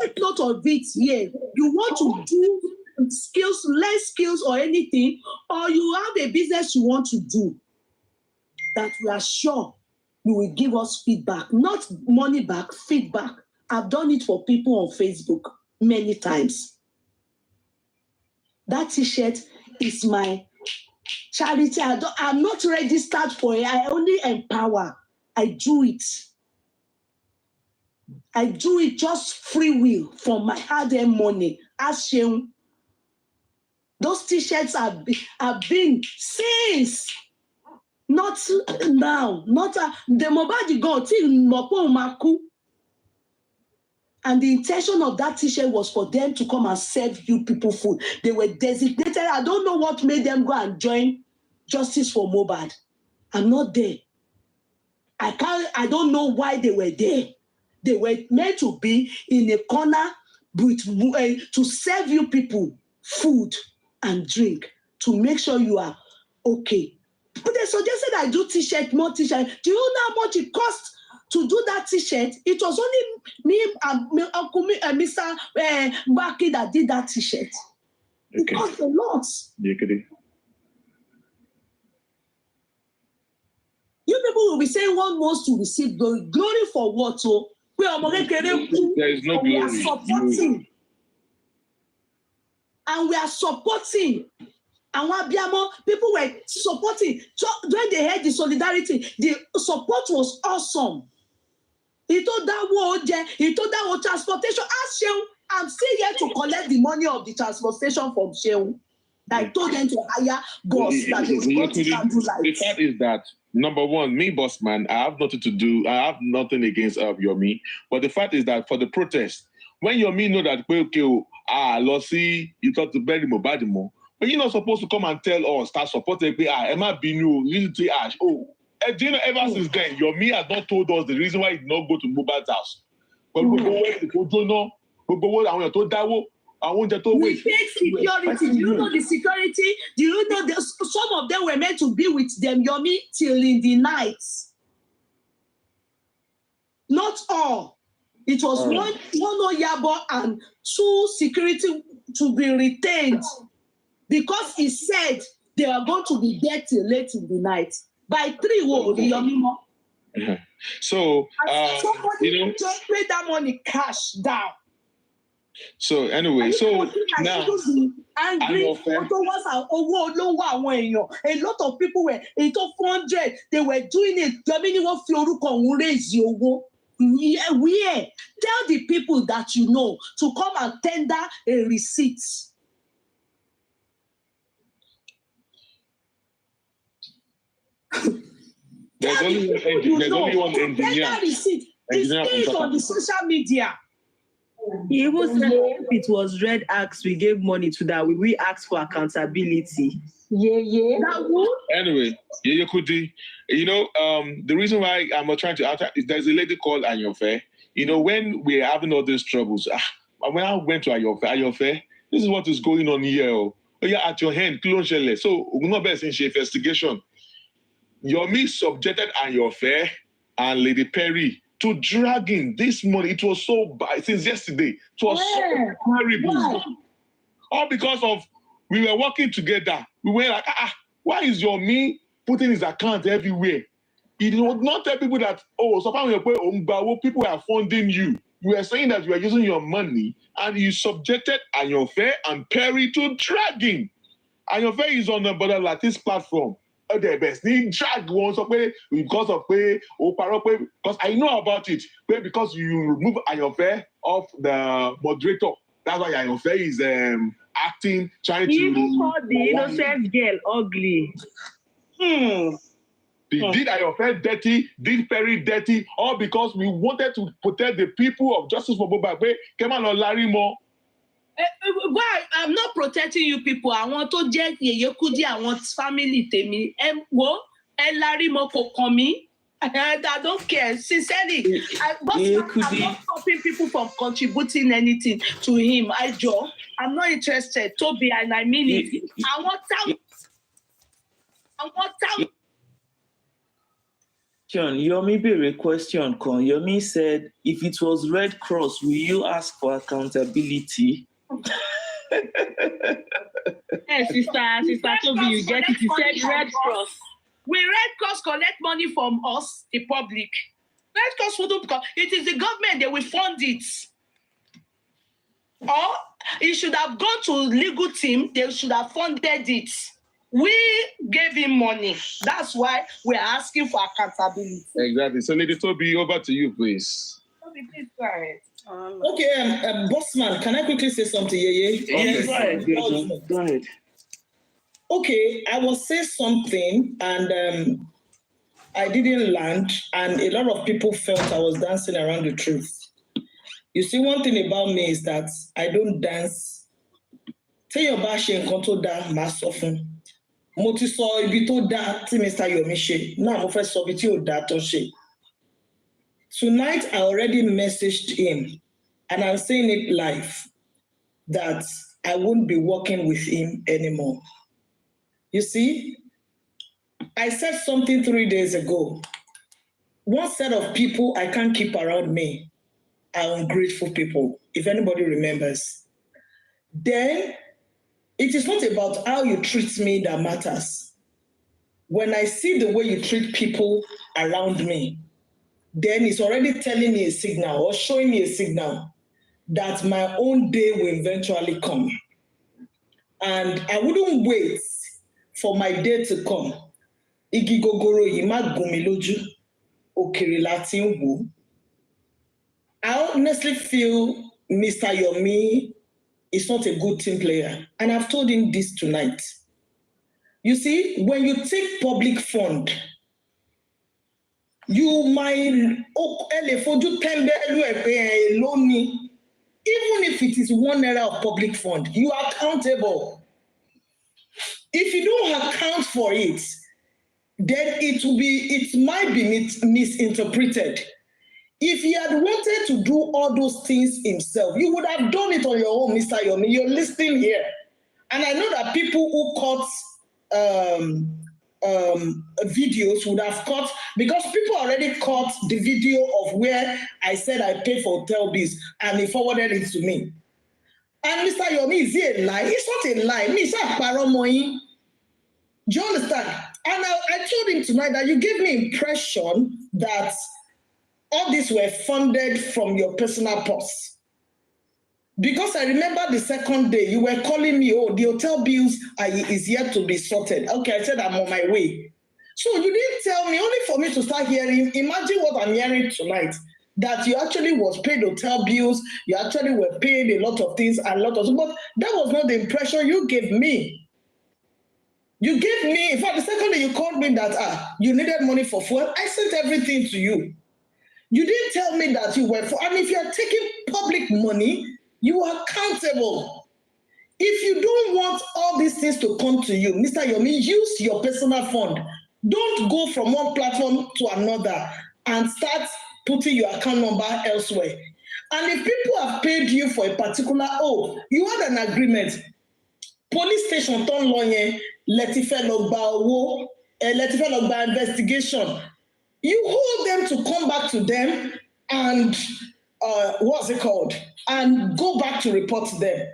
take note of it here. You want to do skills, less skills or anything, or you have a business you want to do that we are sure you will give us feedback, not money back, feedback. I've done it for people on Facebook many times. That t-shirt is my charity. I'm not registered for it. I only empower. I do it. I do it just free will from my hard-earned money. As Sheun, those t-shirts have been since. Not now. Not the Mobadi go till Mopo Maku. And the intention of that t-shirt was for them to come and serve you people food. They were designated. I don't know what made them go and join Justice for Mohbad. I'm not there. I don't know why they were there. They were meant to be in a corner with, to serve you people food and drink, to make sure you are okay. But they suggested I do t-shirt, more t-shirt. Do you know how much it cost to do that t-shirt? It was only me and Mr. Mbaki that did that t-shirt. It cost a lot. Yeah, Kudi. You people will be saying one wants to receive glory. Glory for what? So there is no glory. We are supporting. And we are supporting. And people were supporting. So when they heard the solidarity, the support was awesome. He told that word transportation. Ask Sheun, I'm still here to collect the money of the transportation from Sheun. I told them to hire boss that was going to handle life. The fact is that, number one, me, boss man, I have nothing to do. I have nothing against Yome. But the fact is that for the protest, when Yome know that, okay, Lossi, you thought to bury Mobadimo, but you're not supposed to come and tell us, start supporting Emma Binu, Lizzie Ash. Oh, do you know, ever since then, Yome has not told us the reason why he did not go to Mohbad's house. But we take security. Do you know the security? Do you know some of them were meant to be with them, Yome, till in the night? Not all. It was one Oyabo and 2 security to be retained because he said they are going to be there till late in the night. By 3 Yome. So somebody just pay that money cash down. So anyway, so now angry. A lot of people were 400. They were doing it. Yeah. Tell the people that you know to come and tender a receipt. There's only one engineer. Tender receipt. It's on the social media. He even said if it was Red Axe we gave money to that, we asked for accountability. Yeah. Anyway, Yeye Kudi, the reason why I'm trying to answer is there's a lady called Ayofe. When we're having all these troubles, when I went to Ayofe, this is what is going on here. Oh, yeah, at your hand, so we're not best in investigation. Yome subjected Ayofe and Lady Perry to dragging this money. It was so bad since yesterday. It was so terrible. All because of we were working together. We were like, why is Yome putting his account everywhere? He did not tell people that, people are funding you. You were saying that you are using your money and you subjected Ayofe and Perry to dragging. Ayofe is on the Border Lattice platform. The best need drag once because I know about it. Because you remove Ayofe off the moderator. That's why Ayofe is acting, trying to. Even called the innocent girl ugly. Did Ayofe dirty? Did Perry dirty? All because we wanted to protect the people of Justice for Mohbad. Come on, Larry Moore. Why I'm not protecting you people. I want to get Yeye Kudi. I want family temi. Larry Mo for me. I don't care. Sincerely, I'm not stopping people from contributing anything to him. I'm not interested. Toby, and I mean it. I want out. Yome be a question. Yome said, if it was Red Cross, will you ask for accountability? Yes, sister Toby, you get it. You said Red Cross. Will Red Cross collect money from us, the public? Red Cross wouldn't, because it is the government that will fund it. Or it should have gone to legal team, they should have funded it. We gave him money. That's why we're asking for accountability. Exactly. So, Lady Toby, over to you, please. Toby, please go ahead. Okay, Bossman, can I quickly say something, Yeye? Yes, go ahead. Okay, I will say something and I didn't land, and a lot of people felt I was dancing around the truth. You see, one thing about me is that I don't dance. Tell your bashi and control that mass often. Motiso, if you told that to Mr. Yome, now I'm first of it, that tonight, I already messaged him, and I'm saying it live, that I won't be working with him anymore. You see, I said something 3 days ago. One set of people I can't keep around me are ungrateful people, if anybody remembers. Then, it is not about how you treat me that matters. When I see the way you treat people around me, then it's already telling me a signal or showing me a signal that my own day will eventually come. And I wouldn't wait for my day to come. Igi gogoro yi ma gún mi lójú, òkèrè la ti ń wò. I honestly feel Mr. Yome is not a good team player. And I've told him this tonight. You see, when you take public fund, you might, even if it is 1 naira of public fund, you are accountable. If you don't account for it, then it might be misinterpreted. If he had wanted to do all those things himself, you would have done it on your own, Mr. Yome. You're listening here. And I know that people who caught videos would have caught, because people already caught the video of where I said I paid for hotel bills and he forwarded it to me. And Mr. Yome, is it a lie? It's not a lie. It's a paramoy. Do you understand? And I told him tonight that you gave me impression that all these were funded from your personal purse. Because I remember the second day, you were calling me, oh, the hotel bills is yet to be sorted. Okay, I said I'm on my way. So you didn't tell me, only for me to start hearing, imagine what I'm hearing tonight, that you actually was paid hotel bills, you actually were paid a lot of things, but that was not the impression you gave me. You gave me, in fact, the second day you called me that you needed money for fuel, I sent everything to you. You didn't tell me that you were for, and if you are taking public money, you are accountable. If you don't want all these things to come to you, Mr. Yome, use your personal fund. Don't go from one platform to another and start putting your account number elsewhere. And if people have paid you for a particular, you had an agreement. Police station turn lawyer, let it investigation. You hold them to come back to them and and go back to report to them.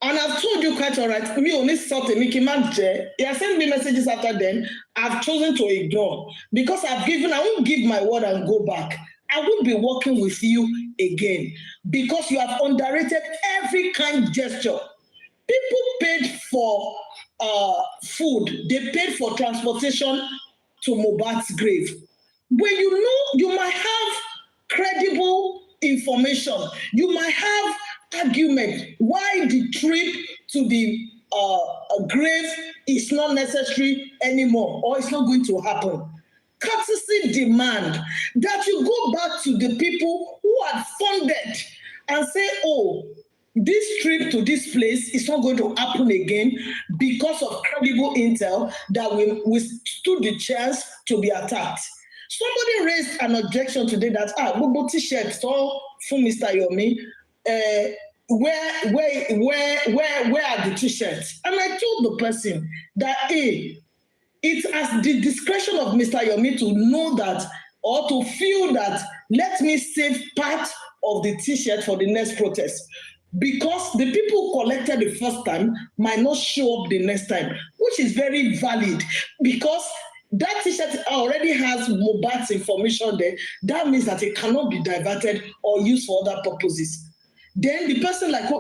And I've told you quite all right, me only sort of Mickey Manje. He has sent me messages after then. I've chosen to ignore because I won't give my word and go back. I won't be working with you again because you have underrated every kind gesture. People paid for food. They paid for transportation to Mohbad's grave. When you know, you might have credible information. You might have argument why the trip to the grave is not necessary anymore or it's not going to happen. Courtesy demand that you go back to the people who had funded and say, this trip to this place is not going to happen again because of credible intel that we stood the chance to be attacked. Somebody raised an objection today that Bobo t-shirt so for Mr. Yome where are the t-shirts? And I told the person that, hey, it's at the discretion of Mr. Yome to know that or to feel that let me save part of the t-shirt for the next protest. Because the people who collected the first time might not show up the next time, which is very valid. Because that t-shirt already has Mohbad's information there. That means that it cannot be diverted or used for other purposes. Then the person like,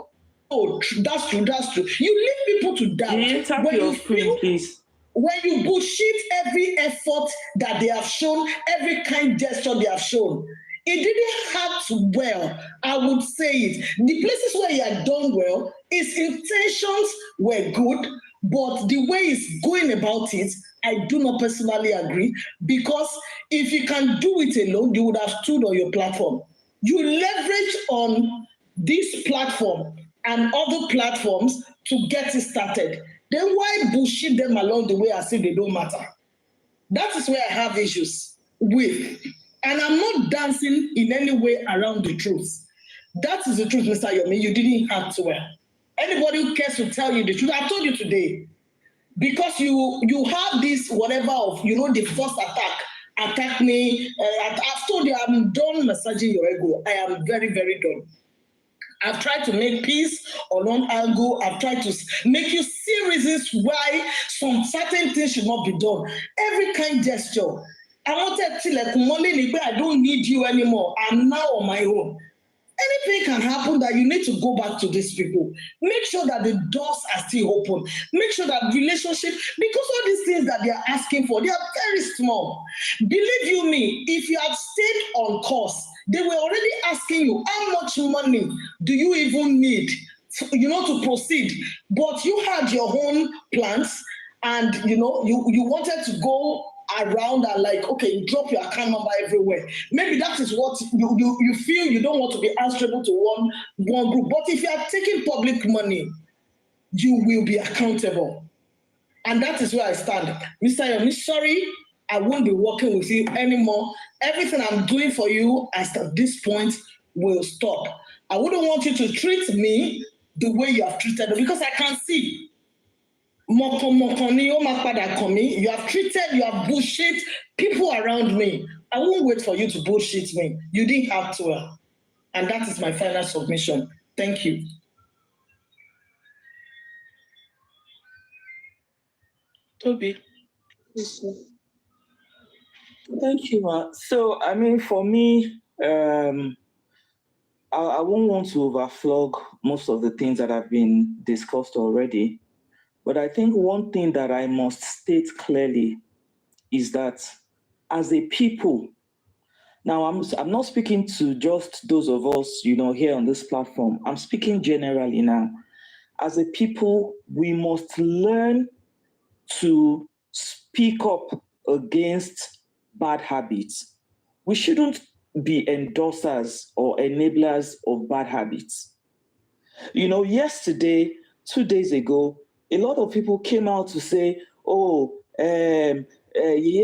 oh, that's true. You leave people to doubt. Can you tap your screen, please? When you bullshit every effort that they have shown, every kind gesture they have shown, it didn't act well, I would say it. The places where he had done well, his intentions were good, but the way he's going about it, I do not personally agree, because if you can do it alone, you would have stood on your platform. You leverage on this platform and other platforms to get it started. Then why bullshit them along the way as if they don't matter? That is where I have issues with. And I'm not dancing in any way around the truth. That is the truth, Mr. Yome. You didn't act well. Anybody who cares to tell you the truth, I've told you today. Because you have this whatever of, the first attack me. I've told you I'm done massaging your ego. I am very, very done. I've tried to make peace on one angle. I've tried to make you see reasons why some certain things should not be done. Every kind gesture. I wanted to like money, I don't need you anymore. I'm now on my own. Anything can happen that you need to go back to these people. Make sure that the doors are still open. Make sure that relationship, because all these things that they are asking for, they are very small. Believe you me, if you have stayed on course, they were already asking you how much money do you even need, to proceed. But you had your own plans, and you wanted to go around and like, okay, drop your account number everywhere. Maybe that is what you feel you don't want to be answerable to one group. But if you are taking public money, you will be accountable. And that is where I stand. Mr. Yome, sorry, I won't be working with you anymore. Everything I'm doing for you as at this point will stop. I wouldn't want you to treat me the way you have treated me, because I can see. You have bullshit people around me. I won't wait for you to bullshit me. You didn't have to. And that is my final submission. Thank you. Toby. Thank you, Ma. So, for me, I won't want to overflog most of the things that have been discussed already. But I think one thing that I must state clearly is that as a people, now I'm not speaking to just those of us, here on this platform. I'm speaking generally now. As a people, we must learn to speak up against bad habits. We shouldn't be endorsers or enablers of bad habits. Yesterday, 2 days ago, a lot of people came out to say, Yeye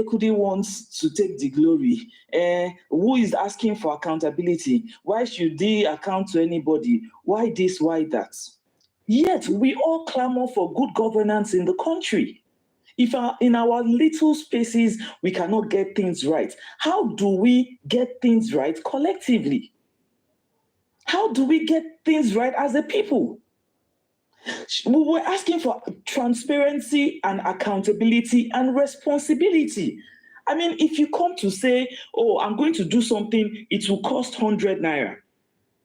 Kudi wants to take the glory. Who is asking for accountability? Why should they account to anybody? Why this, why that? Yet, we all clamor for good governance in the country. If in our little spaces, we cannot get things right, how do we get things right collectively? How do we get things right as a people? We were asking for transparency and accountability and responsibility. If you come to say, I'm going to do something, it will cost 100 naira.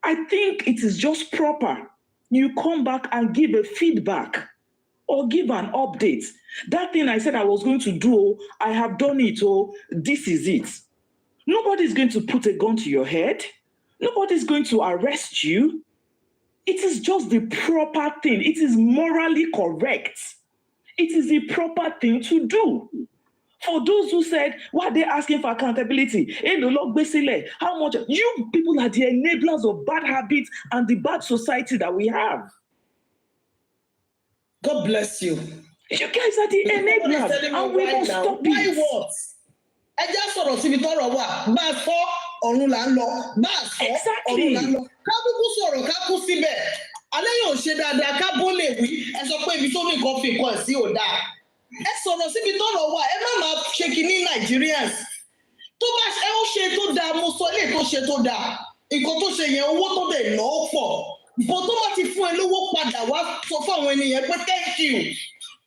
I think it is just proper. You come back and give a feedback or give an update. That thing I said I was going to do, I have done it, this is it. Nobody's going to put a gun to your head. Nobody's going to arrest you. It is just the proper thing. It is morally correct. It is the proper thing to do. For those who said, why are they asking for accountability? How much? You people are the enablers of bad habits and the bad society that we have. God bless you. You guys are the enablers, and we must stop it. Why what? I just sort of see it all over. Exactly. dáadáa ká bó lè wí ẹ sọ pé ibi tó ní nǹkan fi nǹkan sí ò dáa ẹ sọ̀rọ̀ síbi tọ́rọ̀ wà ẹ má máa ṣe kínní Nigerians tó bá ẹ ó ṣe tó dáa mo sọ ilé tó ṣe tó dáa nǹkan tó ṣe yẹn owó tó dẹ̀ ná ó pọ̀ bó tó bá ti fún ẹ lówó padà wá sọ fún àwọn ènìyàn pé thank you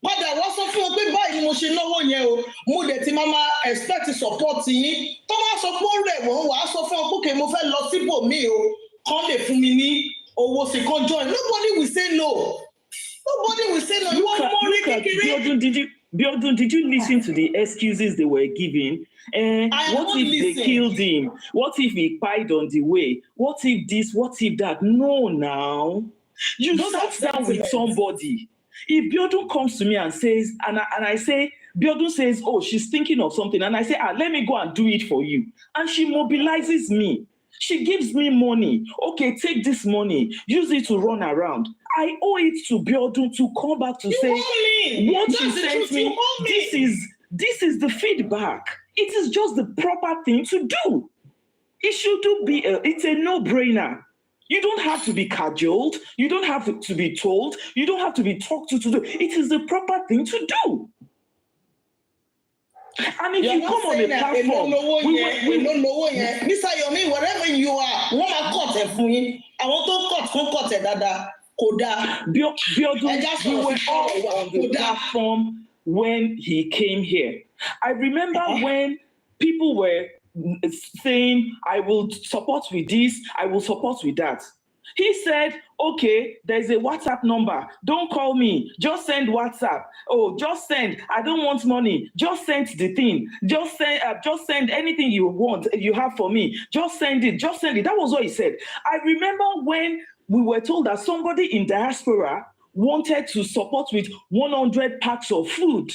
padà wá sọ fún ọ pé báyìí ni mo ṣe náwó yẹn o mo dẹ̀ ti máa expect support yín tó bá sọ pé ó rẹ̀ wọ́n wàá sọ fún ọ pé mo fẹ́ lọ síbòmíì o kán lè fún mi ní owó sí kan join nobody will say no nobody will say no you want more kékeré. Biodun, did you listen to the excuses they were giving? What if they killed him? What if he died on the way? What if this? What if that? No, now. You sat down with somebody. If Biodun comes to me and says, and I say, Biodun says, oh, she's thinking of something. And I say, let me go and do it for you. And she mobilizes me. She gives me money. Okay, take this money. Use it to run around. I owe it to Biodun to come back to say, what you sent me, this is the feedback. It is just the proper thing to do. It should be, it's a no-brainer. You don't have to be cajoled. You don't have to be told. You don't have to be talked to do. It is the proper thing to do. And if you come on a platform, we don't know yet. Mr. Yome, wherever you are, one cut it for me. I want to cut it, Dada. Koda. Biodun, we were all on the platform when he came here. I remember when people were saying, I will support with this, I will support with that. He said, okay, there's a WhatsApp number. Don't call me. Just send WhatsApp. Oh, just send. I don't want money. Just send the thing. Just send anything you want, you have for me. Just send it. Just send it. That was what he said. I remember when we were told that somebody in diaspora wanted to support with 100 packs of food.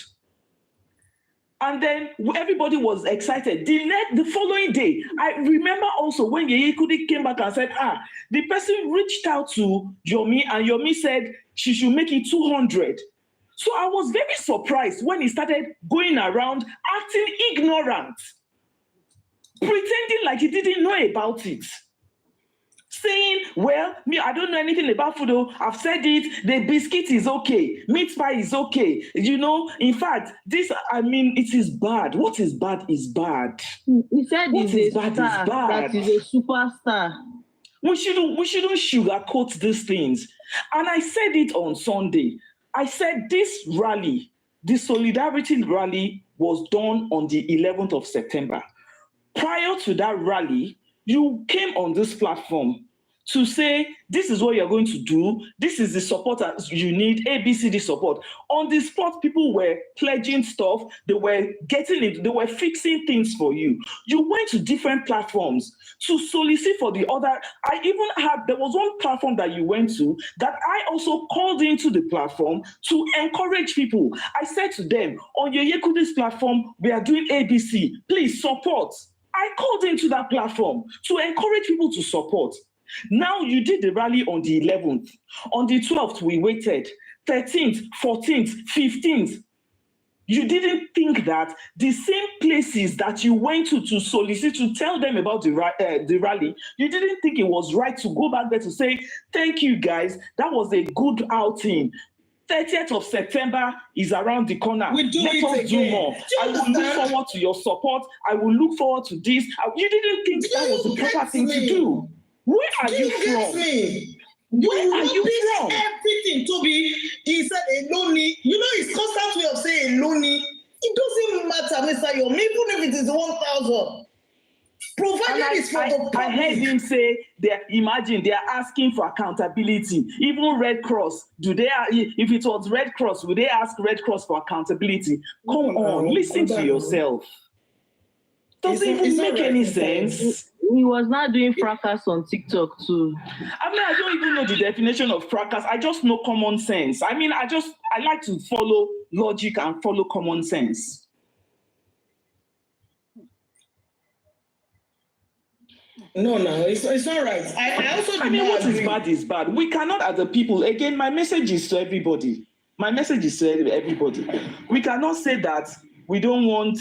And then everybody was excited. The following day, I remember also when Yeye Kudi came back and said, the person reached out to Yome and Yome said she should make it 200. So I was very surprised when he started going around acting ignorant, pretending like he didn't know about it. Saying, well, me, I don't know anything about food. I've said it. The biscuit is okay. Meat pie is okay. You know, in fact, it is bad. What is bad is bad. He said what is bad is bad. That is a superstar. We shouldn't sugarcoat these things. And I said it on Sunday. I said this rally, the solidarity rally, was done on the 11th of September. Prior to that rally, you came on this platform to say, this is what you're going to do. This is the support that you need, ABCD support. On the spot, people were pledging stuff. They were getting it. They were fixing things for you. You went to different platforms to solicit for the other. There was one platform that you went to that I also called into the platform to encourage people. I said to them, on Yeye Kudi's platform, we are doing ABC. Please support. I called into that platform to encourage people to support. Now you did the rally on the 11th. On the 12th, we waited. 13th, 14th, 15th. You didn't think that the same places that you went to solicit, to tell them about the rally, you didn't think it was right to go back there to say, thank you guys, that was a good outing. 30th of September is around the corner. Let us do more. I will look forward to your support. I will look forward to this. You didn't think that was the proper thing to do. Where are you from? Where are you from? Everything to be, he said a lonely. You know his constant way of saying lonely. It doesn't matter, Mr. Yome, even if it is 1,000. Provided it's for the public. I heard him say, imagine they are asking for accountability. Even Red Cross, if it was Red Cross, would they ask Red Cross for accountability? Come on, listen to yourself. Doesn't even make any sense. He was not doing fracas on TikTok too. I don't even know the definition of fracas. I just know common sense. I like to follow logic and follow common sense. No, it's not right. What is bad is bad. We cannot, as a people, again, my message is to everybody. We cannot say that we don't want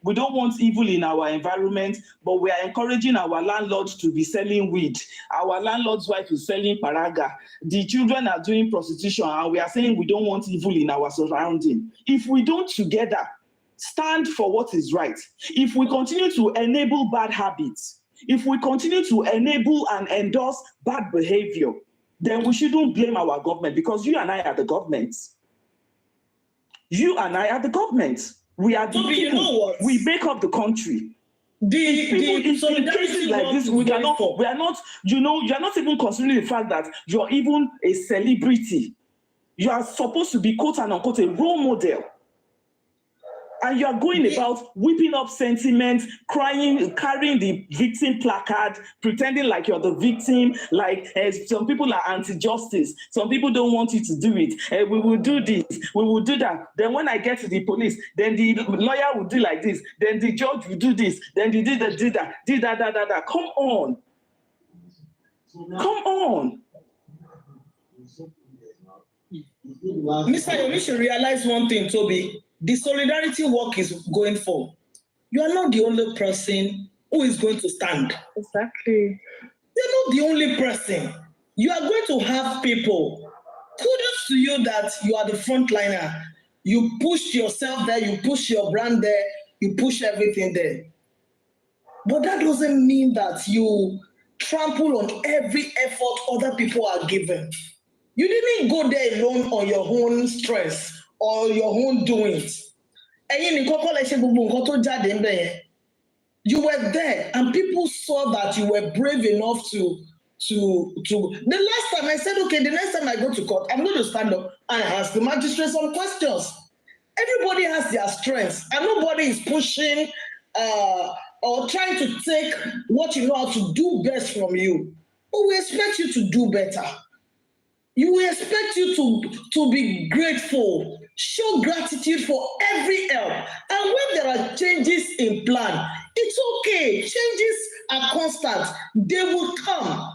we don't want evil in our environment, but we are encouraging our landlords to be selling weed. Our landlord's wife is selling paraga. The children are doing prostitution, and we are saying we don't want evil in our surrounding. If we don't together stand for what is right, if we continue to enable bad habits, if we continue to enable and endorse bad behavior, then we shouldn't blame our government, because you and I are the government. You and I are the government. We are the people. You know what? We make up the country. In cases like this, we are not, you are not even considering the fact that you're even a celebrity. You are supposed to be, quote and unquote, a role model. And you are going about whipping up sentiment, crying, carrying the victim placard, pretending like you're the victim, like some people are anti-justice. Some people don't want you to do it. We will do this, we will do that. Then when I get to the police, then the lawyer will do like this, then the judge will do this, then the did that. Come on. Come on. Mr. Yome should realize one thing, Toby. The solidarity work is going for. You are not the only person who is going to stand. Exactly. You're not the only person. You are going to have people. Kudos to you that you are the frontliner. You push yourself there, you push your brand there, you push everything there. But that doesn't mean that you trample on every effort other people are giving. You didn't go there alone on your own stress or your own doings. You were there and people saw that you were brave enough to. The last time I said, okay, the next time I go to court, I'm going to stand up and ask the magistrate some questions. Everybody has their strengths and nobody is pushing or trying to take what you know how to do best from you. But we expect you to do better. We expect you to be grateful, show gratitude for every help. And when there are changes in plan, it's okay. Changes are constant. They will come.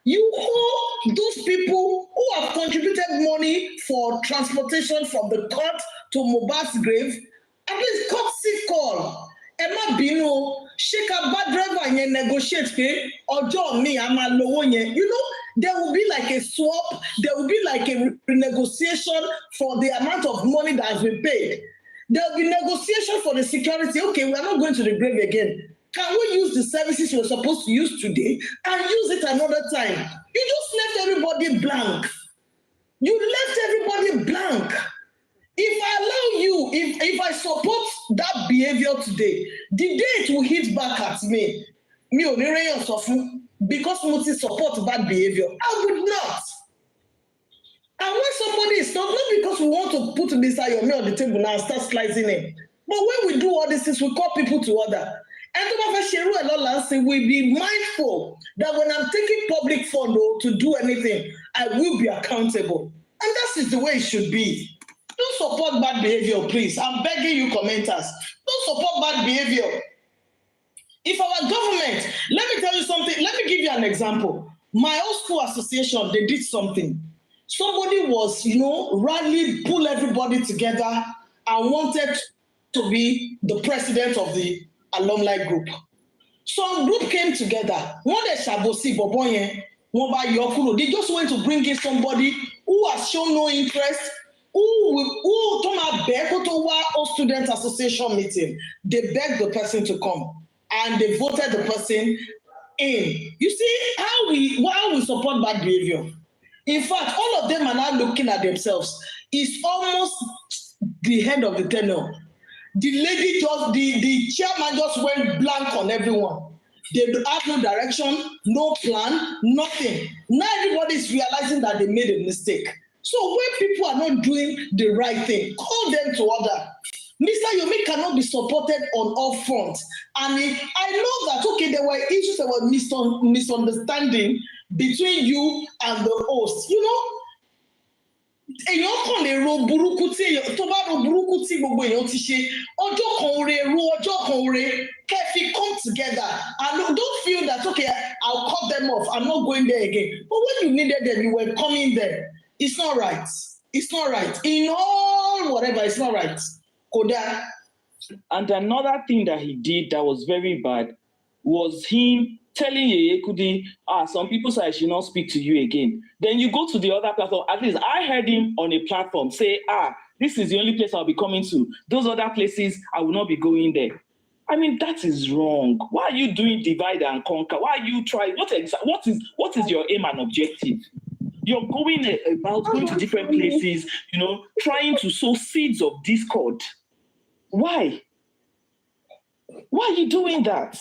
You owe those people who have contributed money for transportation from the court to Mohbad's grave, at least courtesy call. Emma Bino, shake a bad driver and negotiate pay or join me, I'm a low one. You know, there will be like a swap, there will be like a renegotiation for the amount of money that has been paid. There will be negotiation for the security. Okay, we are not going to the grave again. Can we use the services we're supposed to use today and use it another time? You just left everybody blank. You left everybody blank. If I allow you, if I support that behavior today, the day it will hit back at me, because Muti support bad behavior, I would not. And when somebody is not because we want to put Mr. Yome on the table now and start slicing him, but when we do all these things, we call people to order. And we be mindful that when I'm taking public fund to do anything, I will be accountable. And that is the way it should be. Don't support bad behavior, please. I'm begging you, commenters. Don't support bad behavior. If our government, let me tell you something, let me give you an example. My old school association, they did something. Somebody was, rallied, pull everybody together and wanted to be the president of the alumni group. Some group came together. They just went to bring in somebody who has shown no interest, who told my back to our student association meeting. They begged the person to come and they voted the person in. You see how we support bad behavior. In fact, all of them are now looking at themselves. It's almost the end of the tenure. The lady the chairman just went blank on everyone. They have no direction, no plan, nothing. Now everybody is realizing that they made a mistake. So when people are not doing the right thing, call them to order. Mr. Yome cannot be supported on all fronts. And I know that, okay, there were issues, there were misunderstanding between you and the host. Èèyàn kàn lè ro burúkú tí tó bá ro burúkú tí gbogbo èèyàn ti ṣe ọjọ́ kan ore ro ọjọ́ kan ore kẹ́fì come together and don't feel that okay I'll cut them off, I'm not going there again. But when you needed them, you were coming there. It's not right. It's not right. In all whatever, it's not right. Koda. And another thing that he did that was very bad was him telling Yeye Kudi, some people say I should not speak to you again. Then you go to the other platform. At least I heard him on a platform say, this is the only place I'll be coming to. Those other places, I will not be going there. I mean, that is wrong. Why are you doing divide and conquer? Why are you trying? What is your aim and objective? You're going to different places, trying to sow seeds of discord. Why? Why are you doing that?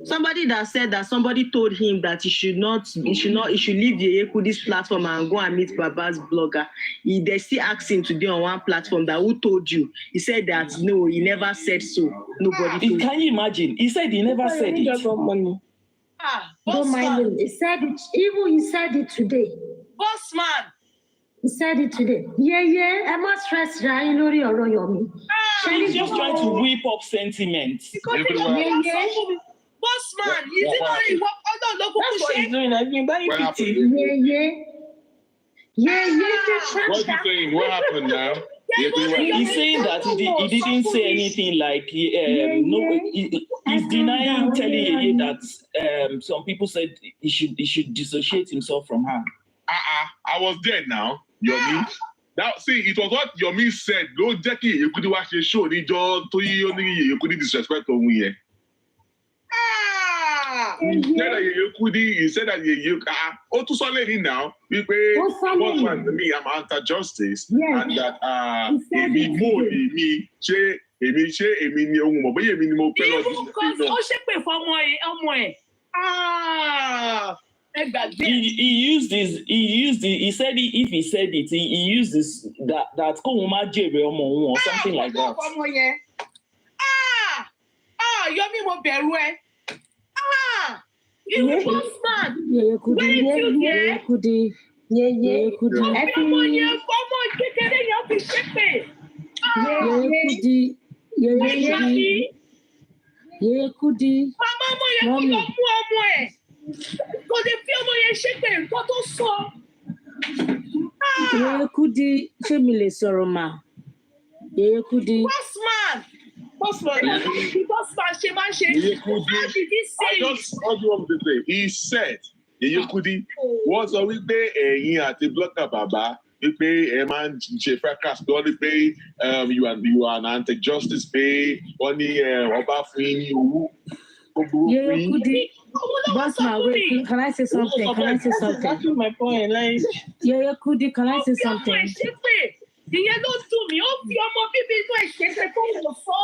Somebody that said that somebody told him that he should leave Yeye Kudi's platform and go and meet Baba's blogger. They still asked him today on one platform that who told you? He said that no, he never said so. Nobody told Can you imagine? He said he never said it. Don't mind him. He said it. Even he said it today. Boss man. He said it today. Yeah. I must stress that you know Yome. He's just trying to whip up sentiment. Boss man, is it not that's what he's doing. I've been buying pity. What's he saying? What happened now? He's saying that he didn't say anything like he's denying telling Yeye that some people said he should dissociate himself from her. I was there now, Yomi. It was what Yomi said. No, Jackie, you could watch the show. You could disrespect on me. He said that you to solid now. We pay boss to me. I'm anti-justice, and that he said if he said it, he used this that or something like that. Yomi mo beru e. You boss man. Yeye Kudi. Yeye Kudi. Yeye Kudi. Yeye Kudi. Mama kò lè fi ọmọ yẹn ṣépè nǹkan tó sọ. Yeye Kudi ṣé mi lè sọ̀rọ̀ mà? Yeye Kudi. Boss man, ṣe máa ṣe. How did he say? I just heard you to say. He said, Yeye Kudi, wọ́n sọ wípé ẹ̀yin àti blogger bàbá wípé ẹ máa ń ṣe fracas tó ní pé you are an anti-justice pé wọ́n ní ọba fún yín ní owó. Yeye Kudi. Boss man, wait, can I say something? That's my point. Like, Yeye Kudi, can I say something? Ìyẹn ló dùn mí, ó fi ọmọ bíbí inú ìṣẹ́fẹ́ tó wò sọ́.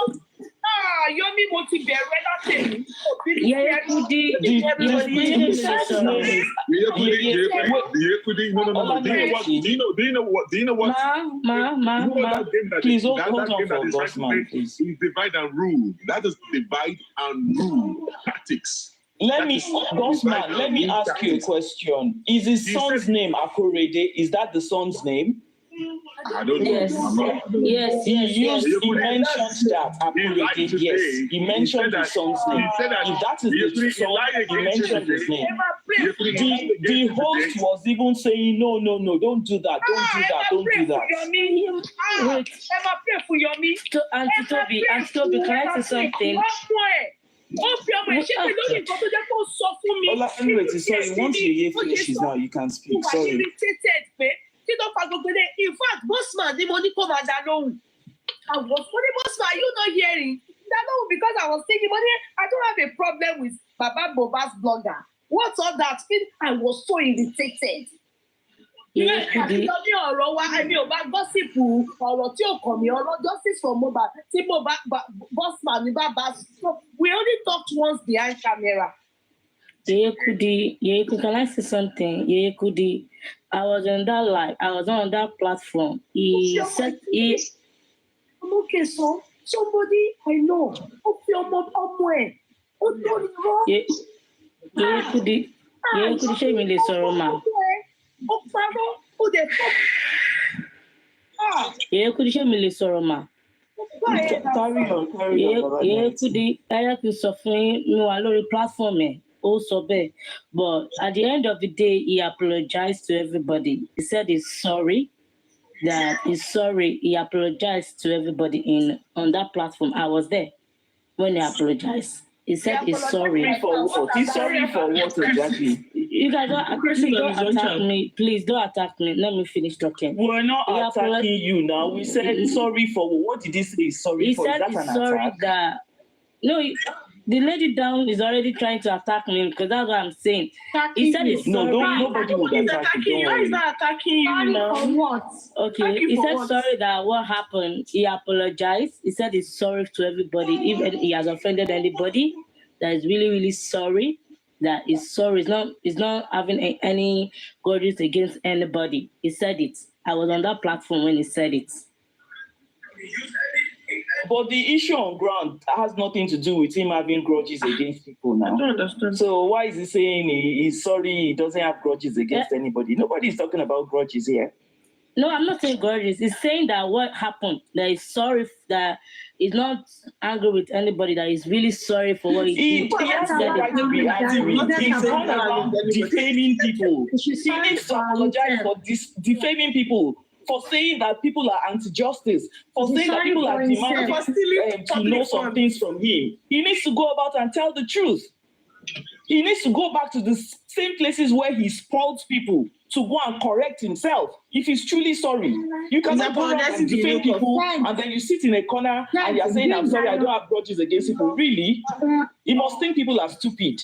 Yomi mo ti bẹ̀rẹ̀ látẹ̀mí. Yeye Kudi, Yeye Kudi, no. Do you know what? Ma. Please hold on for Boss man, please. It's divide and rule. That is divide and rule tactics. Let me ask you a question. Is his son's name Akorede? Is that the son's name? I don't know. Yes. He mentioned that Akorede. Yes, he mentioned his son's name. If that is the son, he mentioned his name. The host was even saying, no, don't do that, don't do that. Wait. Pray for Yomi. Auntie Toby, can I say something? Anyway, sorry, once Yeye finishes now, you can speak. Sorry. In fact, boss man, the money come and that long. I was funny, boss man, you not hearing that long because I was thinking, but I don't have a problem with Baba Boba's blogger. What's all that? I was so irritated. Àti lọ ní ọ̀rọ̀ wa ẹni ò bá gọ́sìpù ọ̀rọ̀ tí ò kàn mí ọ̀rọ̀ justice for Mohbad tí boss man ní bàbá so we only talked once behind camera. Yeye Kudi, can I say something? Yeye Kudi, I was on that live. I was on that platform. He said he. Okay, so somebody I know. Yeye Kudi, ṣé mi lè sọ̀rọ̀ mà? Yeye Kudi, ṣé mi lè sọ̀rọ̀ mà? Carry on. Yeye Kudi, ẹ kì í sọ fún mi wà lórí platform ẹ̀. Also bad. But at the end of the day, he apologized to everybody. He said he's sorry. that he's sorry. He apologized to everybody on that platform. I was there when he apologized. He said he's sorry. For what? He's sorry for what exactly? You guys don't attack me. Please don't attack me. Let me finish talking. We're not attacking you now. We said sorry for what? Did he say he's sorry for? He said he's sorry that... No, the lady down is already trying to attack me because that's what I'm saying. He said he's sorry. No, nobody would attack you. Why is not attacking you now? For what? Okay, he said sorry that what happened. He apologized. He said he's sorry to everybody, if he has offended anybody. That is really, really sorry. That is sorry. He's not having any grudges against anybody. He said it. I was on that platform when he said it. But the issue on ground has nothing to do with him having grudges against people now. I don't understand. So why is he saying he's sorry, he doesn't have grudges against anybody? Nobody is talking about grudges here. No, I'm not saying grudges. He's saying that what happened, that he's sorry, that he's not angry with anybody, that he's really sorry for what he did. He has no right to be angry. He's not about defaming people. He needs to apologize for defaming people, for saying that people are anti-justice, for saying that people are demanding to know some things from him. He needs to go about and tell the truth. He needs to go back to the same places where he spoiled people to go and correct himself if he's truly sorry. You cannot go around and defame people and then you sit in a corner and you're saying, I'm sorry, I don't have grudges against people. Really? He must think people are stupid.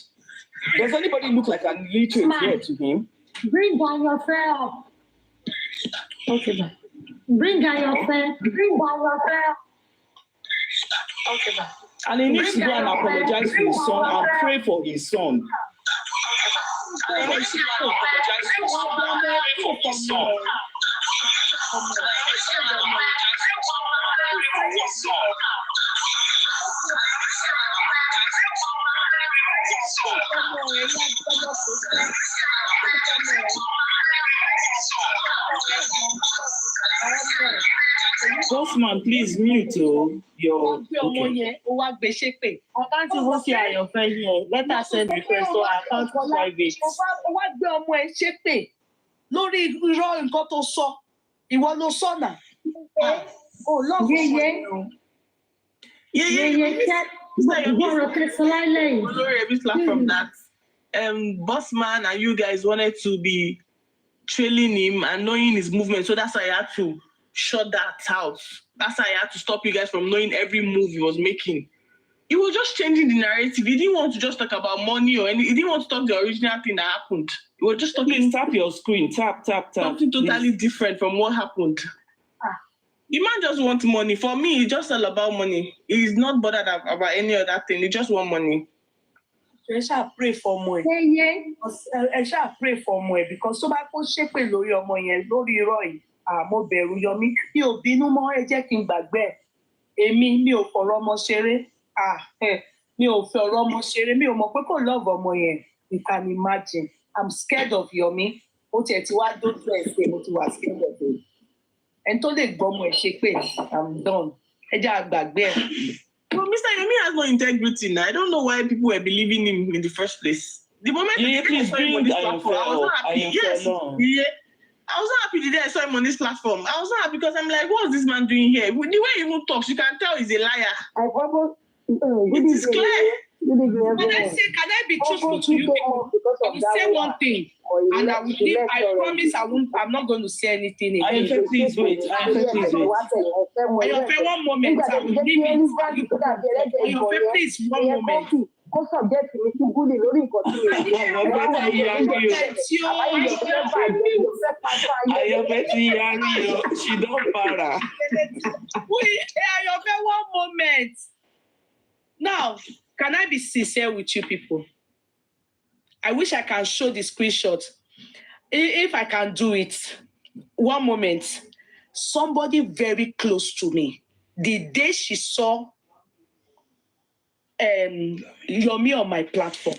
Does anybody look like an illiterate here to him? Bring down your fare. Okay, Bring down your fare. Bring down your fare. Okay, and he needs to go and apologize to his son and pray for his son. He needs to go and apologize to his son and pray for his son. Bossman, please mute your. Okay. I can't even see Ayofe here. Let us send request so I can't private. Wá gbé ọmọ ẹ ṣépè lórí irọ́ nǹkan tó sọ. Ìwọ ló sọ náà. From that, Bossman and you guys wanted to be trailing him and knowing his movement, so that's why I had to shut that out. That's why I had to stop you guys from knowing every move he was making. He was just changing the narrative. He didn't want to just talk about money or anything. He didn't want to talk the original thing that happened. He was just talking. Please tap your screen. Tap. Something totally different from what happened. The man just wants money. For me, it's just all about money. He's not bothered about any other thing. He just wants money. Ẹ ṣáà pray for ọmọ ẹ. Ẹ ṣáà pray for ọmọ ẹ because tó bá kó ṣépè lórí ọmọ yẹn lórí irọ́ yìí. Mo bẹ̀rù Yomi. Mi ò bínú mọ́, ẹ jẹ́ kí n gbàgbé ẹ̀. Èmi mi ò fọ̀rọ̀ ọmọ ṣeré. Mi ò fẹ́ ọ̀rọ̀ ọmọ ṣeré. Mi ò mọ̀ pé kò love ọmọ yẹn. You can imagine. I'm scared of Yomi. Ó tiẹ̀ ti wá dójú ẹ̀ pé mo ti wà scared of him. Ẹni tó lè gbọ́ ọmọ ẹ̀ ṣépè, I'm done. Ẹ jẹ́ àgbàgbé ẹ̀. But Mr. Yomi has no integrity now. I don't know why people were believing him in the first place. The moment I saw him on this platform, I was not happy. Yes, I was not happy the day I saw him on this platform. I was not happy because I'm like, what's this man doing here? The way he even talks, you can tell he's a liar. It is clear. Can I be truthful to you people? I will say one thing, and I will leave. I promise I'm not going to say anything again. Ayofe, please wait. Ayofe, one moment. I will leave it. Ayofe, please, one moment. She don't para. Ayofe, one moment. Now, can I be sincere with you people? I wish I can show the screenshot. If I can do it, one moment. Somebody very close to me, the day she saw Yomi on my platform,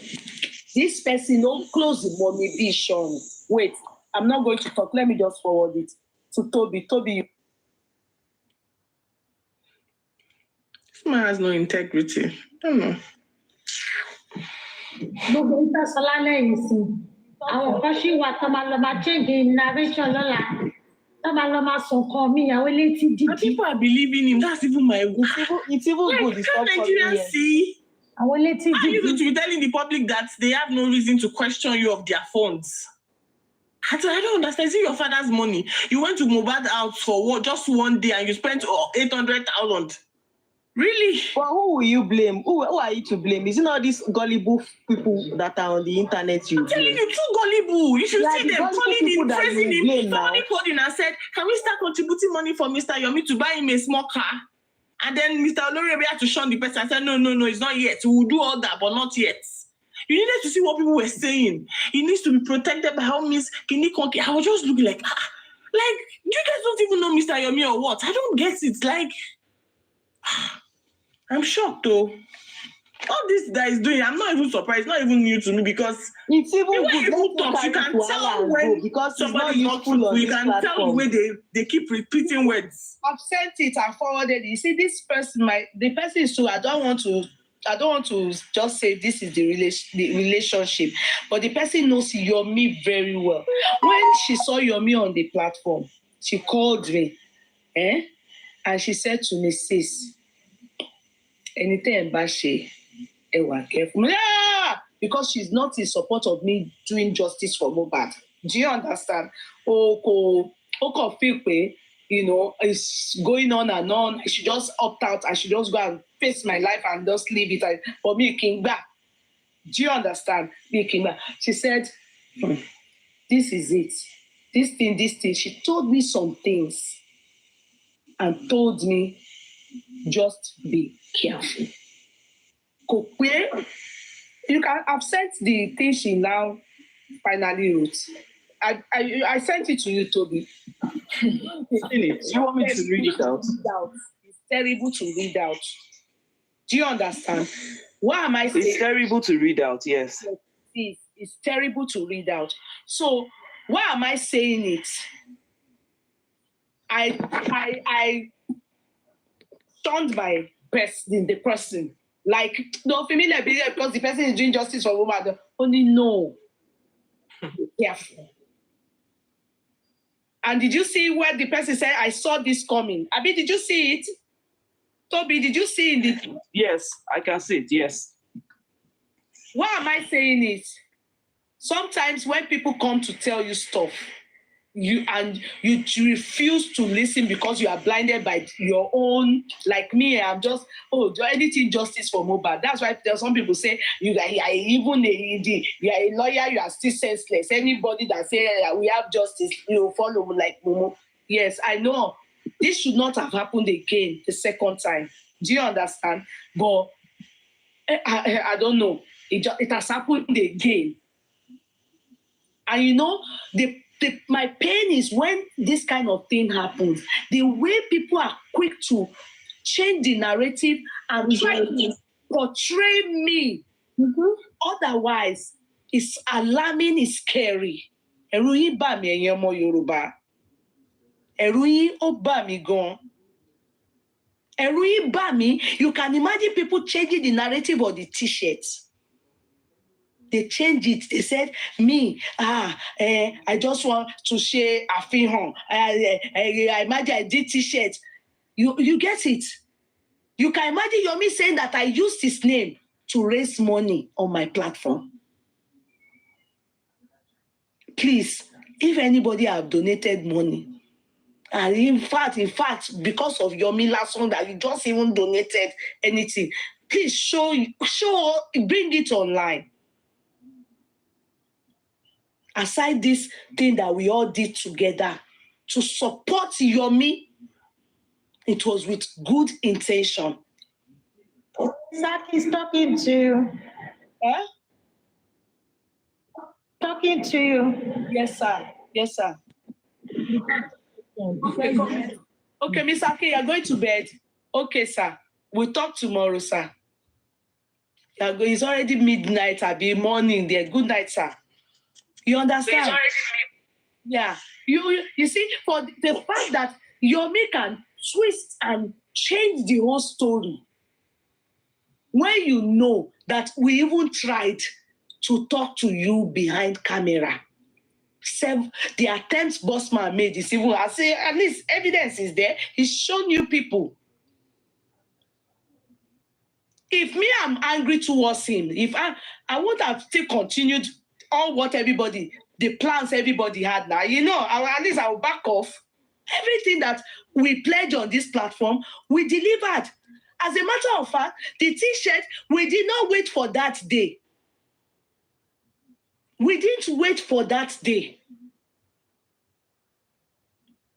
this person don't close the money vision. Wait, I'm not going to talk. Let me just forward it to Toby. Toby. This man has no integrity. I don't know. Gbogbo ìta sọlá lẹ́yìn sí. Àwọn kan ṣì wà tó máa lọ máa change narration lọ́la. And people are believing him. That's even my It's even good. It's Can't not Nigerians see? How are you going to be telling the public that they have no reason to question you of their funds? I don't understand. Is it your father's money? You went to Mohbad house for just one day and you spent 800,000. Really? But who will you blame? Who are you to blame? Is it not these gullible people that are on the internet you I'm telling blame? you, too gullible. You should see the them gullible calling people him, that praising you him. blame Somebody now. called in and said, can we start contributing money for Mr. Yomi to buy him a small car? And then Mr. Olorebe had to shun the person and said, no, it's not yet. We will do all that, but not yet. You needed to see what people were saying. He needs to be protected by how Miss Kini Konki. I was just looking like you guys don't even know Mr. Yomi or what? I don't get it. Like, I'm shocked though. All this guy is doing, I'm not even surprised. It's not even new to me because it's even the way good. people talk, you can tell when because somebody is not truthful. You can tell the way they keep repeating words. I've sent it and forwarded it. You see, this person, the person is too. I don't want to just say this is the relationship, but the person knows Yomi very well. When she saw Yomi on the platform, she called me, and she said to me, sis, anything Bashi. Careful. Yeah! Because she's not in support of me doing justice for Mohbad. Do you understand? It's going on and on. I should just opt out. I should just go and face my life and just leave it. For me, King back. Do you understand? Me, King back. She said, this is it. This thing. She told me some things and told me, just be careful. You can have sent the thing she now finally wrote. I sent it to you, Toby. You want me to read it out? It's terrible to read out. Do you understand? Why am I saying? It's terrible to read out, yes. It's terrible to read out. So why am I saying it? I shunned my the person. Like, no familiar because the person is doing justice for woman. Only no. Be careful. And did you see where the person said, I saw this coming? Abi, did you see it? Toby, did you see it? Yes, I can see it, yes. Why am I saying it? Sometimes when people come to tell you stuff, you refuse to listen because you are blinded by your own, like me, I'm just, do anything justice for Mohbad. That's why there's some people say, you are a lawyer, you are still senseless. Anybody that say we have justice, you follow like Momo. Yes, I know. This should not have happened again the second time. Do you understand? But I don't know. It has happened again. And my pain is when this kind of thing happens, the way people are quick to change the narrative and try to portray me. Otherwise, it's alarming, it's scary. Ẹ̀rù yín bà mí ẹ̀yin ọmọ Yorùbá. Ẹ̀rù yín ó bà mí gan. Ẹ̀rù yín bà mí. You can imagine people changing the narrative of the t-shirts. They changed it. They said, I just want to share a film. I imagine I did t-shirts. You get it? You can imagine Yomi saying that I used his name to raise money on my platform. Please, if anybody have donated money, and in fact, because of Yomi last one that you just even donated anything, please show, bring it online. Aside this thing that we all did together to support Yomi, it was with good intention. Zach is talking to you. Talking to you. Yes, sir. Yes, sir. Okay, Miss Aki, you're going to bed. Okay, sir. We'll talk tomorrow, sir. It's already midnight. I'll be morning there. Good night, sir. You understand? Yeah. You see, for the fact that Yomi can twist and change the whole story, when you know that we even tried to talk to you behind camera, the attempts Bossman made is even, I say, at least evidence is there. He's shown you people. If me, I'm angry towards him, if I would have still continued all what everybody, the plans everybody had now, at least I will back off. Everything that we pledged on this platform, we delivered. As a matter of fact, the t-shirt, we did not wait for that day. We didn't wait for that day.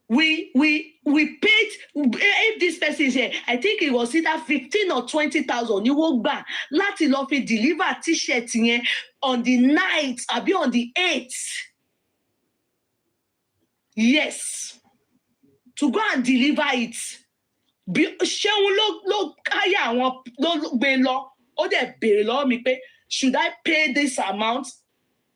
We paid, if this person is here, I think it was either 15 or 20,000. You walk back. Láti lọ fi deliver t-shirt on the night, I'll be on the 8th. Yes. To go and deliver it. Should I pay this amount?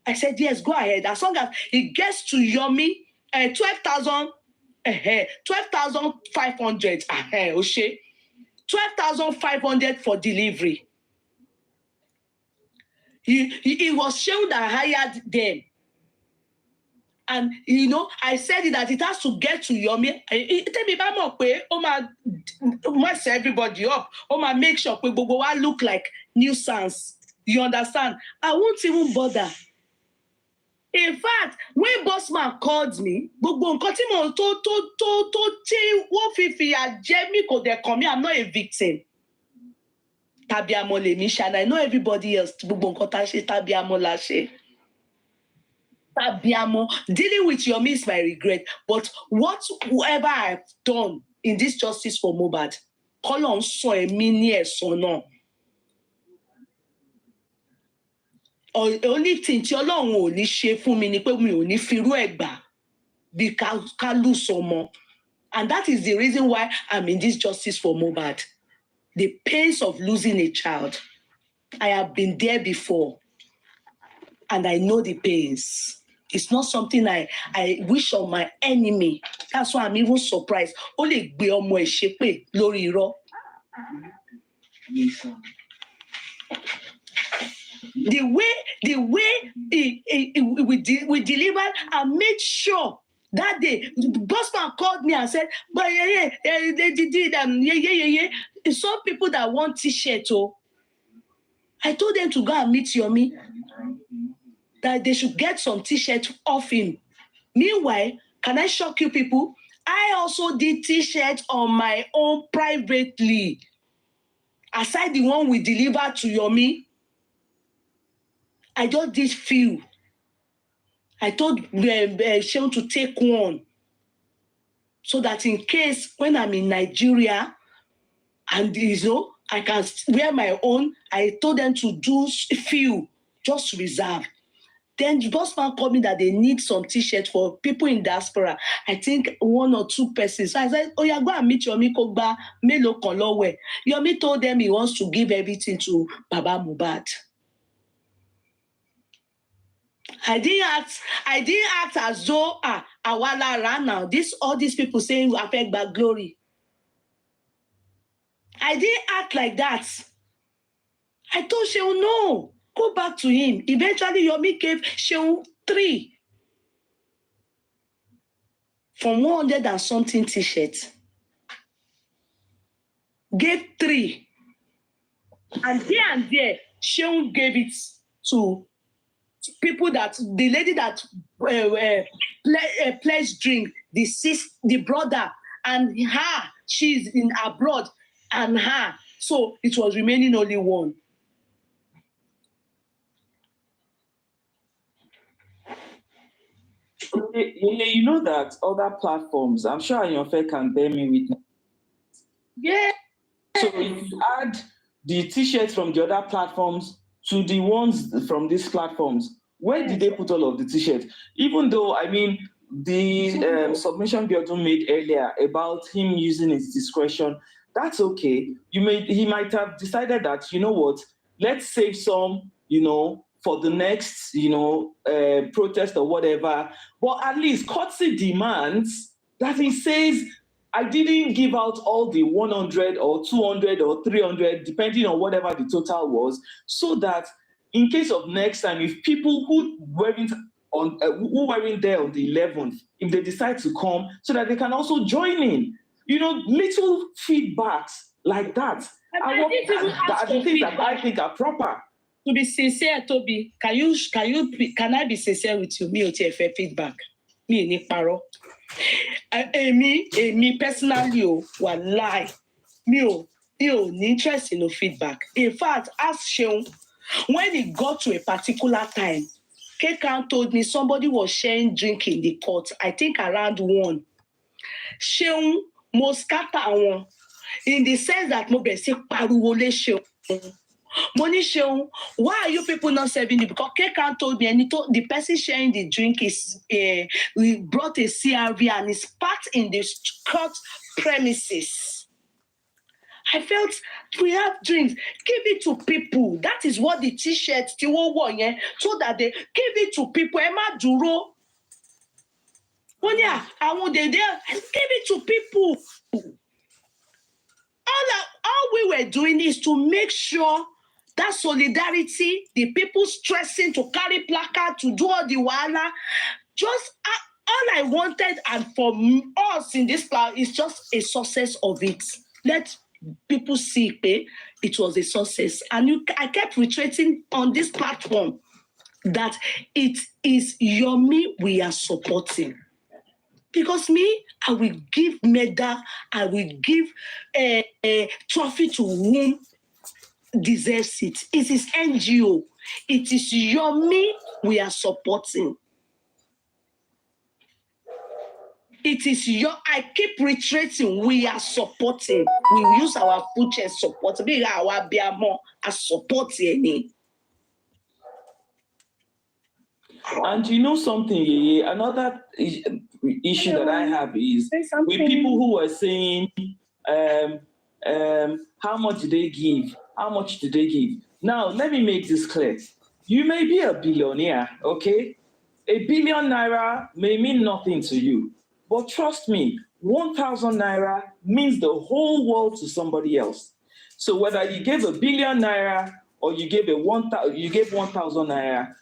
I said, yes, go ahead. As long as it gets to Yome, 12,500. 12,500 for delivery. He was shown that I hired them. And, I said that it has to get to Yome. Tell me about mess everybody up. Make sure we look like nuisance. You understand? I won't even bother. In fact, when Bossman called me, I'm not a victim. And I know everybody else. Dealing with Yome is my regret. But whatever I've done in this justice for Mohbad, call on so a mini so no. Only thing tí Ọlọ́run ò ní ṣe fún mi ni pé mi ò ní firú ẹ̀ gbà bí ká lose ọmọ. And that is the reason why I'm in this justice for Mohbad. The pains of losing a child. I have been there before. And I know the pains. It's not something I wish on my enemy. That's why I'm even surprised. Ó lè gbé ọmọ ẹ̀ ṣépè lórí irọ́. The way we delivered and made sure that day, Bossman called me and said, but they did some people that want t-shirt. Oh, I told them to go and meet Yome, that they should get some t-shirt off him. Meanwhile, can I shock you people? I also did t-shirt on my own privately. Aside the one we delivered to Yome, I just did few. I told Seun to take one. So that in case when I'm in Nigeria and I can wear my own, I told them to do few, just reserve. Then the Bossman called me that they need some t-shirts for people in diaspora. I think 1 or 2 persons. So I said, oh yeah, go and meet Yome Kogba, Melo Kolowe. Yome told them he wants to give everything to Baba Mohbad. I didn't act as though Awala ran now. All these people saying I beg back glory. I didn't act like that. I told Seun, no, go back to him. Eventually, Yome gave Seun 3 from 100 and something t-shirts. Gave 3. And there, Seun gave it to people that the lady that pledged drink, the brother, and her, she's in abroad, and her. So it was remaining only 1. You know that other platforms, I'm sure Ayanfe can bear me witness. Yeah. So if you add the t-shirts from the other platforms to the ones from these platforms, where did they put all of the t-shirts? Even though, the submission Biodun made earlier about him using his discretion, that's okay. He might have decided that, you know what, let's save some, for the next, protest or whatever. But at least courtesy demands that he says, I didn't give out all the 100 or 200 or 300, depending on whatever the total was, so that in case of next time, if people who weren't who weren't there on the 11th, if they decide to come, so that they can also join in. Little feedbacks like that are the things that I think are proper. To be sincere, Toby, can I be sincere with you? Me o ti fe feedback. Me ni paro. Me personally will lie. Me o interest in no feedback. In fact, ask Seun, when it got to a particular time, Kekan told me somebody was sharing drink in the court. I think around 1. Seun Moscata one, in the sense that mo besi pariwo le Seun. Money Seun, why are you people not serving it? Because Kekan told me, and the person sharing the drink is we brought a CRV and is parked in the court premises. I felt we have drinks. Give it to people. That is what the t-shirt, so that they give it to people. Emma Duro. I want they there. Give it to people. All we were doing is to make sure that solidarity, the people stressing to carry placard, to do all the wahala, just all I wanted, and for us in this class, is just a success of it. Let people see it was a success. And I kept reiterating on this platform that it is Yome we are supporting. Because me, I will give medal, I will give a trophy to whom deserves it. It is NGO. It is Yome we are supporting. It is I keep reiterating, we are supporting. We use our food chain support. Be our more as supporting. And you know something, Yeye? Another issue that I have is with people who are saying, how much did they give? How much did they give? Now, let me make this clear. You may be a billionaire, okay? A billion naira may mean nothing to you. But trust me, 1,000 naira means the whole world to somebody else. So whether you gave a billion naira or you gave 1,000 naira,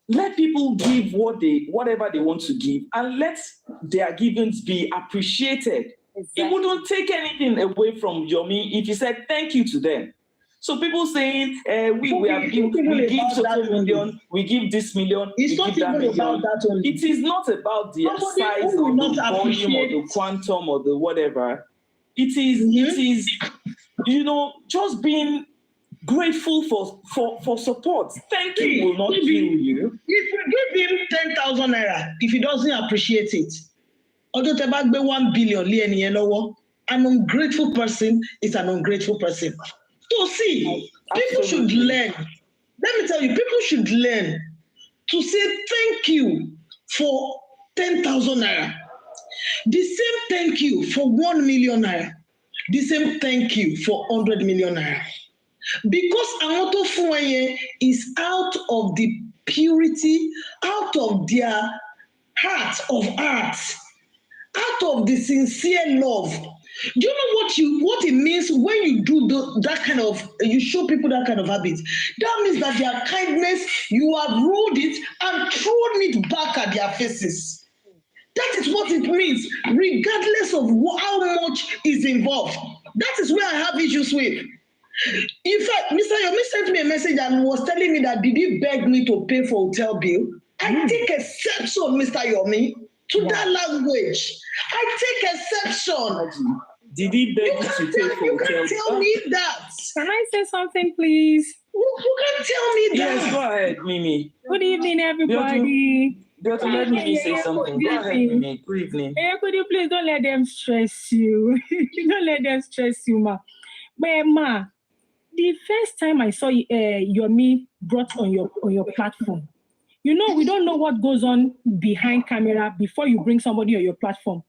let people give whatever they want to give, and let their givings be appreciated. Exactly. It wouldn't take anything away from Yome if you said thank you to them. So people saying we give certain million, we give this million, we give that million. It is not about the size of the volume or the quantum or the whatever. It is just being grateful for support. Thank you will not kill you. If you give him 10,000 naira, if he doesn't appreciate it, although te bá gbé 1 billion lé ẹnìyẹn lọ́wọ́, an ungrateful person is an ungrateful person. So see, people should learn. Let me tell you, people should learn to say thank you for 10,000 naira. The same thank you for 1 million naira. The same thank you for 100 million naira. Because àwọn tó fún ẹ yẹn is out of the purity, out of their heart of hearts, out of the sincere love. Do you know what it means when you do that kind of, you show people that kind of habit? That means that their kindness, you have rolled it and thrown it back at their faces. That is what it means, regardless of how much is involved. That is where I have issues with. In fact, Mr. Yome sent me a message and was telling me that did he beg me to pay for hotel bill? I take exception, Mr. Yome, to that language. I take exception. Did he beg you to pay for hotel? You can't tell me that. Can I say something, please? You can't tell me that. Yes, go ahead, Mimi. Good evening, everybody. Let me say something. Go ahead, Mimi. Good evening. Hey, could you please don't let them stress you? Don't let them stress you, ma. But ma, the first time I saw Yome brought on your platform, we don't know what goes on behind camera before you bring somebody on your platform.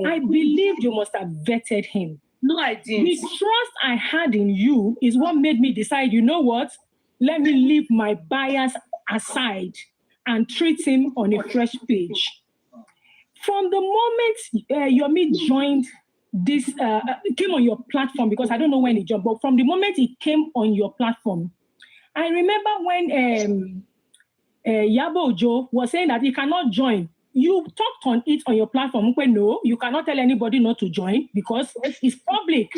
I believe you must have vetted him. No, I didn't. The trust I had in you is what made me decide, you know what? Let me leave my bias aside and treat him on a fresh page. From the moment Yome joined this, came on your platform, because I don't know when he jumped, but from the moment he came on your platform, I remember when Yabo Ojo was saying that he cannot join. You talked on it on your platform. No, you cannot tell anybody not to join because it's public.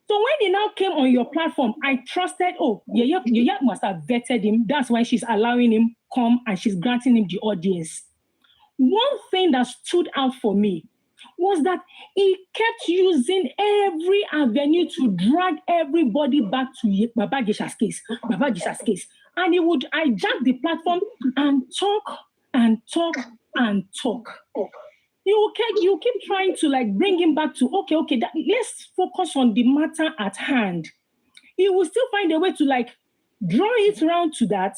So when he now came on your platform, I trusted, Yeye must have vetted him. That's why she's allowing him come and she's granting him the audience. One thing that stood out for me was that he kept using every avenue to drag everybody back to Baba Jesha's case. And he would hijack the platform and talk and talk and talk. You keep trying to like bring him back to, let's focus on the matter at hand. He will still find a way to like draw it around to that.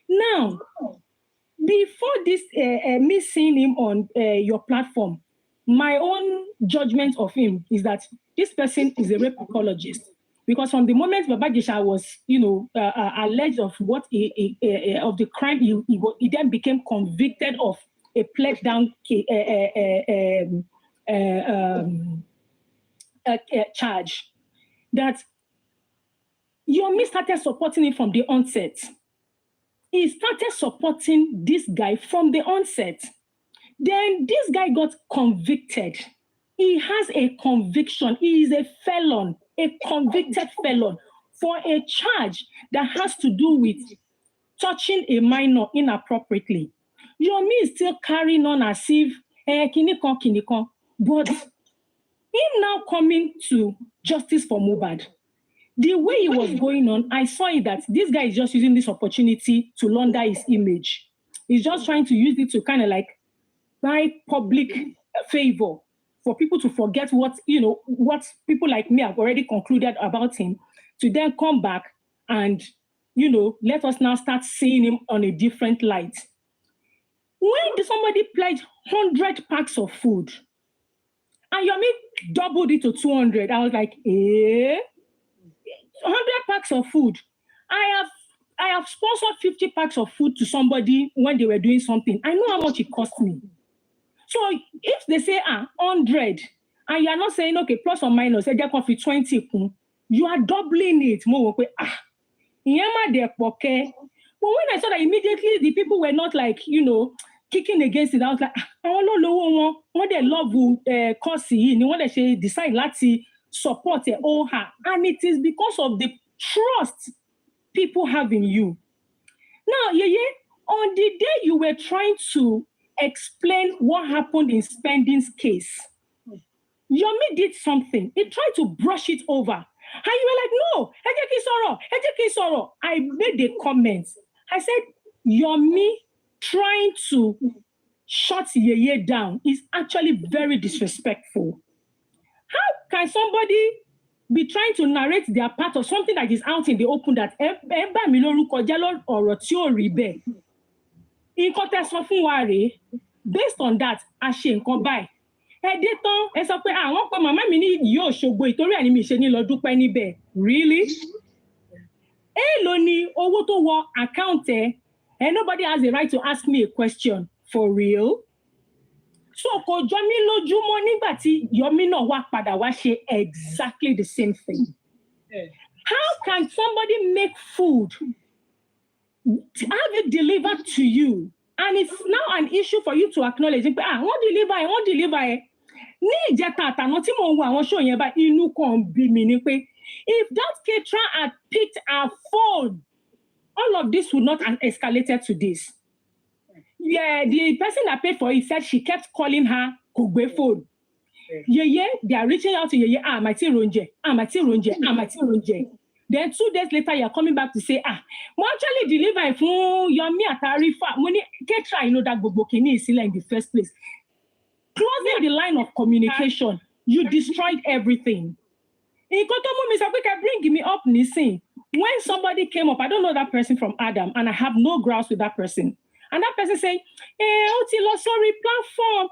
Now, before this, me seeing him on your platform, my own judgment of him is that this person is a rape apologist. Because from the moment Baba Jesha was, alleged of of the crime, he then became convicted of a pledge down charge. That Yome started supporting him from the onset. He started supporting this guy from the onset. Then this guy got convicted. He has a conviction. He is a felon, a convicted felon for a charge that has to do with touching a minor inappropriately. Yome is still carrying on as if, kinikon. But him now coming to justice for Mohbad, the way he was going on, I saw it that this guy is just using this opportunity to launder his image. He's just trying to use it to kind of like buy public favor for people to forget what people like me have already concluded about him, to then come back and, let us now start seeing him on a different light. When somebody pledged 100 packs of food and Yome doubled it to 200, I was like, 100 packs of food. I have sponsored 50 packs of food to somebody when they were doing something. I know how much it cost me. So if they say 100, and you are not saying, okay, plus or minus, 20, you are doubling it. But when I saw that immediately the people were not like, kicking against it, I was like, what they love Kosi, what they decide to support her. And it is because of the trust people have in you. Now, Yeye, on the day you were trying to explain what happened in Spending's case, Yome did something. He tried to brush it over. And you were like, no, Ejeki Soro. I made a comment. I said, Yome trying to shut Yeye down is actually very disrespectful. How can somebody be trying to narrate their part of something that is out in the open that based on that, really? And nobody has the right to ask me a question. For real? So, exactly the same thing. How can somebody make food, have it delivered to you, and it's now an issue for you to acknowledge? I won't deliver. If that caterer had picked our phone, all of this would not have escalated to this. Yeah, the person that paid for it said she kept calling her Kugbe phone. Yeye, they are reaching out to Yeye, Mati Ronje. Then 2 days later, you're coming back to say, we actually deliver for Yome Atarifa. Money caterer, that Bobokini is still in the first place. Closing the line of communication, you destroyed everything. Bring me up, Nisin. When somebody came up, I don't know that person from Adam, and I have no grouse with that person. And that person saying, sorry, platform.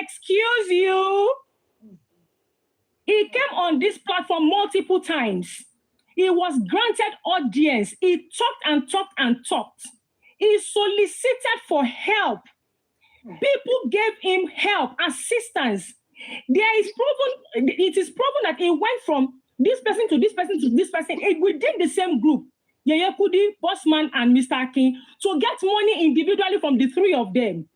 Excuse you. He came on this platform multiple times. He was granted audience. He talked. He solicited for help. People gave him help, assistance. It is proven that he went from this person to this person to this person. Within the same group, Yeye Kudi, Bossman, and Mr. Akin, to get money individually from the three of them.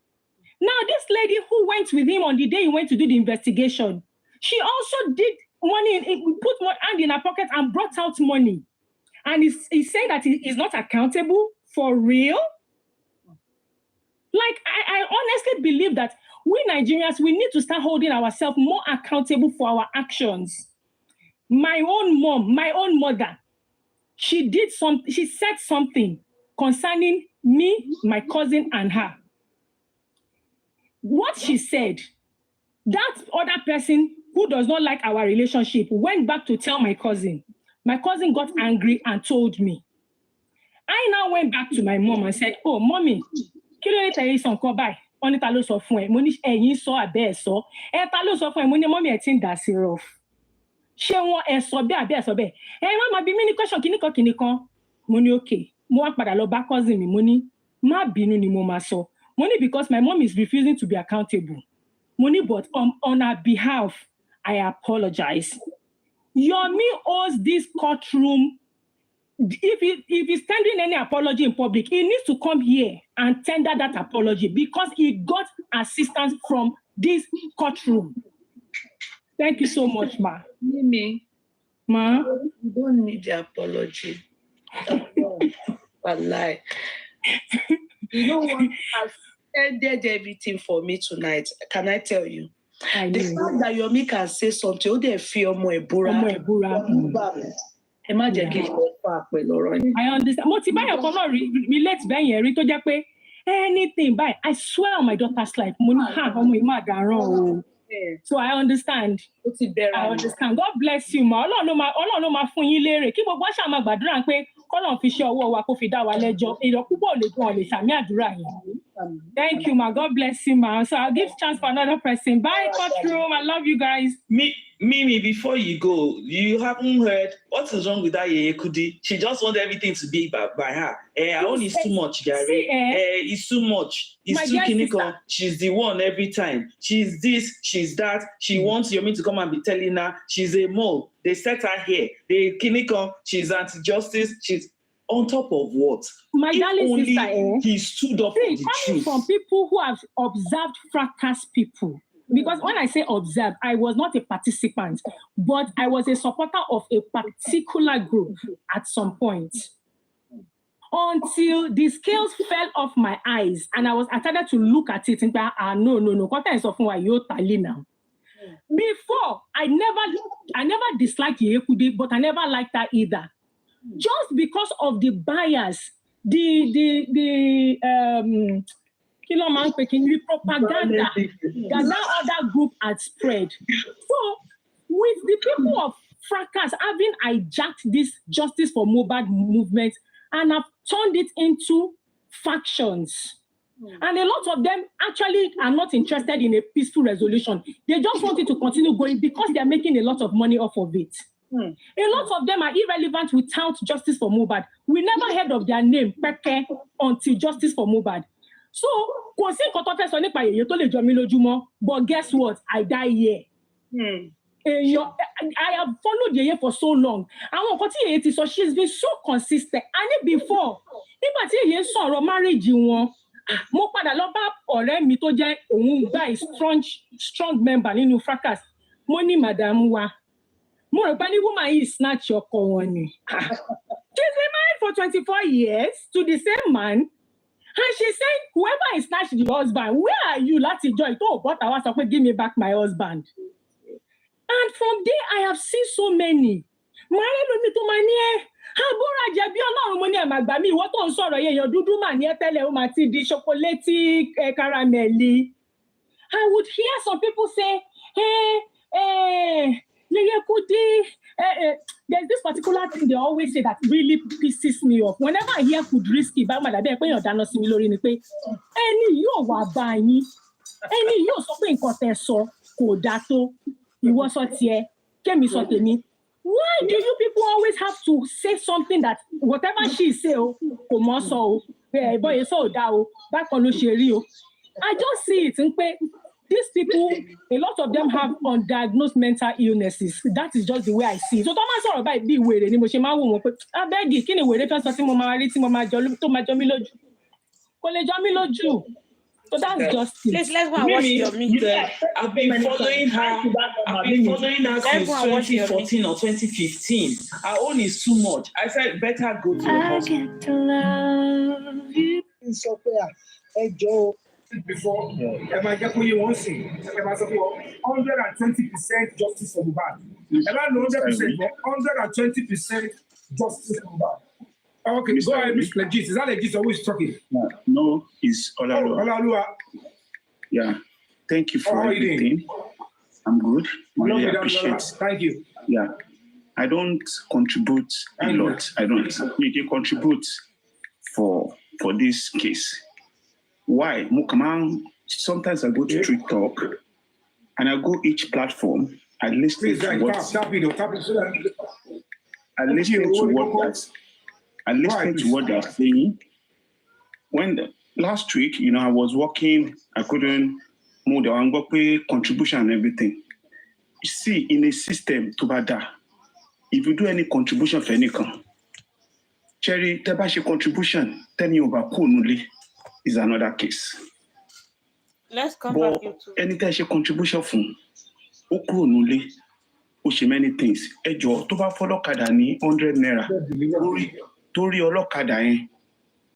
Now, this lady who went with him on the day he went to do the investigation, she also did money, put one hand in her pocket and brought out money. And he's saying that he is not accountable for real. Like, I honestly believe that we Nigerians, we need to start holding ourselves more accountable for our actions. My own mom, my own mother, she said something concerning me, my cousin, and her. What she said, that other person who does not like our relationship went back to tell my cousin. My cousin got angry and told me. I now went back to my mom and said, oh, mommy, kí ló dé tẹ́ yìí sọ nǹkan báyìí? Wọ́n ní ta ló sọ fún ẹ? Mo ní ẹ̀yin sọ àbẹ́ ẹ̀ sọ. Ẹ ta ló sọ fún ẹ? Mo ní mọ́mí ẹ̀ tí ń dà sí rough. Ṣé wọ́n ẹ sọ bẹ́ẹ̀ àbẹ́ ẹ̀ sọ bẹ́ẹ̀? Ẹ má máa bí mí ní question kìnnìkan. Mo ní okay. Mo wá padà lọ bá cousin mi. Mo ní má bínú ni mo máa sọ. Mo ní because my mom is refusing to be accountable. Mo ní but on her behalf, I apologize. Yome owes this courtroom. If he's tendering any apology in public, he needs to come here and tender that apology because he got assistance from this courtroom. Thank you so much, Ma. Mimi, Ma, you don't need the apology. Wallahi. You know what has ended everything for me tonight? Can I tell you? The fact that Yome can say something, oh, they feel more ebura. Imagine kí ló fà pẹ̀lú ọ̀rọ̀ yìí. I understand. Mo ti báyọ̀ kan náà relate bẹ́ẹ̀ yẹn rí tó jẹ́ pé anything by I swear on my daughter's life, mo ní ọmọ yìí máa dáràn o. So I understand. I understand. God bless you, ma. Ọlọ́run ló máa fún yín lérè. Kí gbogbo àṣà máa gbàdúrà pé kọ́lọ́run fi ṣe ọwọ́ wa kó fi dá wa lẹ́jọ́. Èèyàn púpọ̀ lè tún ọ̀lẹ̀ sàmì àdúrà yẹn. Thank you, ma. God bless you, ma. So I'll give chance for another person. Bye, courtroom. I love you guys. Mimi, before you go, you haven't heard what is wrong with that Yeye Kudi. She just wants everything to be by her. Her own is too much, Gary. It's too much. It's too clinical. She's the one every time. She's this, she's that. She wants Yome to come and be telling her she's a mole. They set her here. They clinical. She's anti-justice. She's on top of what? My darling sister, he stood up for the truth. From people who have observed fracas people. Because when I say observe, I was not a participant, but I was a supporter of a particular group at some point. Until the scales fell off my eyes and I started to look at it and think, no. Before, I never disliked Yeye Kudi, but I never liked her either. Just because of the bias, the propaganda that other group had spread. So, with the people of fracas having hijacked this Justice for Mohbad movement and have turned it into factions, and a lot of them actually are not interested in a peaceful resolution. They just want it to continue going because they are making a lot of money off of it. A lot of them are irrelevant without Justice for Mohbad. We never heard of their name until Justice for Mohbad. So, but guess what? I die here. I have followed Yeye for so long. So she's been so consistent. And before, if Yeye saw marriage, mo padà lọ bá ọ̀rẹ́ mi tó jẹ́ òun gba strong member nínú fracas. Mo ní madam wa. Mo rò pé ní woman yìí snatch ọkọ wọn ni. She's been married for 24 years to the same man. And she said, whoever is snatched the husband, where are you? Láti joy. Oh, but I was like, give me back my husband. And from there, I have seen so many. I would hear some people say, hey, Yeye Kudi, there's this particular thing they always say that really pisses me off. Whenever I hear Kudrisky, why do you people always have to say something that whatever she say, I just see it. these people, a lot of them have undiagnosed mental illnesses. That is just the way I see it. So Thomas or by be wèrè ni mo ṣe máa wò wọ́n pé abegi kí ni wèrè fẹ́ sọ tí mo máa rí tí mo máa jọ tó máa jọ mí lójú. Kò lè jọ mí lójú. So that's just it. Let's go and watch your meeting. I've been following her. I've been following her since 2014 or 2015. Her own is too much. I said better go to the hospital. Get to love you. sọ pé ẹ jọ before ẹ máa jẹ́ kó yé wọ́n sìn ẹ máa sọ pé 120% justice for Mohbad ẹ máa lo 100% but 120% justice for Mohbad. Okay, Mr. Go ahead, Mr. Legit. Is that Legit or who is talking? No, it's Olaluwa. Olaluwa. Yeah, thank you for everything. I'm good. Really appreciate. Thank you. Yeah, I don't contribute a lot. I don't. You can contribute for this case. Why? Mukaman, sometimes I go to Street Talk and I go each platform. I listen to what. I listen to what they're saying. Last week, I was working, I couldn't move the Angokwe contribution and everything. You see, in a system, if you do any contribution for anyone, Cherry, Tebashi contribution, 10 years over Kunuli is another case. Let's come but back to anytime she contribution from Okunuli, she many things. Ejo, to ba follow kada ni 100 naira. Tori olokada